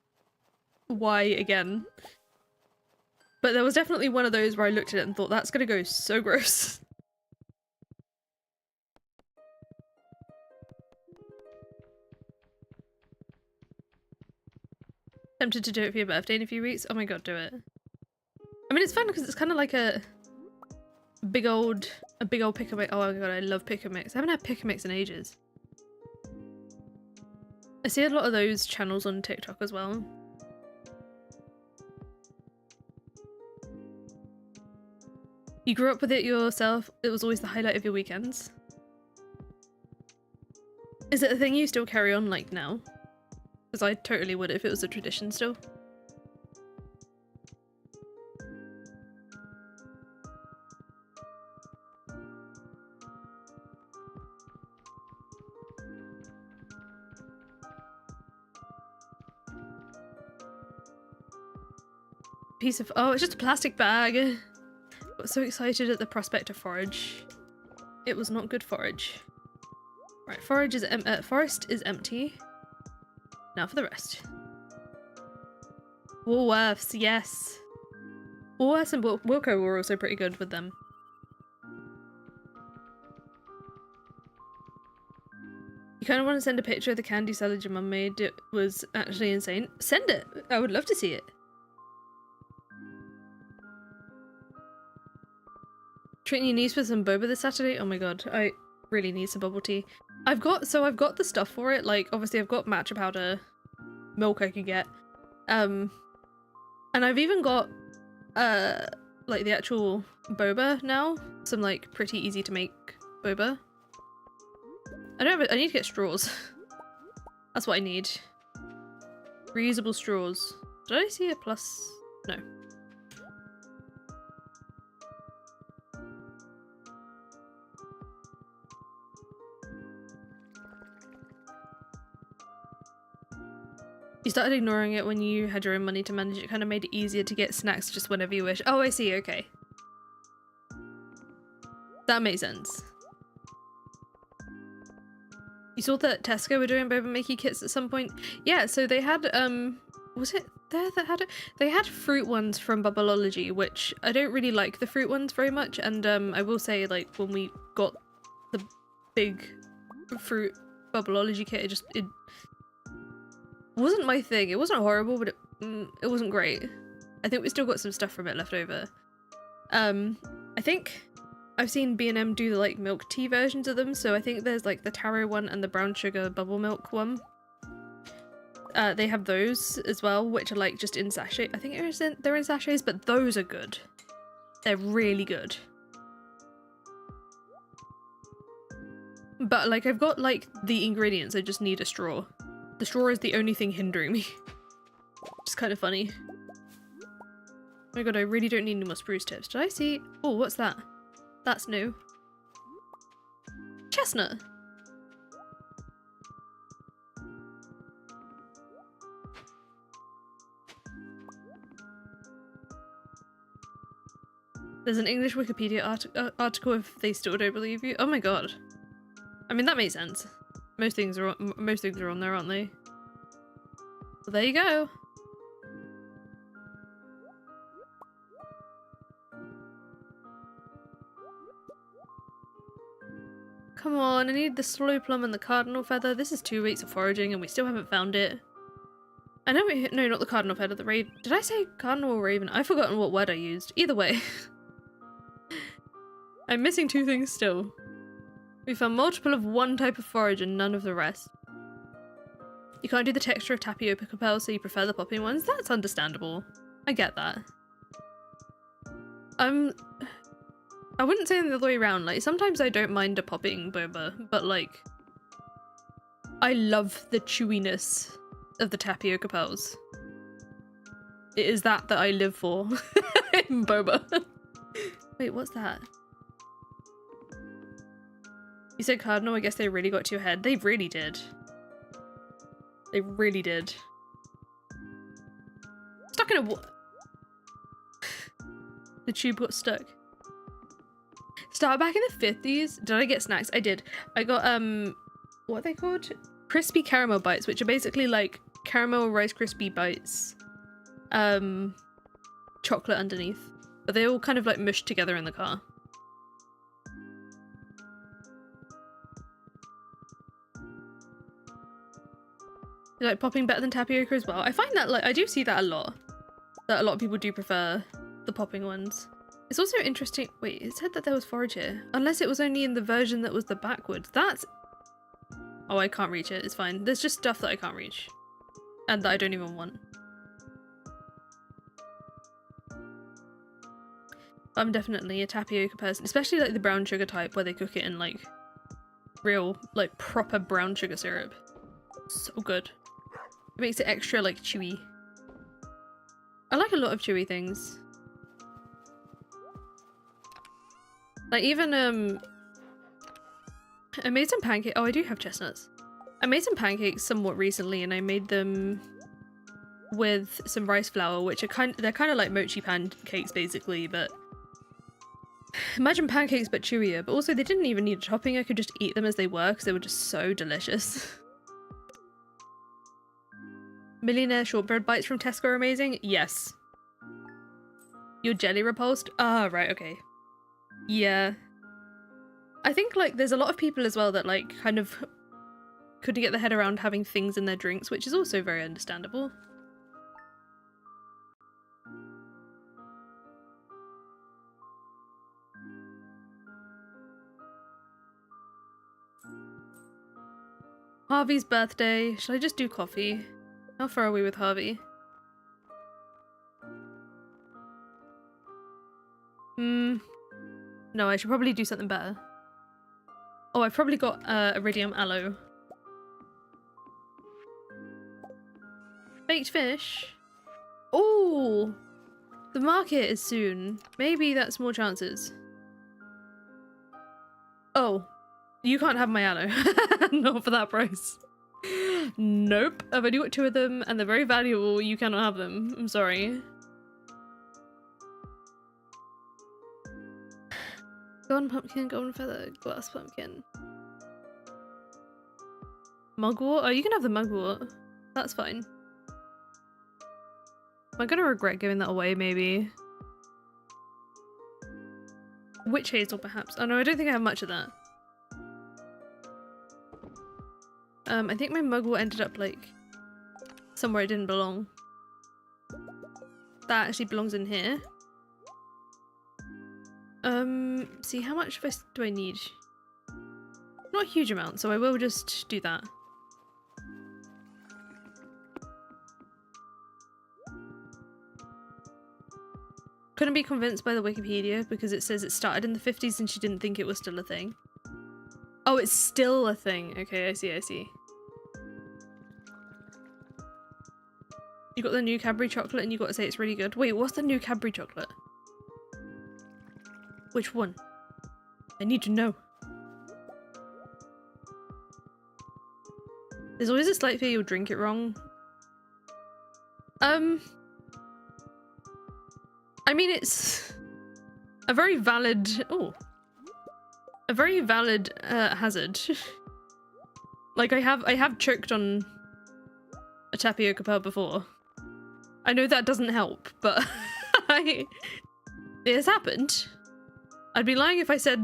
why again? But there was definitely one of those where I looked at it and thought, that's gonna go so gross. Tempted to do it for your birthday in a few weeks? Oh my god, do it. I mean, it's fun because it's kind of like a big old pick a mix. Oh my god, I love pick a mix. I haven't had pick a mix in ages. I see a lot of those channels on TikTok as well. You grew up with it yourself. It was always the highlight of your weekends. Is it a thing you still carry on like now? Because I totally would if it was a tradition still. Piece of— oh, it's just a plastic bag. Got so excited at the prospect of forage. It was not good forage. Right, forest is empty. Now for the rest. Woolworths, yes. Woolworths and Wilco were also pretty good with them. You kind of want to send a picture of the candy salad your mum made. It was actually insane. Send it! I would love to see it. Treating your niece with some boba this Saturday? Oh my god, I really need some bubble tea. I've got the stuff for it, like obviously I've got matcha powder, milk I can get, and I've even got like the actual boba now, some like pretty easy to make boba. I need to get straws. That's what I need. Reusable straws. Did I see a plus? No. You started ignoring it when you had your own money to manage. It kind of made it easier to get snacks just whenever you wish. Oh, I see, okay. That makes sense. You saw that Tesco were doing boba makey kits at some point? Yeah, so they had, was it there that had it? They had fruit ones from Bubbleology, which I don't really like the fruit ones very much, and I will say, like, when we got the big fruit Bubbleology kit, it wasn't my thing. It wasn't horrible, but it wasn't great. I think we still got some stuff from it left over. I think I've seen B&M do the like milk tea versions of them, so I think there's like the taro one and the brown sugar bubble milk one. They have those as well, which are like just in sachet. I think they're in sachets, but those are good. They're really good. But like I've got like the ingredients, I just need a straw. The straw is the only thing hindering me. Which is kind of funny. Oh my god, I really don't need any more spruce tips. Did I see— oh, what's that? That's new. Chestnut! There's an English Wikipedia article if they still don't believe you. Oh my god. I mean, that makes sense. Most things are on there, aren't they? Well, there you go. Come on, I need the slow plum and the cardinal feather. This is 2 weeks of foraging and we still haven't found it. I know no, not the cardinal feather, the raven. Did I say cardinal or raven? I've forgotten what word I used. Either way. I'm missing 2 things still. We found multiple of one type of forage and none of the rest. You can't do the texture of tapioca capel, so you prefer the popping ones? That's understandable. I get that. I wouldn't say the other way around. Like, sometimes I don't mind a popping boba, but like, I love the chewiness of the tapioca pearls. It is that I live for in boba. Wait, what's that? You said cardinal, I guess they really got to your head. They really did. They really did. Stuck in a— the tube got stuck. Started back in the 50s. Did I get snacks? I did. I got, what are they called? Crispy caramel bites, which are basically like caramel Rice Krispie bites. Chocolate underneath. But they all kind of like mushed together in the car. You like popping better than tapioca as well? I find that, like, I do see that a lot. That a lot of people do prefer the popping ones. It's also interesting. Wait, it said that there was forage here. Unless it was only in the version that was the backwards. That's... Oh, I can't reach it. It's fine. There's just stuff that I can't reach. And that I don't even want. I'm definitely a tapioca person. Especially like the brown sugar type where they cook it in like real, like proper brown sugar syrup. So good. It makes it extra like chewy. I like a lot of chewy things. Like even I made some pancakes. Oh, I do have chestnuts. I made some pancakes somewhat recently, and I made them with some rice flour, which are they're kind of like mochi pancakes basically, but imagine pancakes but chewier. But also they didn't even need a topping. I could just eat them as they were because they were just so delicious. Millionaire shortbread bites from Tesco are amazing. Yes. Your jelly repulsed? Ah, right, okay. Yeah. I think like there's a lot of people as well that like kind of couldn't get their head around having things in their drinks, which is also very understandable. Harvey's birthday. Should I just do coffee? How far are we with Harvey? No, I should probably do something better. Oh, I've probably got iridium aloe. Baked fish? Oh! The market is soon. Maybe that's more chances. Oh. You can't have my aloe. Not for that price. Nope. I've only got 2 of them and they're very valuable. You cannot have them. I'm sorry. Golden pumpkin, golden feather, glass pumpkin. Mugwort? Oh, you can have the mugwort. That's fine. Am I gonna regret giving that away, maybe? Witch hazel, perhaps? Oh no, I don't think I have much of that. I think my mugwort ended up, like, somewhere it didn't belong. That actually belongs in here. See, how much do I need? Not a huge amount, so I will just do that. Couldn't be convinced by the Wikipedia because it says it started in the 50s and she didn't think it was still a thing. Oh, it's still a thing. Okay, I see, I see. You got the new Cadbury chocolate and you got to say it's really good. Wait, what's the new Cadbury chocolate? Which one? I need to know. There's always a slight fear you'll drink it wrong. I mean, it's a very valid... Oh. A very valid hazard. Like, I have choked on a tapioca pearl before. I know that doesn't help, but it has happened. I'd be lying if I said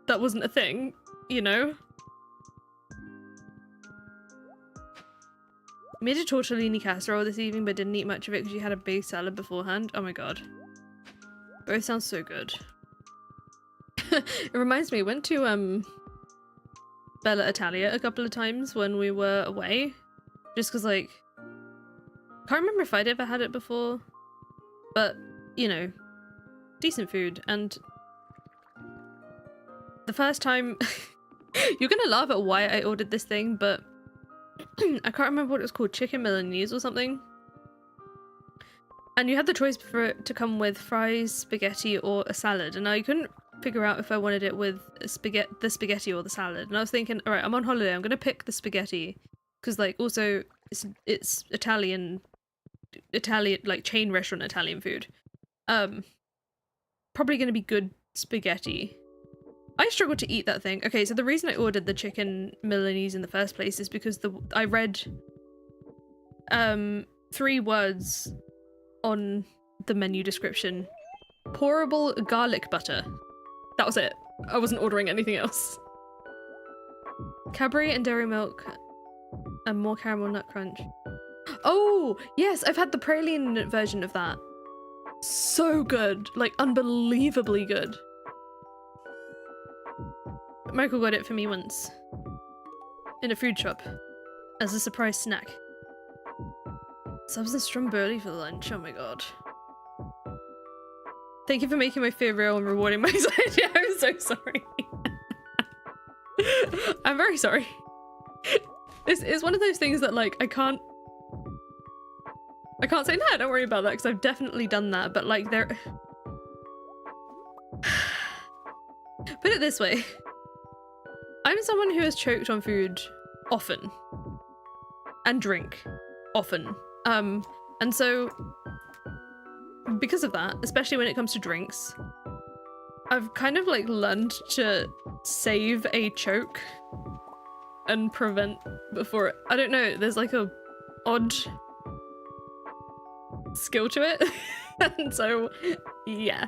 that wasn't a thing, you know? Made a tortellini casserole this evening but didn't eat much of it because you had a big salad beforehand. Oh my god. Both sound so good. It reminds me, I went to Bella Italia a couple of times when we were away. Just because, like, can't remember if I'd ever had it before. But, you know, decent food. And the first time... You're gonna laugh at why I ordered this thing, but I can't remember what it was called. Chicken Milanese or something. And you had the choice for it to come with fries, spaghetti, or a salad. And I couldn't figure out if I wanted it with the spaghetti or the salad. And I was thinking, alright, I'm on holiday, I'm gonna pick the spaghetti. Because, like, also, it's Italian, like, chain restaurant Italian food. Probably gonna be good spaghetti. I struggle to eat that thing. Okay, so the reason I ordered the chicken Milanese in the first place is because I read 3 words on the menu description. Pourable garlic butter. That was it. I wasn't ordering anything else. Cadbury and dairy milk and more caramel nut crunch. Oh, yes, I've had the praline version of that. So good. Like, unbelievably good. Michael got it for me once. In a food shop. As a surprise snack. Subs and stromboli for lunch, oh my god. Thank you for making my fear real and rewarding my anxiety. I'm so sorry. I'm very sorry. It's one of those things that, like, I can't say, no, don't worry about that, because I've definitely done that, but, like, there... Put it this way. I'm someone who has choked on food often. And drink often. And so, because of that, especially when it comes to drinks, I've kind of, like, learned to save a choke and prevent before it. I don't know, there's like a odd skill to it. And so, yeah.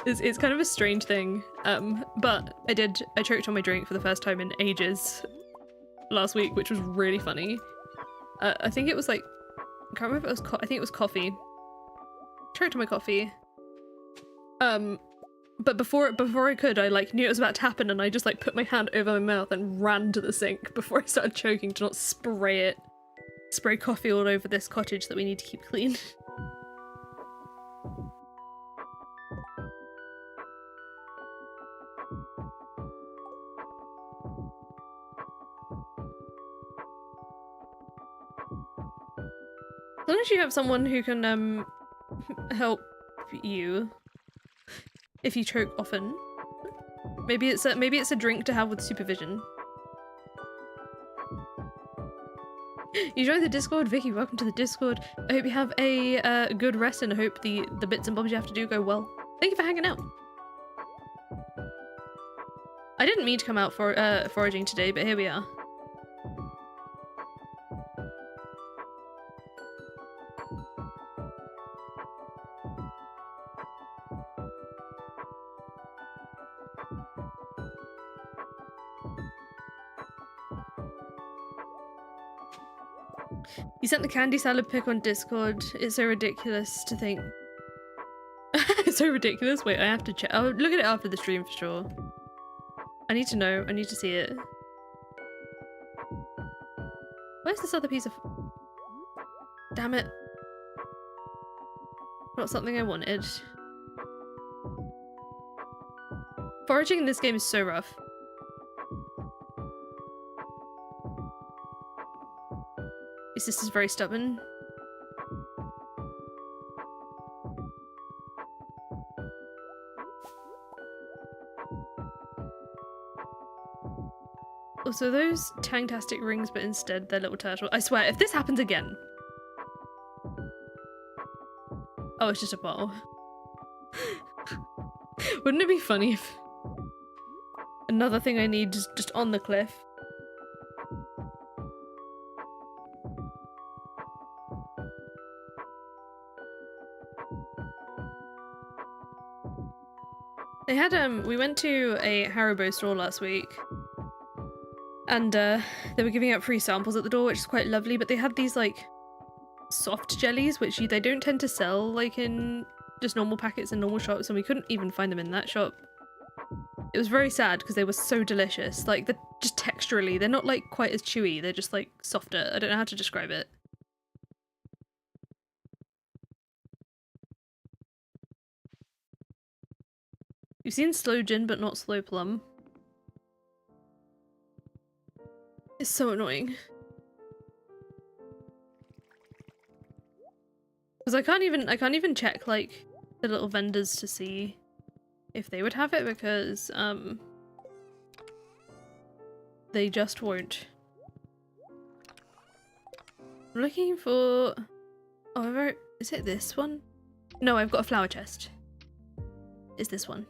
It's kind of a strange thing. But I choked on my drink for the first time in ages last week, which was really funny. I think it was like, I can't remember if it was I think it was coffee. Choked on my coffee. But before I could, I like knew it was about to happen, and I just like put my hand over my mouth and ran to the sink before I started choking to not spray coffee all over this cottage that we need to keep clean. As long as you have someone who can help you if you choke often. Maybe it's a drink to have with supervision. You joined the Discord, Vicky. Welcome to the Discord. I hope you have a good rest, and I hope the bits and bobs you have to do go well. Thank you for hanging out. I didn't mean to come out for foraging today, but here we are. You sent the candy salad pic on Discord. It's so ridiculous to think. It's so ridiculous. Wait, I have to check. I'll look at it after the stream for sure. I need to know. I need to see it. Where's this other piece of... Damn it. Not something I wanted. Foraging in this game is so rough. Your sister's very stubborn. Also, those Tangtastic rings, but instead they're little turtle. I swear, if this happens again... Oh, it's just a bottle. Wouldn't it be funny if... Another thing I need is just on the cliff. They had, we went to a Haribo store last week, and they were giving out free samples at the door, which is quite lovely, but they had these, like, soft jellies, which they don't tend to sell, like, in just normal packets in normal shops, and we couldn't even find them in that shop. It was very sad, because they were so delicious. Like, just texturally, they're not, like, quite as chewy, they're just, like, softer. I don't know how to describe it. You've seen slow gin, but not slow plum. It's so annoying. Because I can't even check, like, the little vendors to see if they would have it, because, they just won't. I'm looking for... Oh, is it this one? No, I've got a flower chest. It's this one.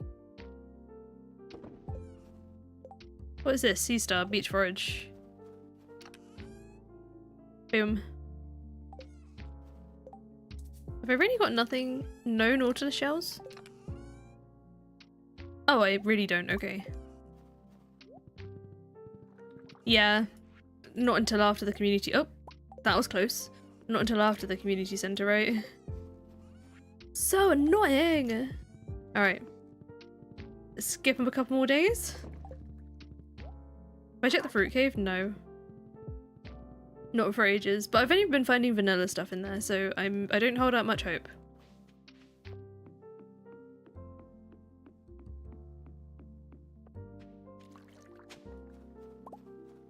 What is this? Sea Star, beach forage. Boom. Have I really got nothing? No nautilus shells? Oh, I really don't. Okay. Yeah. Not until after the community- oh! That was close. Not until after the community centre, right? So annoying! Alright. Skip him a couple more days? Have I checked the fruit cave? No. Not for ages, but I've only been finding vanilla stuff in there, so I don't hold out much hope.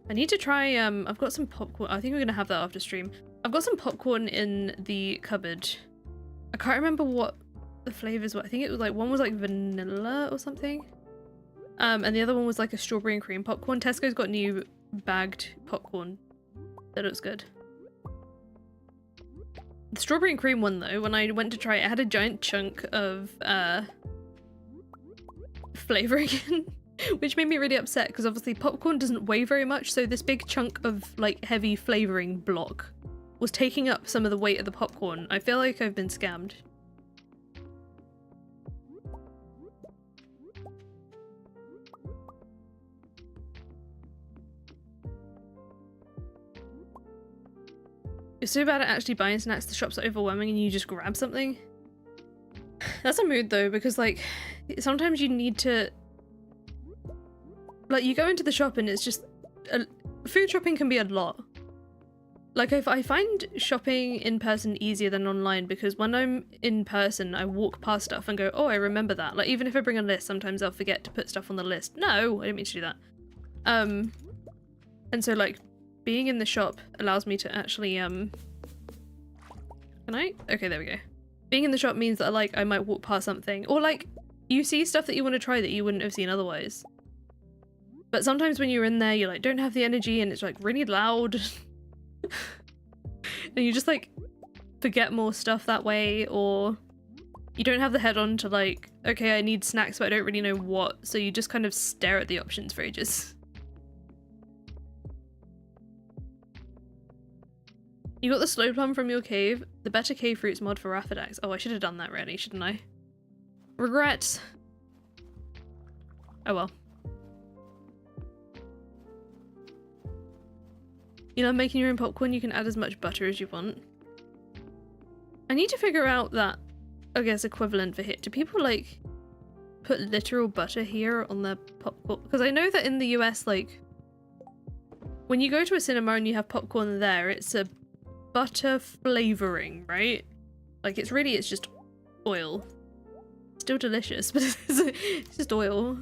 I need to try, I've got some popcorn. I think we're gonna have that after stream. I've got some popcorn in the cupboard. I can't remember what the flavors were. I think it was like, one was like vanilla or something. And the other one was like a strawberry and cream popcorn. Tesco's got new bagged popcorn. That looks good. The strawberry and cream one though, when I went to try it, it had a giant chunk of flavoring in, which made me really upset because obviously popcorn doesn't weigh very much, so this big chunk of like heavy flavoring block was taking up some of the weight of the popcorn. I feel like I've been scammed. It's so bad at actually buying snacks, the shops are overwhelming and you just grab something. That's a mood though, because like, sometimes you need to... Like, you go into the shop and it's just... food shopping can be a lot. Like, I find shopping in person easier than online because when I'm in person, I walk past stuff and go, oh, I remember that. Like, even if I bring a list, sometimes I'll forget to put stuff on the list. No, I didn't mean to do that. And so, like, being in the shop allows me to actually, Can I? Okay, there we go. Being in the shop means that, like, I might walk past something. Or, like, you see stuff that you want to try that you wouldn't have seen otherwise. But sometimes when you're in there, you, like, don't have the energy and it's, like, really loud. And you just, like, forget more stuff that way, or you don't have the head on to, like, okay, I need snacks, but I don't really know what, so you just kind of stare at the options for ages. You got the slow plum from your cave? The better cave fruits mod for Raffadax. Oh, I should have done that really, shouldn't I? Regrets. Oh well. You love making your own popcorn, you can add as much butter as you want. I need to figure out that, I guess, equivalent for here. Do people, like, put literal butter here on their popcorn? Because I know that in the US, like, when you go to a cinema and you have popcorn there, it's a butter flavoring, right? Like, it's just oil. Still delicious, but it's just oil.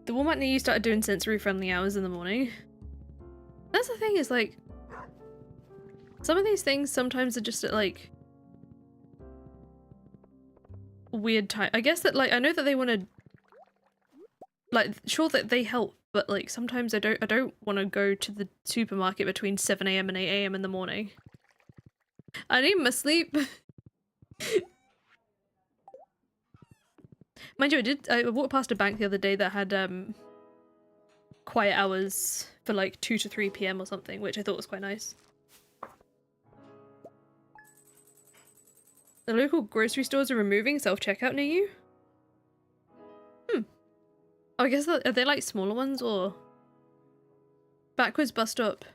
The Walmart near you started doing sensory friendly hours in the morning. That's the thing, is like, some of these things sometimes are just at like weird time. I guess that, like, I know that they want to, like, sure that they help, but like sometimes I don't want to go to the supermarket between 7 AM and 8 AM in the morning. I need my sleep. Mind you, I walked past a bank the other day that had quiet hours for like 2 to 3 PM or something, which I thought was quite nice. The local grocery stores are removing self-checkout near you? Oh, I guess are they like smaller ones, or? Backwards bus stop,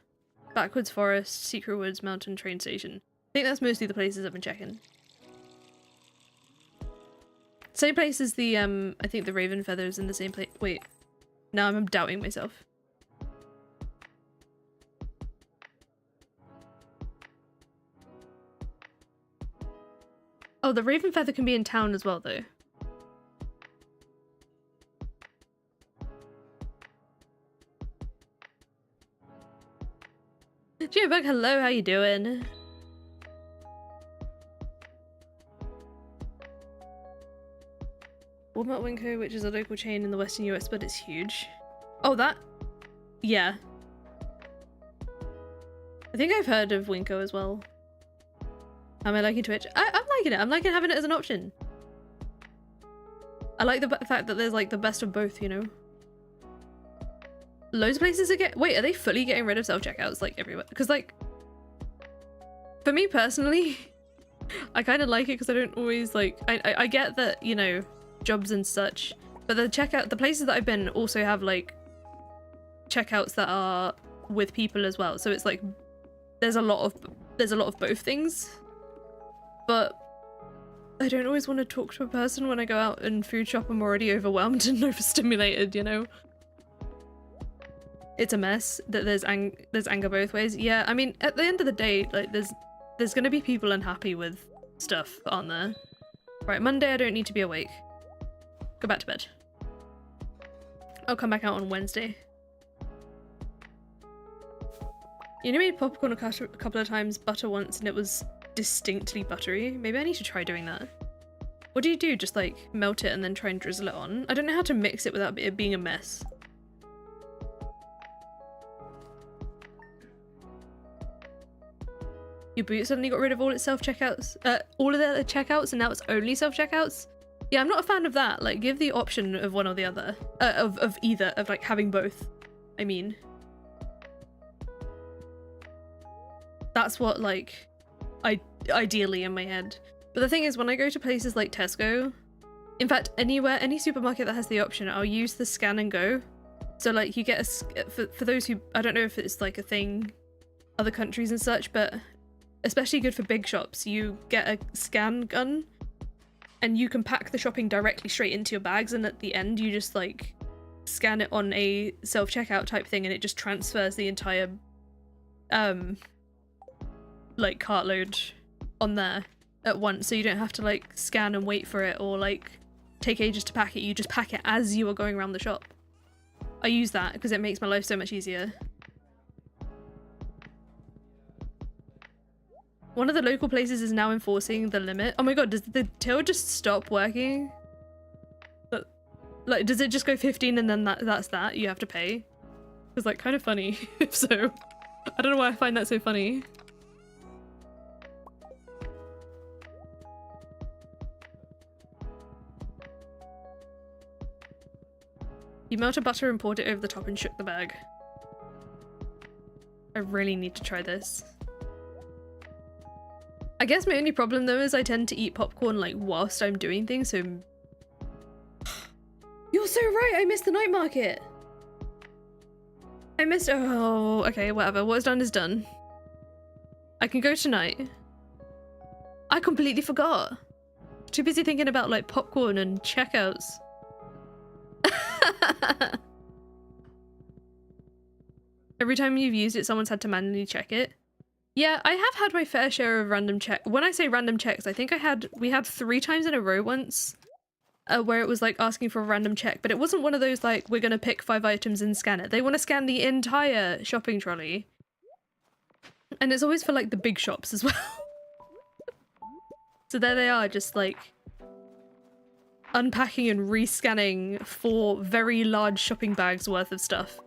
backwards forest, secret woods, mountain train station. I think that's mostly the places I've been checking. Same place as the, I think the Raven Feathers in the same place. Wait, now I'm doubting myself. Oh, the Raven Feather can be in town as well, though. Geobug, hello, how you doing? Walmart Winco, which is a local chain in the western US, but it's huge. Oh, that? Yeah. I think I've heard of Winco as well. Am I liking Twitch? I'm liking it. I'm liking having it as an option. I like the fact that there's like the best of both, you know? Loads of places wait, are they fully getting rid of self-checkouts like everywhere? Because like, for me personally, I kind of like it because I don't always like, I get that, you know, jobs and such, but the places that I've been also have like checkouts that are with people as well. So it's like, there's a lot of both things, but I don't always want to talk to a person when I go out and food shop. I'm already overwhelmed and overstimulated, you know? It's a mess that there's anger both ways. Yeah, I mean, at the end of the day, like there's gonna be people unhappy with stuff, aren't there? Right, Monday I don't need to be awake. Go back to bed. I'll come back out on Wednesday. You know, made popcorn a couple of times, butter once, and it was distinctly buttery. Maybe I need to try doing that. What do you do? Just like melt it and then try and drizzle it on? I don't know how to mix it without it being a mess. Your boot suddenly got rid of all its self-checkouts, all of the checkouts, and now it's only self-checkouts? Yeah, I'm not a fan of that. Like, give the option of one or the other. Of either, of like having both, I mean. That's what, like, ideally in my head. But the thing is, when I go to places like Tesco, in fact, anywhere, any supermarket that has the option, I'll use the scan and go. So like, you get a, for those who, I don't know if it's like a thing, other countries and such, but especially good for big shops, you get a scan gun and you can pack the shopping directly straight into your bags, and at the end you just like scan it on a self-checkout type thing and it just transfers the entire like cartload on there at once, so you don't have to like scan and wait for it or like take ages to pack it. You just pack it as you are going around the shop. I use that because it makes my life so much easier. One of the local places is now enforcing the limit. Oh my god, does the till just stop working? Like, does it just go 15 and then that's that? You have to pay? It's like kind of funny, if so. I don't know why I find that so funny. You melted butter and poured it over the top and shook the bag. I really need to try this. I guess my only problem though is I tend to eat popcorn like whilst I'm doing things, so... You're so right, I missed the night market! I missed- oh, okay, whatever. What's done is done. I can go tonight. I completely forgot. Too busy thinking about like popcorn and checkouts. Every time you've used it, someone's had to manually check it. Yeah, I have had my fair share of random check. When I say random checks, I think we had 3 times in a row once where it was like asking for a random check, but it wasn't one of those like, we're gonna pick 5 items and scan it. They want to scan the entire shopping trolley. And it's always for like the big shops as well. So there they are, just like unpacking and rescanning 4 very large shopping bags worth of stuff.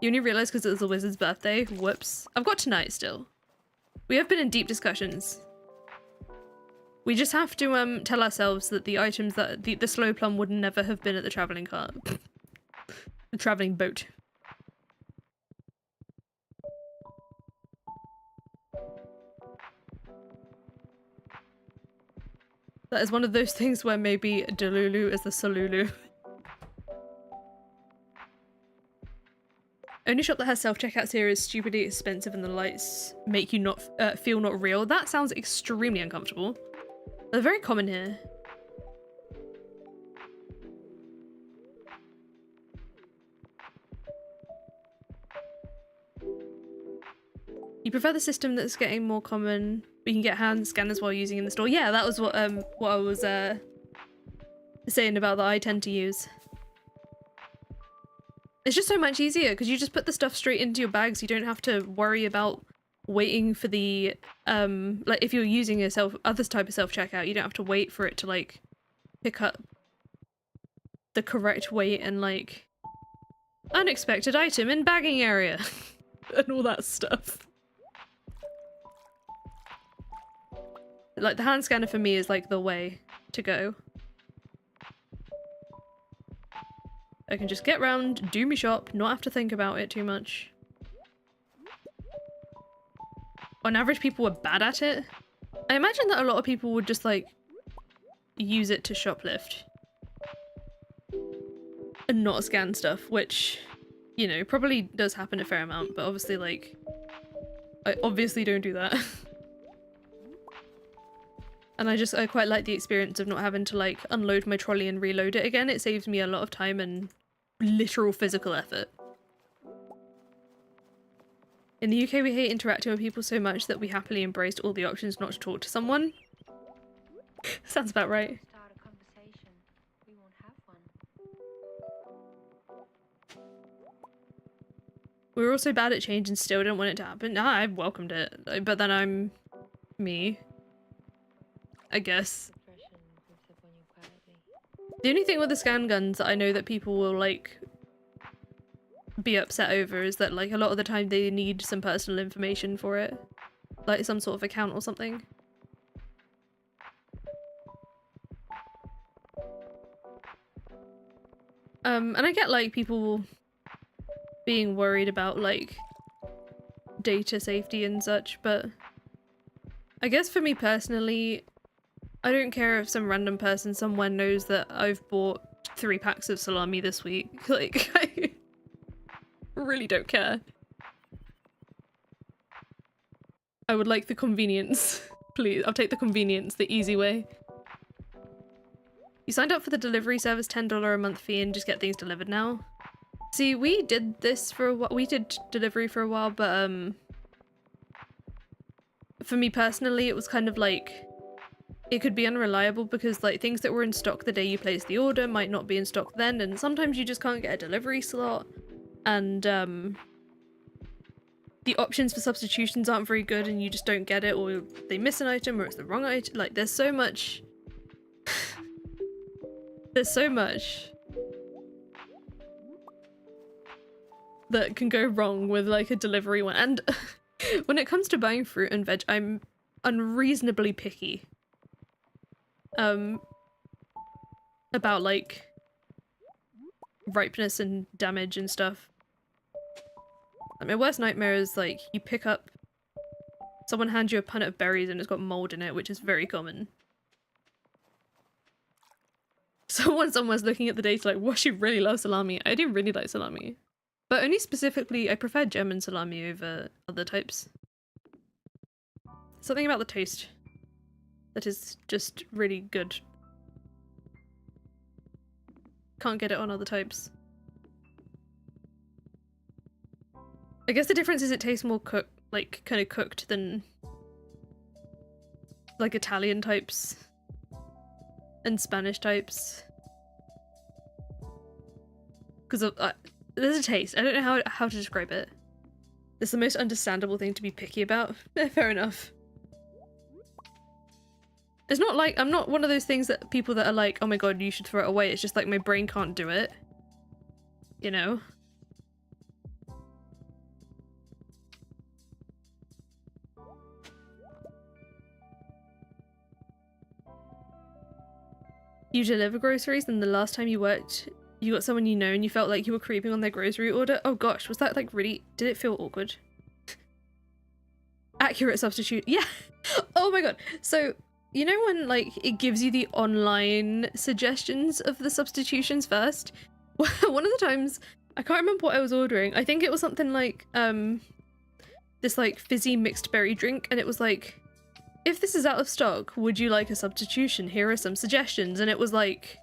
You only realised because it was the wizard's birthday? Whoops. I've got tonight still. We have been in deep discussions. We just have to tell ourselves that the items that the slow plum would never have been at the travelling cart. The travelling boat. That is one of those things where maybe Delulu is the Solulu. Only shop that has self-checkouts here is stupidly expensive and the lights make you not feel not real. That sounds extremely uncomfortable. They're very common here. You prefer the system that's getting more common, but you can get hand scanners while using in the store. Yeah, that was what I was saying about that I tend to use. It's just so much easier because you just put the stuff straight into your bags. You don't have to worry about waiting for the like if you're using a other type of self-checkout, you don't have to wait for it to like pick up the correct weight and like unexpected item in bagging area and all that stuff. Like the hand scanner for me is like the way to go. I can just get round, do me shop, not have to think about it too much. On average, people are bad at it. I imagine that a lot of people would just like use it to shoplift and not scan stuff, which, you know, probably does happen a fair amount, but obviously like I obviously don't do that. And I quite like the experience of not having to like unload my trolley and reload it again. It saves me a lot of time and literal physical effort. In the UK, we hate interacting with people so much that we happily embraced all the options not to talk to someone. Sounds about right. Start a conversation. We won't have one. We were also bad at change and still didn't want it to happen. Nah, I welcomed it, but then I'm me, I guess. The only thing with the scan guns that I know that people will like be upset over is that like a lot of the time they need some personal information for it, like some sort of account or something. And I get like people being worried about like data safety and such, but I guess for me personally, I don't care if some random person somewhere knows that I've bought 3 packs of salami this week. Like, I really don't care. I would like the convenience. Please, I'll take the convenience, the easy way. You signed up for the delivery service $10 a month fee and just get things delivered now. See, we did this for a while. We did delivery for a while, but for me personally, it was kind of like it could be unreliable because like things that were in stock the day you placed the order might not be in stock then, and sometimes you just can't get a delivery slot, and the options for substitutions aren't very good and you just don't get it, or they miss an item or it's the wrong item. Like there's so much there's so much that can go wrong with like a delivery one. And when it comes to buying fruit and veg, I'm unreasonably picky about like ripeness and damage and stuff. Like, my worst nightmare is like you pick up, someone hands you a punnet of berries and it's got mold in it, which is very common. Someone's looking at the data like, what, she really loves salami. I do really like salami, but only specifically I prefer German salami over other types. Something about the taste that is just really good. Can't get it on other types. I guess the difference is it tastes more cooked, like kind of cooked than like Italian types and Spanish types. Because there's a taste. I don't know how to describe it. It's the most understandable thing to be picky about. Fair enough. It's not like, I'm not one of those things that people that are like, oh my god, you should throw it away. It's just like my brain can't do it. You know? You deliver groceries, and the last time you worked, you got someone you know and you felt like you were creeping on their grocery order. Oh gosh, was that like really, did it feel awkward? Accurate substitute. Yeah. Oh my god. So, you know when like it gives you the online suggestions of the substitutions first? One of the times, I can't remember what I was ordering. I think it was something like this like fizzy mixed berry drink, and it was like, if this is out of stock, would you like a substitution? Here are some suggestions. And it was like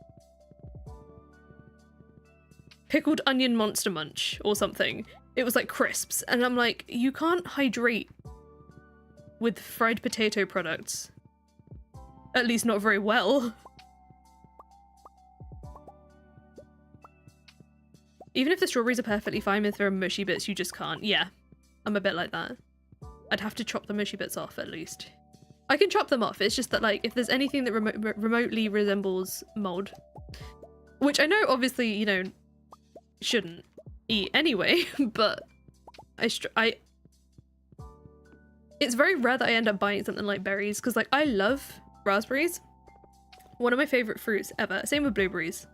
pickled onion monster munch or something. It was like crisps, and I'm like, you can't hydrate with fried potato products. At least not very well. Even if the strawberries are perfectly fine, if there are mushy bits, you just can't. Yeah, I'm a bit like that. I'd have to chop the mushy bits off at least. I can chop them off, it's just that like, if there's anything that remotely resembles mold, which I know obviously, you know, shouldn't eat anyway, but it's very rare that I end up buying something like berries, because like I love raspberries. One of my favorite fruits ever. Same with blueberries.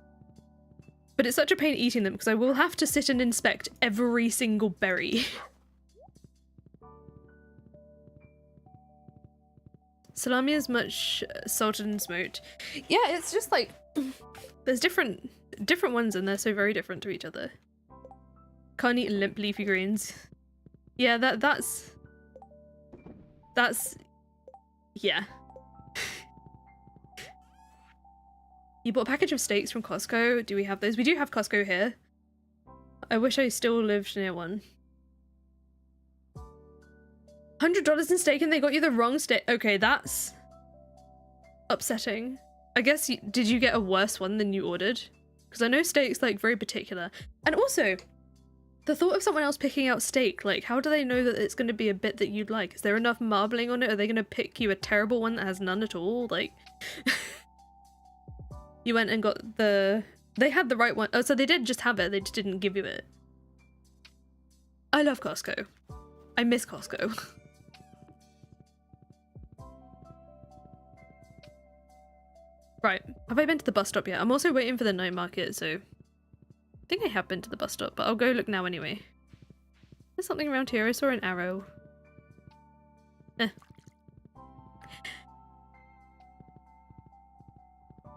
But it's such a pain eating them because I will have to sit and inspect every single berry. Salami is much salted and smoked. Yeah, it's just like there's different ones and they're so very different to each other. Can't eat limp leafy greens. Yeah, that's yeah. You bought a package of steaks from Costco. Do we have those? We do have Costco here. I wish I still lived near one. $100 in steak and they got you the wrong steak. Okay, that's upsetting. I guess did you get a worse one than you ordered? Because I know steak's like very particular. And also, the thought of someone else picking out steak, like how do they know that it's going to be a bit that you'd like? Is there enough marbling on it? Are they going to pick you a terrible one that has none at all? Like, you went and got they had the right one. Oh, so they did just have it. They just didn't give you it. I love Costco. I miss Costco. Right, have I been to the bus stop yet? I'm also waiting for the night market, so I think I have been to the bus stop, but I'll go look now anyway. There's something around here. I saw an arrow. Eh.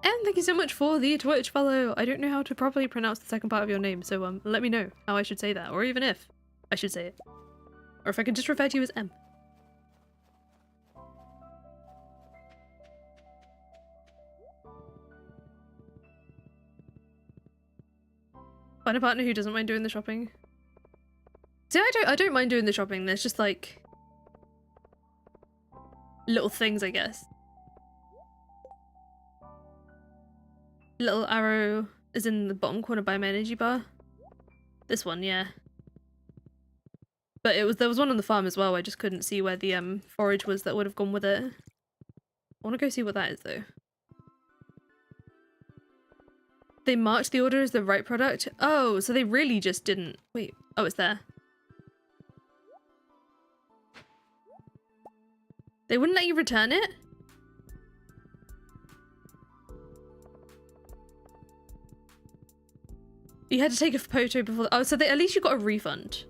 And thank you so much for the Twitch follow. I don't know how to properly pronounce the second part of your name, so let me know how I should say that, or even if I should say it. Or if I can just refer to you as M. Find a partner who doesn't mind doing the shopping. See, I don't mind doing the shopping. There's just like little things, I guess. Little arrow is in the bottom corner by my energy bar. This one, yeah. But there was one on the farm as well. I just couldn't see where the forage was that would have gone with it. I want to go see what that is though. They marked the order as the right product? Oh, so they really just didn't. Wait, oh, it's there. They wouldn't let you return it? You had to take a photo before. Oh, so at least you got a refund.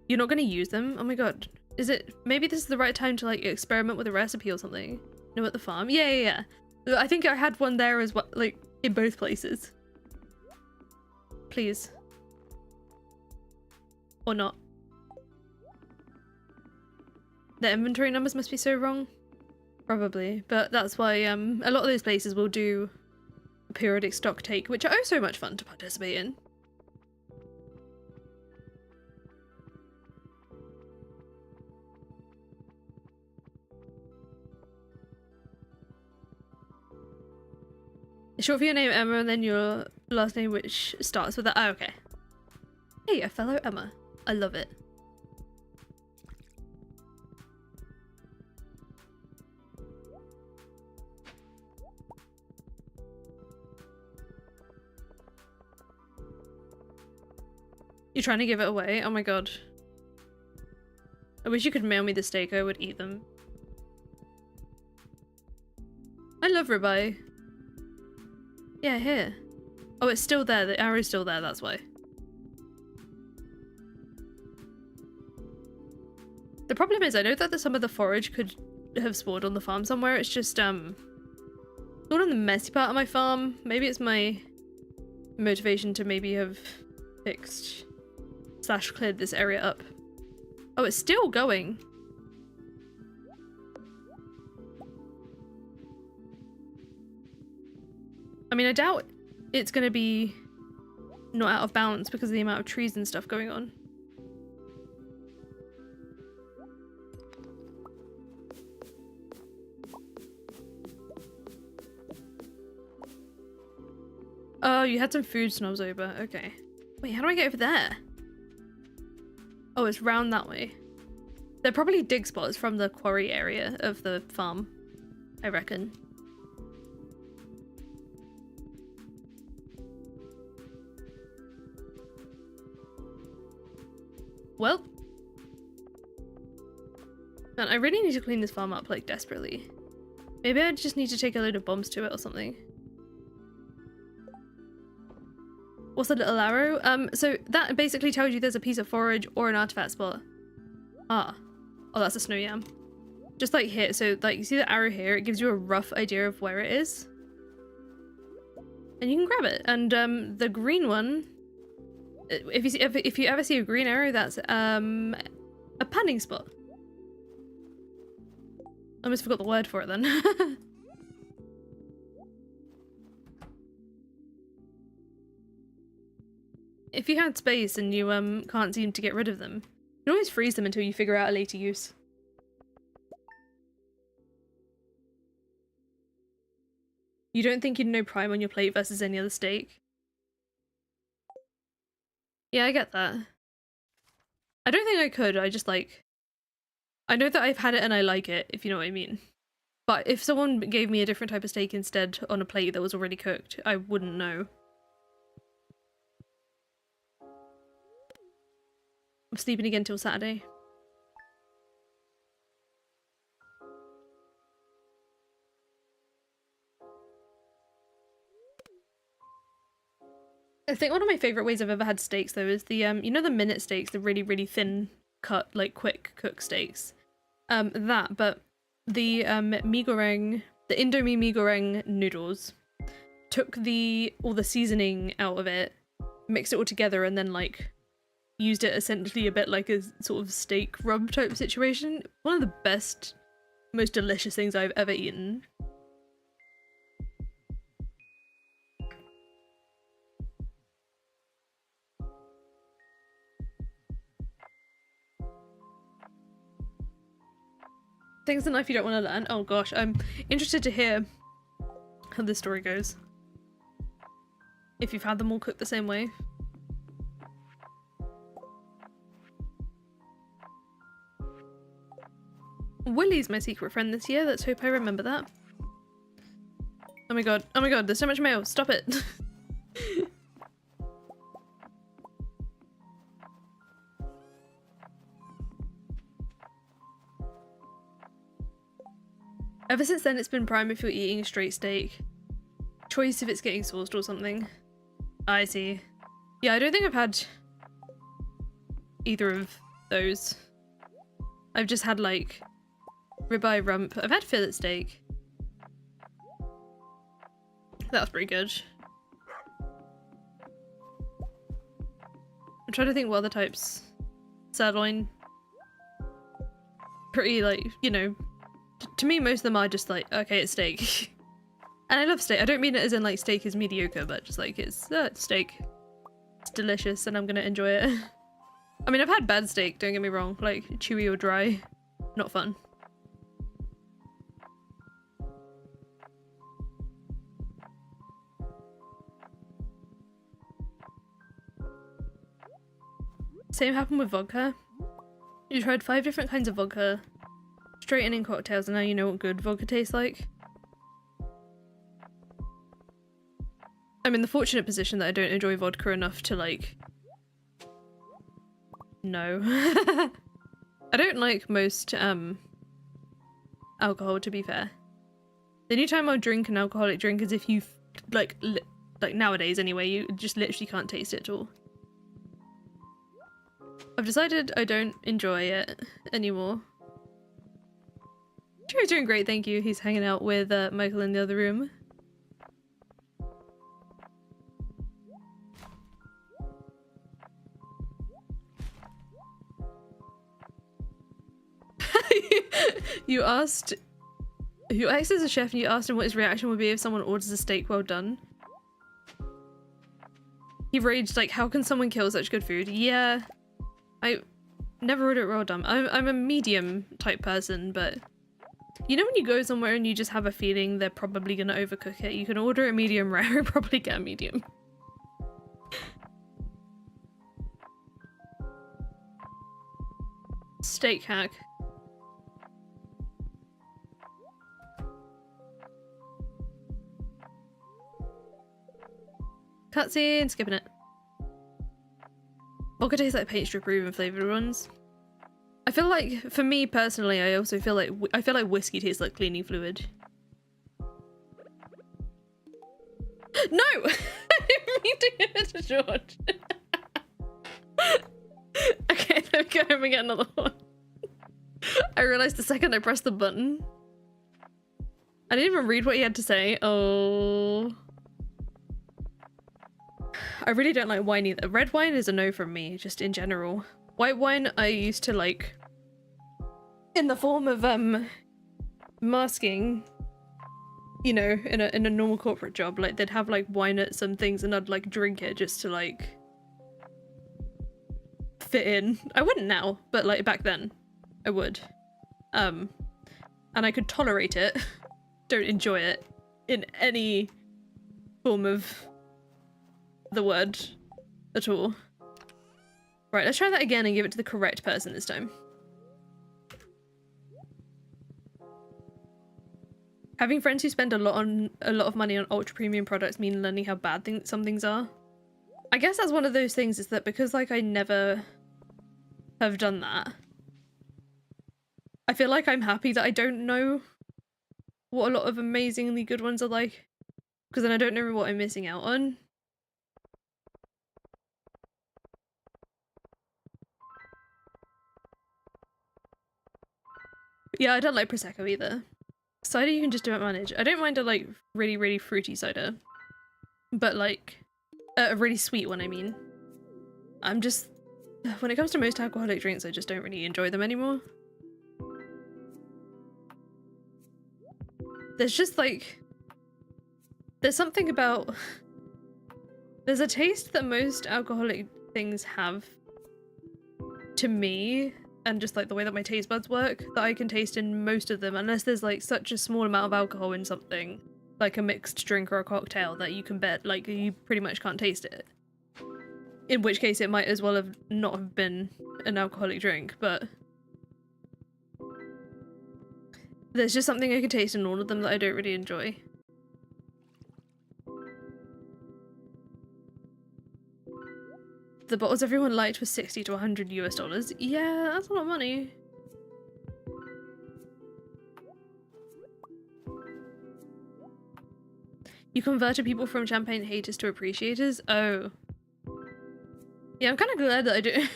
You're not going to use them? Oh my god. Is it, maybe this is the right time to like experiment with a recipe or something? No, at the farm? Yeah. I think I had one there as well, like in both places. Please. Or not. The inventory numbers must be so wrong. Probably, but that's why a lot of those places will do a periodic stock take, which are oh so much fun to participate in. Short for your name, Emma, and then your last name, which starts with that. Oh, okay. Hey, a fellow Emma. I love it. You're trying to give it away? Oh my god. I wish you could mail me the steak. I would eat them. I love ribeye. Yeah, here. Oh, it's still there. The arrow's still there, that's why. The problem is, I know that some of the forage could have spawned on the farm somewhere. It's just, not on the messy part of my farm. Maybe it's my motivation to maybe have fixed / cleared this area up. Oh, it's still going. I mean, I doubt it's gonna be not out of balance because of the amount of trees and stuff going on. Oh, you had some food snobs over. Okay. Wait, how do I get over there? Oh, it's round that way. They're probably dig spots from the quarry area of the farm, I reckon. Well. Man, I really need to clean this farm up, like, desperately. Maybe I just need to take a load of bombs to it or something. What's a little arrow? So that basically tells you there's a piece of forage or an artifact spot. Ah. Oh, that's a snow yam. Just like here, so like you see the arrow here, it gives you a rough idea of where it is. And you can grab it. And the green one, if you ever see a green arrow, that's a panning spot. I almost forgot the word for it then. If you had space and you can't seem to get rid of them, you can always freeze them until you figure out a later use. You don't think you'd know prime on your plate versus any other steak? Yeah, I get that. I don't think I could, I just like... I know that I've had it and I like it, if you know what I mean. But if someone gave me a different type of steak instead on a plate that was already cooked, I wouldn't know. I'm sleeping again till Saturday. I think one of my favourite ways I've ever had steaks though is the you know the minute steaks, the really really thin cut, like quick cook steaks. But the mee goreng, the Indomie mee goreng noodles, took all the seasoning out of it, mixed it all together, and then like used it essentially a bit like a sort of steak rub type situation. One of the best, most delicious things I've ever eaten. Things in life you don't want to learn. Oh gosh, I'm interested to hear how this story goes. If you've had them all cooked the same way. Willie's my secret friend this year. Let's hope I remember that. Oh my god, there's so much mail. Stop it. Ever since then, it's been prime if you're eating a straight steak. Choice if it's getting sauced or something. I see. Yeah, I don't think I've had either of those. I've just had like ribeye rump. I've had fillet steak. That was pretty good. I'm trying to think what other types. Sirloin. Pretty like, you know, to me most of them are just like, okay, it's steak. And I love steak. I don't mean it as in like steak is mediocre, but just like it's steak. It's delicious and I'm gonna enjoy it. I mean, I've had bad steak, don't get me wrong, like chewy or dry. Not fun. Same happened with vodka. You tried 5 different kinds of vodka, straight in cocktails, and now you know what good vodka tastes like. I'm in the fortunate position that I don't enjoy vodka enough to like... No. I don't like most alcohol, to be fair. The only time I'll drink an alcoholic drink is if you like nowadays anyway, you just literally can't taste it at all. I've decided I don't enjoy it anymore. He's doing great, thank you. He's hanging out with Michael in the other room. You acts as a chef and you asked him what his reaction would be if someone orders a steak well done. He raged like, how can someone kill such good food? Yeah, I never order it well done. I'm a medium type person, but you know when you go somewhere and you just have a feeling they're probably gonna overcook it, you can order a medium rare and probably get a medium. Steak hack. Cutscene, skipping it. Vodka tastes like paint stripper, even flavoured ones. I feel like, for me personally, I also feel like whiskey tastes like cleaning fluid. No! I didn't mean to give it to George. Okay, there we go. Let me get another one. I realized the second I pressed the button. I didn't even read what he had to say. Oh. I really don't like wine either. Red wine is a no from me, just in general. White wine I used to like in the form of masking, you know, in a normal corporate job. Like they'd have like wine at some things and I'd like drink it just to like fit in. I wouldn't now, but like back then I would. And I could tolerate it. Don't enjoy it in any form of the word at all. Right, let's try that again and give it to the correct person this time. Having friends who spend a lot of money on ultra premium products mean learning how bad some things are. I guess that's one of those things, is that because like I never have done that, I feel like I'm happy that I don't know what a lot of amazingly good ones are like, because then I don't know what I'm missing out on. Yeah, I don't like Prosecco either. Cider you can just about manage. I don't mind a like really, really fruity cider. But like, a really sweet one, I mean. I'm just, when it comes to most alcoholic drinks, I just don't really enjoy them anymore. There's just like, there's something about, there's a taste that most alcoholic things have to me, and just like the way that my taste buds work, that I can taste in most of them, unless there's like such a small amount of alcohol in something, like a mixed drink or a cocktail, that you can bet like you pretty much can't taste it. In which case it might as well have not have been an alcoholic drink, but there's just something I can taste in all of them that I don't really enjoy. The bottles everyone liked was 60 to 100 US dollars. Yeah, that's a lot of money. You converted people from champagne haters to appreciators? Oh. Yeah, I'm kind of glad that I do.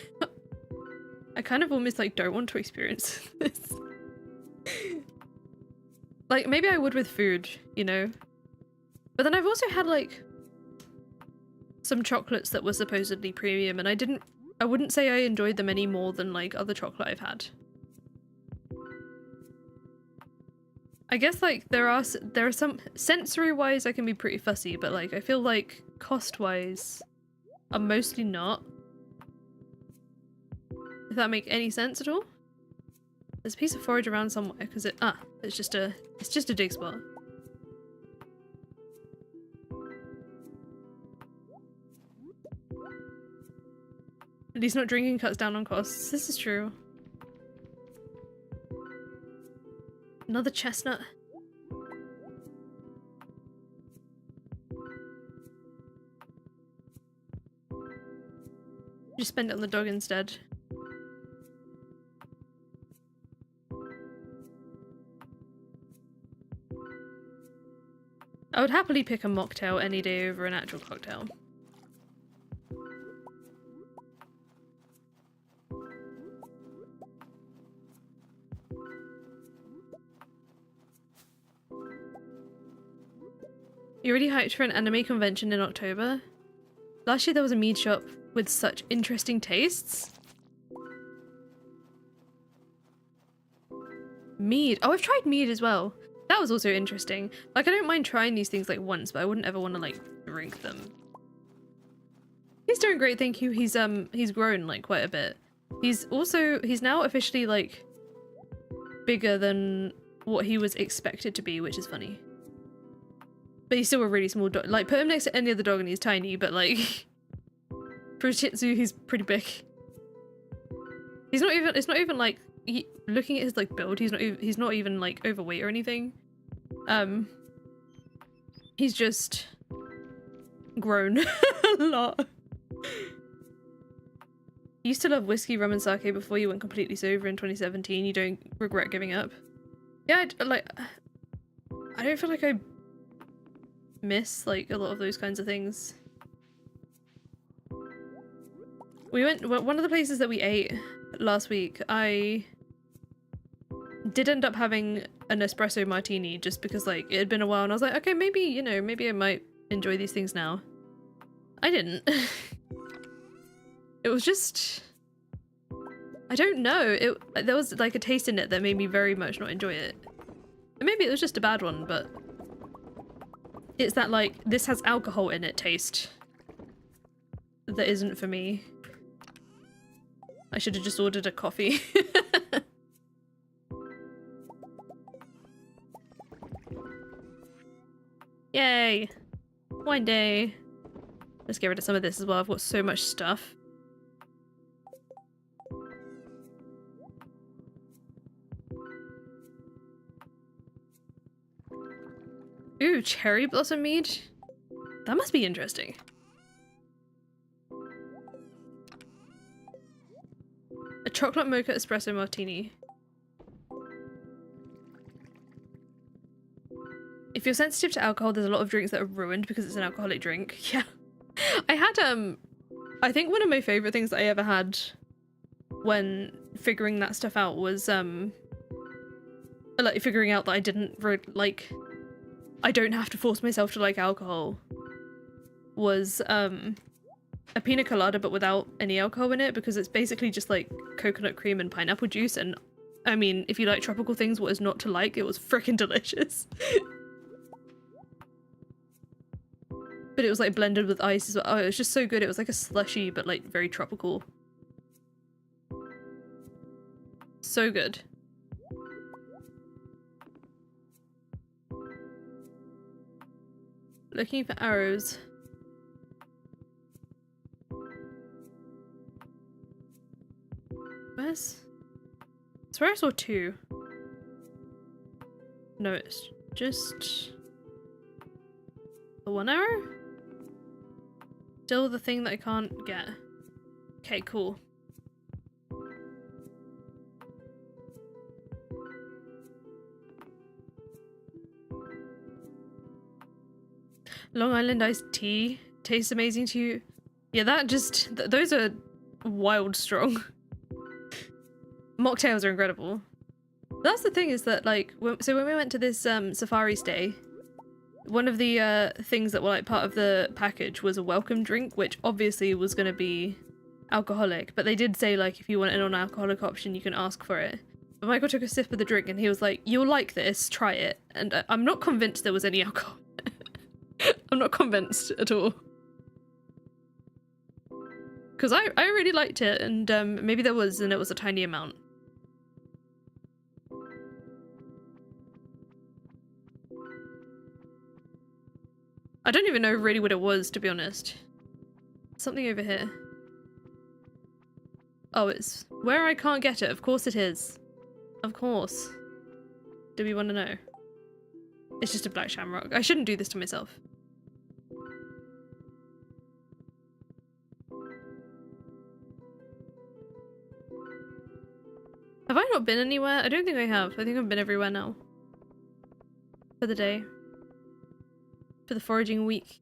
I kind of almost like don't want to experience this. Like, maybe I would with food, you know? But then I've also had like some chocolates that were supposedly premium, and I wouldn't say I enjoyed them any more than like other chocolate I've had. I guess like there are some sensory wise I can be pretty fussy, but like I feel like cost wise I'm mostly not. If that make any sense at all. There's a piece of forage around somewhere because it's just a dig spot. At least not drinking cuts down on costs. This is true. Another chestnut. Just spend it on the dog instead. I would happily pick a mocktail any day over an actual cocktail. You already hyped for an anime convention in October? Last year there was a mead shop with such interesting tastes. Mead. Oh, I've tried mead as well. That was also interesting. Like, I don't mind trying these things like once, but I wouldn't ever want to like drink them. He's doing great, thank you. He's grown like quite a bit. He's now officially like bigger than what he was expected to be, which is funny. But he's still a really small dog. Like, put him next to any other dog and he's tiny, but like for a Shih Tzu, he's pretty big. He's not even, it's not even like, looking at his like build, he's not even like overweight or anything. He's just grown a lot. You used to love whiskey, rum and sake before you went completely sober in 2017. You don't regret giving up? Yeah, I don't feel like I miss like a lot of those kinds of things. We went, one of the places that we ate last week, I did end up having an espresso martini just because like it had been a while and I was like, okay, maybe, you know, maybe I might enjoy these things now. I didn't. It was just, I don't know, there was like a taste in it that made me very much not enjoy it. And maybe it was just a bad one, but it's that like, this has alcohol in it taste that isn't for me. I should have just ordered a coffee. Yay! Wine day! Let's get rid of some of this as well, I've got so much stuff. Ooh, cherry blossom mead? That must be interesting. A chocolate mocha espresso martini. If you're sensitive to alcohol, there's a lot of drinks that are ruined because it's an alcoholic drink. Yeah. I had, I think one of my favorite things that I ever had when figuring that stuff out was, like, figuring out that I didn't, like, I don't have to force myself to like alcohol, was, a pina colada but without any alcohol in it, because it's basically just like coconut cream and pineapple juice, and I mean, if you like tropical things, what is not to like? It was freaking delicious. But it was like blended with ice as well. Oh, it was just so good. It was like a slushy, but like very tropical. So good. Looking for arrows. Where's... I swear I saw two. No, it's just... the one arrow? Still the thing that I can't get. Okay, cool. Long Island iced tea tastes amazing to you. Yeah, that just... those are wild strong. Mocktails are incredible. That's the thing, is that like, so when we went to this safari stay, one of the things that were like part of the package was a welcome drink, which obviously was going to be alcoholic, but they did say like if you want an non-alcoholic option you can ask for it. But Michael took a sip of the drink and he was like, you'll like this, try it. And I'm not convinced there was any alcohol. I'm not convinced at all. Because I really liked it, and maybe there was, and it was a tiny amount. I don't even know really what it was, to be honest. Something over here. Oh, it's where I can't get it. Of course it is. Of course. Do we want to know? It's just a black shamrock. I shouldn't do this to myself. Have I not been anywhere? I don't think I have. I think I've been everywhere now. For the day. For the foraging week.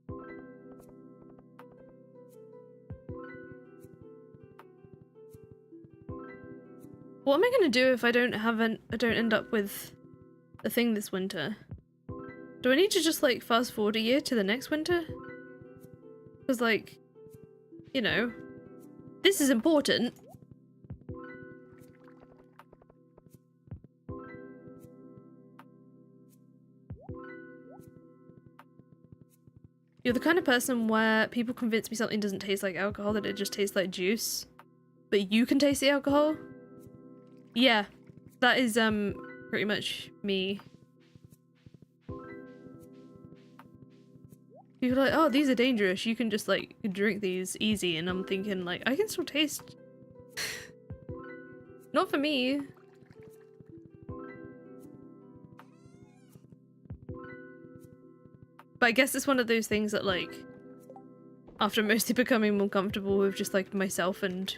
What am I gonna do if I don't end up with a thing this winter? Do I need to just like fast forward a year to the next winter? Because like, you know, this is important. You're the kind of person where people convince me something doesn't taste like alcohol, that it just tastes like juice. But you can taste the alcohol? Yeah, that is pretty much me. People are like, oh, these are dangerous, you can just like drink these easy, and I'm thinking like, I can still taste. Not for me. But I guess it's one of those things that like, after mostly becoming more comfortable with just like myself and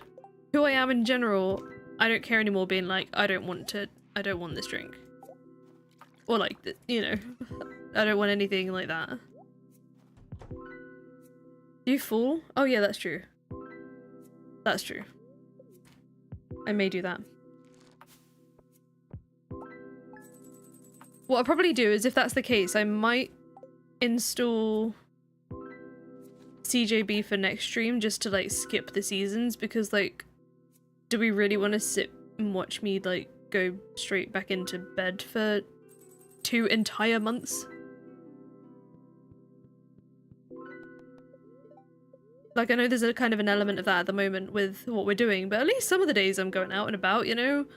who I am in general, I don't care anymore being like, I don't want this drink. Or like, you know, I don't want anything like that. Do you fall? Oh yeah, that's true. That's true. I may do that. What I'll probably do is, if that's the case, I might install CJB for next stream just to like skip the seasons, because like, do we really want to sit and watch me like go straight back into bed for 2 entire months? Like, I know there's a kind of an element of that at the moment with what we're doing, but at least some of the days I'm going out and about, you know?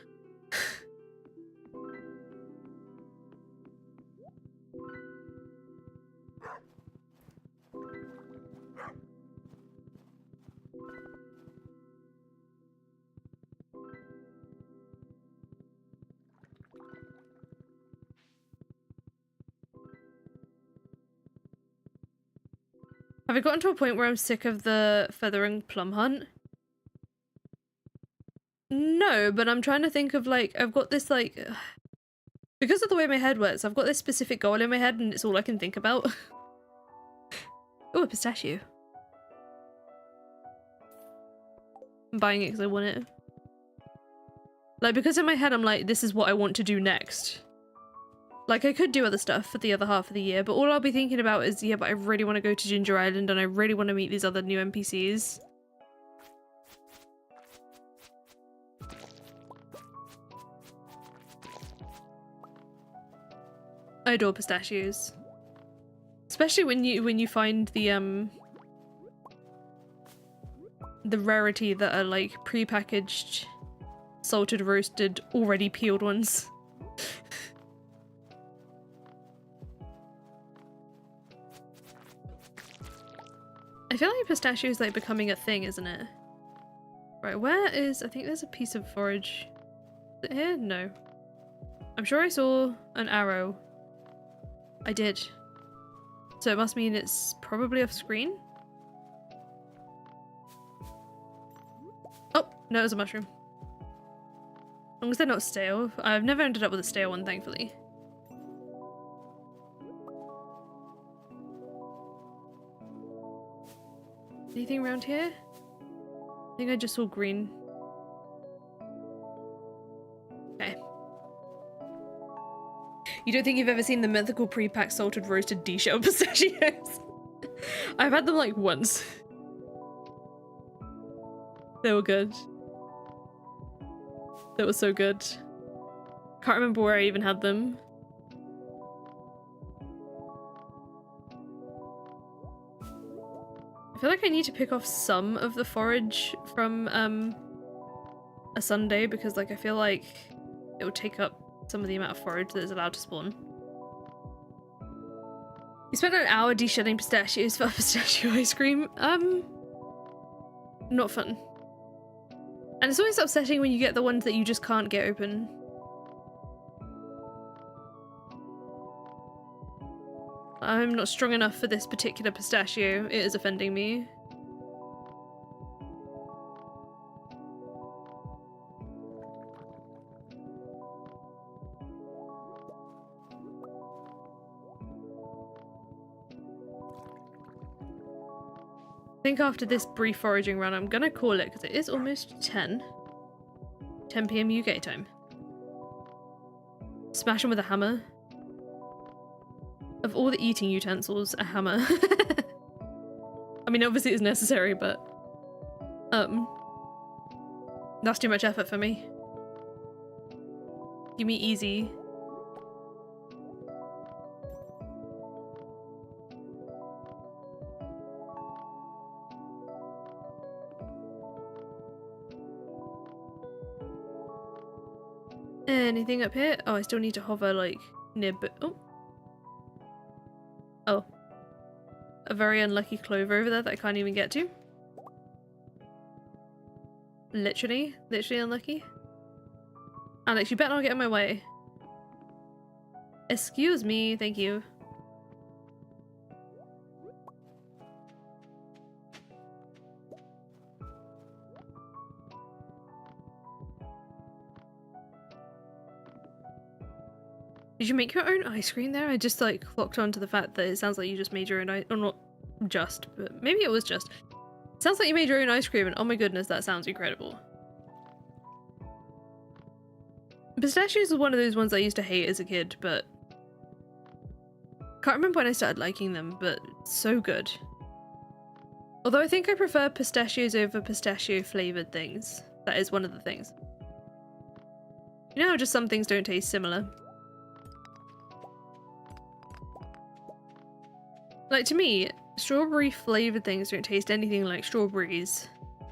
Have I gotten to a point where I'm sick of the feathering plum hunt? No, but I'm trying to think of like, I've got this like, because of the way my head works, I've got this specific goal in my head and it's all I can think about. Oh, a pistachio. I'm buying it because I want it. Like, because in my head I'm like, this is what I want to do next. Like, I could do other stuff for the other half of the year, but all I'll be thinking about is, yeah, but I really want to go to Ginger Island and I really want to meet these other new NPCs. I adore pistachios. Especially when you find the rarity that are like pre-packaged, salted, roasted, already peeled ones. I feel like pistachio is like becoming a thing, isn't it? Right, where is... I think there's a piece of forage. Is it here? No. I'm sure I saw an arrow. I did. So it must mean it's probably off screen? Oh, no, it was a mushroom. As long as they're not stale. I've never ended up with a stale one, thankfully. Anything around here? I think I just saw green. Okay. You don't think you've ever seen the mythical pre-packed salted roasted de-shelled pistachios? I've had them like once. They were good. They were so good. Can't remember where I even had them. I feel like I need to pick off some of the forage from a Sunday, because like I feel like it would take up some of the amount of forage that is allowed to spawn. You spent an hour de-shelling pistachios for pistachio ice cream. Not fun. And it's always upsetting when you get the ones that you just can't get open. I'm not strong enough for this particular pistachio. It is offending me. I think after this brief foraging run, I'm gonna call it, because it is almost 10 PM UK time. Smash him with a hammer. Of all the eating utensils, a hammer. I mean, obviously it's necessary, but that's too much effort for me. Give me easy. Anything up here? Oh, I still need to hover like near, but oh, a very unlucky clover over there that I can't even get to. Literally unlucky. Alex, you better not get in my way. Excuse me, thank you. Did you make your own ice cream there? I just like clocked onto the fact that it sounds like you just made your own ice, or not just, but maybe it was just. Sounds like you made your own ice cream, and oh my goodness, that sounds incredible. Pistachios was one of those ones I used to hate as a kid, but can't remember when I started liking them, but so good. Although I think I prefer pistachios over pistachio flavoured things. That is one of the things. You know how just some things don't taste similar? Like, to me, strawberry flavoured things don't taste anything like strawberries,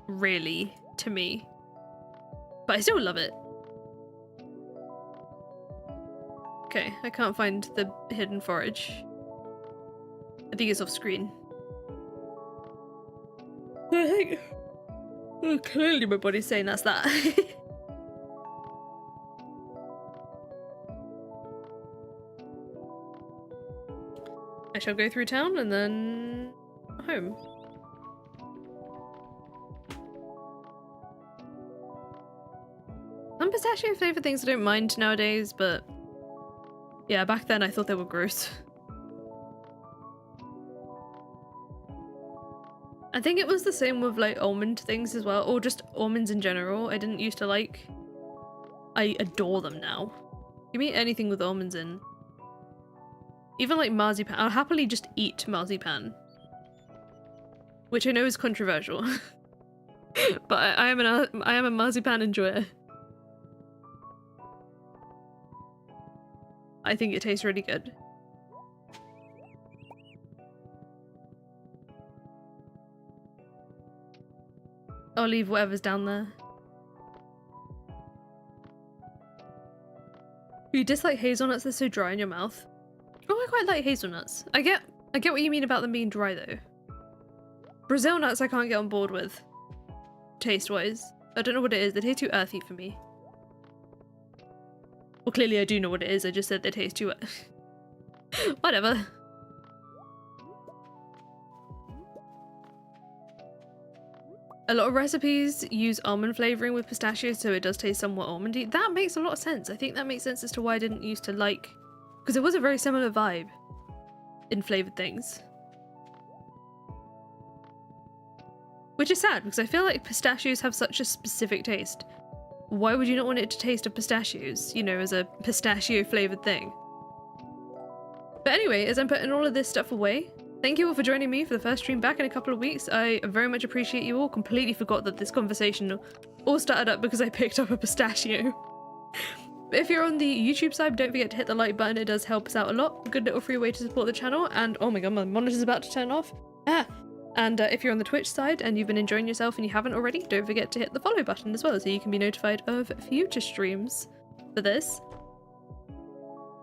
really, to me. But I still love it. Okay, I can't find the hidden forage. I think it's off screen. I think... Oh, clearly my body's saying that's that. I shall go through town and then home. Some pistachio flavoured things I don't mind nowadays, but yeah, back then I thought they were gross. I think it was the same with like almond things as well, or just almonds in general. I didn't used to like. I adore them now. Give me anything with almonds in. Even like marzipan. I'll happily just eat marzipan. Which I know is controversial. But I am a marzipan enjoyer. I think it tastes really good. I'll leave whatever's down there. You dislike hazelnuts, they're so dry in your mouth. Oh, I quite like hazelnuts. I get what you mean about them being dry though. Brazil nuts I can't get on board with. Taste-wise. I don't know what it is, they taste too earthy for me. Well, clearly I do know what it is, I just said they taste too whatever. A lot of recipes use almond flavouring with pistachios, so it does taste somewhat almondy. That makes a lot of sense. I think that makes sense as to why I didn't used to like... Because it was a very similar vibe in flavoured things. Which is sad, because I feel like pistachios have such a specific taste. Why would you not want it to taste of pistachios, you know, as a pistachio flavoured thing? But anyway, as I'm putting all of this stuff away, thank you all for joining me for the first stream back in a couple of weeks. I very much appreciate you all. Completely forgot that this conversation all started up because I picked up a pistachio. But if you're on the YouTube side, don't forget to hit the like button. It does help us out a lot. Good little free way to support the channel. And oh my god, my monitor's about to turn off. And if you're on the Twitch side and you've been enjoying yourself and you haven't already, don't forget to hit the follow button as well so you can be notified of future streams for this.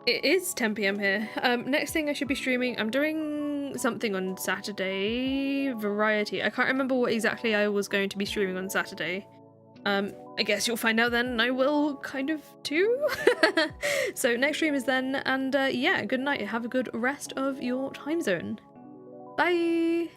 It is 10 PM here. Next thing I should be streaming, I'm doing something on Saturday. Variety. I can't remember what exactly I was going to be streaming on Saturday. I guess you'll find out then, and I will kind of too. So next stream is then, and yeah, good night. Have a good rest of your time zone. Bye!